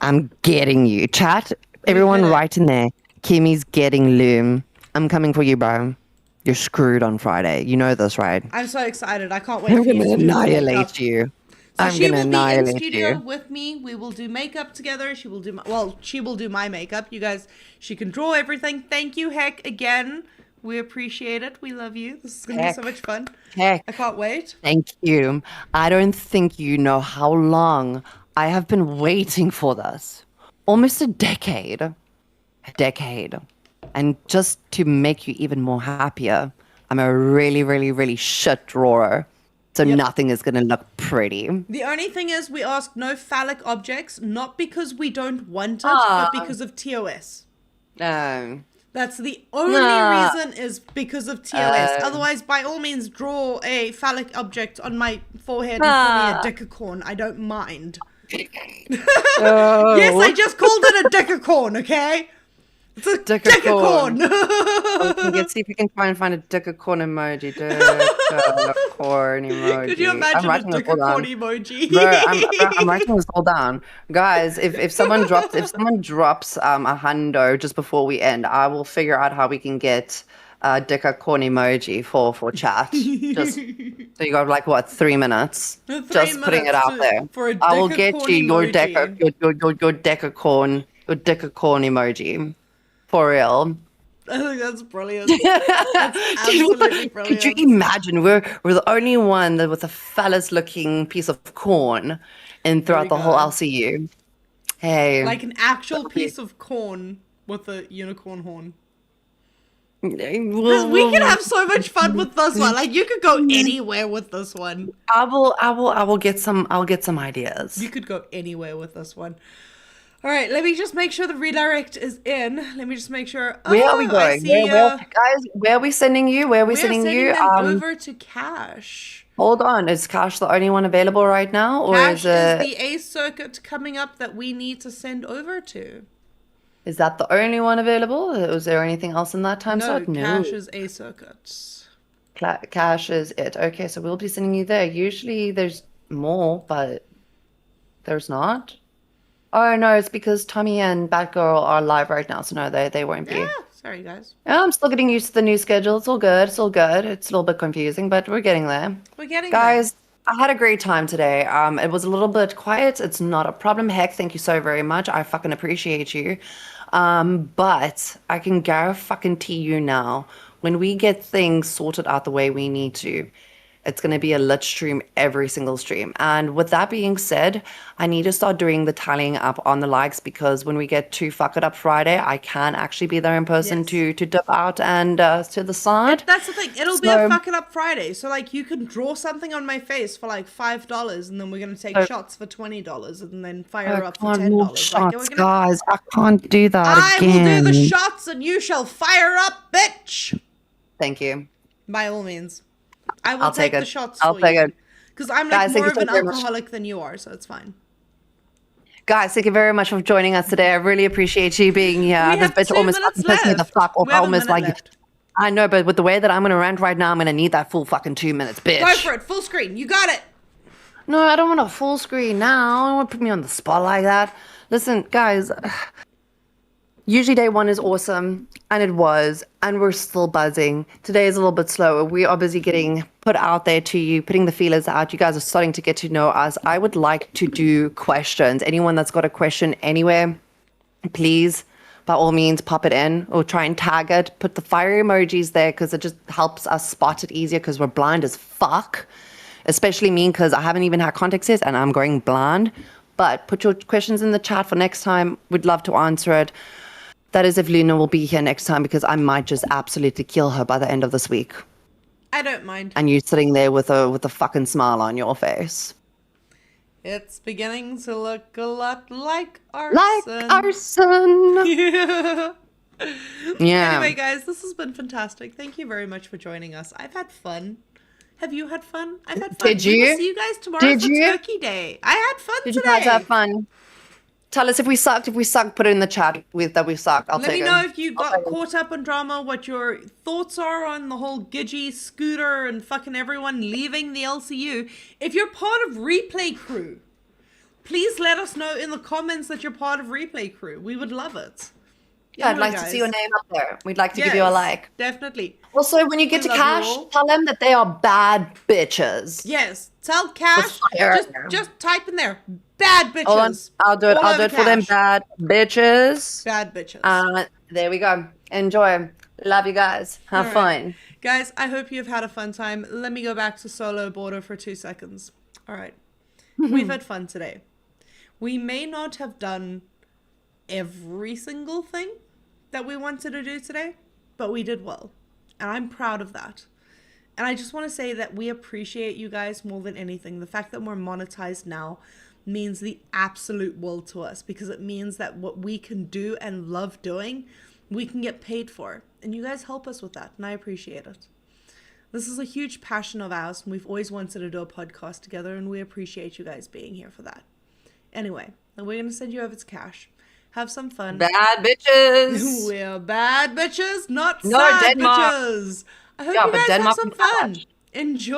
I'm getting you. Chat, everyone right in there. Kimmy's getting Loom. I'm coming for you, bro. You're screwed on Friday. You know this, right? I'm so excited. I can't wait I'm for you gonna to do the annihilate makeup. you. So I'm she gonna will be in annihilate studio you. with me. We will do makeup together. She will do she will do my makeup. You guys, she can draw everything. Thank you, Heck, again. We appreciate it. We love you. This is gonna be so much fun. Heck. I can't wait. Thank you. I don't think you know how long I have been waiting for this. Almost a decade. And just to make you even more happier, I'm a really, really, really shit drawer. So nothing is going to look pretty. The only thing is we ask no phallic objects, not because we don't want it, but because of TOS. No. That's the only reason is because of TOS. Otherwise, by all means, draw a phallic object on my forehead and call me a decacorn. I don't mind. Yes, I just called it a decacorn, okay? It's a decacorn. Let's see if we can try and find a decacorn emoji. Decacorn emoji. Could you imagine a decacorn emoji? Bro, I'm writing this all down. Guys, if someone drops a hundo just before we end, I will figure out how we can get a decacorn emoji for chat. Just so you got like what 3 minutes? Just putting it out there. I will get you your decacorn emoji. For real. I think that's brilliant. That's absolutely brilliant. Could you imagine? We're the only one that with a phallus-looking piece of corn throughout the whole LCU. Hey. Like an actual piece of corn with a unicorn horn. We can have so much fun with this one. Like you could go anywhere with this one. I will get some ideas. You could go anywhere with this one. All right, let me just make sure the redirect is in. Let me just make sure. Where are we going? Guys, where are we sending you? Where are we sending you? Over to Cash. Hold on. Is Cash the only one available right now? Or Cash is it the A circuit coming up that we need to send over to? Is that the only one available? Was there anything else in that time slot? No, Cash is A circuit. Cash is it. Okay, so we'll be sending you there. Usually there's more, but there's not. Oh no, it's because Tommy and Batgirl are live right now, so no, they won't be. Yeah, sorry guys. Yeah, I'm still getting used to the new schedule. It's all good. It's a little bit confusing, but we're getting there. Guys, I had a great time today. It was a little bit quiet. It's not a problem. Heck, thank you so very much. I fucking appreciate you. But I can guarantee you now, when we get things sorted out the way we need to, it's going to be a lit stream every single stream. And with that being said, I need to start doing the tallying up on the likes, because when we get to Fuck It Up Friday, I can actually be there in person to dip out and to the side. That's the thing. It'll be a Fuck It Up Friday. So like you can draw something on my face for like $5 and then we're going to take shots for $20 and then fire up for $10. Shots, guys. I can't do that again. I will do the shots and you shall fire up, bitch. Thank you. By all means. I will take the shots I'll for take you. it. Because I'm like more of an alcoholic than you are, so it's fine. Guys, thank you very much for joining us today. I really appreciate you being here. This bitch almost fucking pissed me the fuck off. Almost like, I know, but with the way that I'm going to rant right now, I'm going to need that full fucking 2 minutes, bitch. Go for it. Full screen. You got it. No, I don't want a full screen now. I don't want to put me on the spot like that. Listen, guys, usually day one is awesome, and it was, and we're still buzzing. Today is a little bit slower. We are busy getting put out there to you, putting the feelers out. You guys are starting to get to know us. I would like to do questions. Anyone that's got a question anywhere, please, by all means, pop it in or try and tag it. Put the fire emojis there because it just helps us spot it easier because we're blind as fuck. Especially me because I haven't even had context yet and I'm going blind. But put your questions in the chat for next time. We'd love to answer it. That is if Luna will be here next time, because I might just absolutely kill her by the end of this week. I don't mind. And you sitting there with a fucking smile on your face. It's beginning to look a lot like arson. Like arson. Yeah. Yeah. Anyway, guys, this has been fantastic. Thank you very much for joining us. I've had fun. Have you had fun? I've had fun. Did We you? will see you guys tomorrow Did for you? Turkey Day. I had fun Did today. you guys have fun? Tell us if we sucked. If we sucked, put it in the chat that we sucked. I'll Let take me it. know if you got caught up in drama, what your thoughts are on the whole Gidgy, Scooter, and fucking everyone leaving the LCU. If you're part of Replay Crew, please let us know in the comments that you're part of Replay Crew. We would love it. Yeah, I'd Anyway, like to see guys. your name up there. We'd like to give you a like. Definitely. Also, when you get We to love you Cash, all. tell them that they are bad bitches. Yes. Tell Cash. fire. Just type in there. Bad bitches. Hold on, I'll do it. All I'll do over it for them. Cash. Bad bitches. Bad bitches. There we go. Enjoy. Love you guys. Have All right. fun. Guys, I hope you've had a fun time. Let me go back to solo border for 2 seconds. All right. We've had fun today. We may not have done every single thing that we wanted to do today, but we did well. And I'm proud of that. And I just want to say that we appreciate you guys more than anything. The fact that we're monetized now means the absolute world to us, because it means that what we can do and love doing, we can get paid for. And you guys help us with that, and I appreciate it. This is a huge passion of ours, and we've always wanted to do a podcast together, and we appreciate you guys being here for that. Anyway, then we're going to send you over to Cash. Have some fun. Bad bitches. We're bad bitches, not No, sad Denmark. bitches. I hope Yeah, you but guys Denmark have some and fun. Enjoy.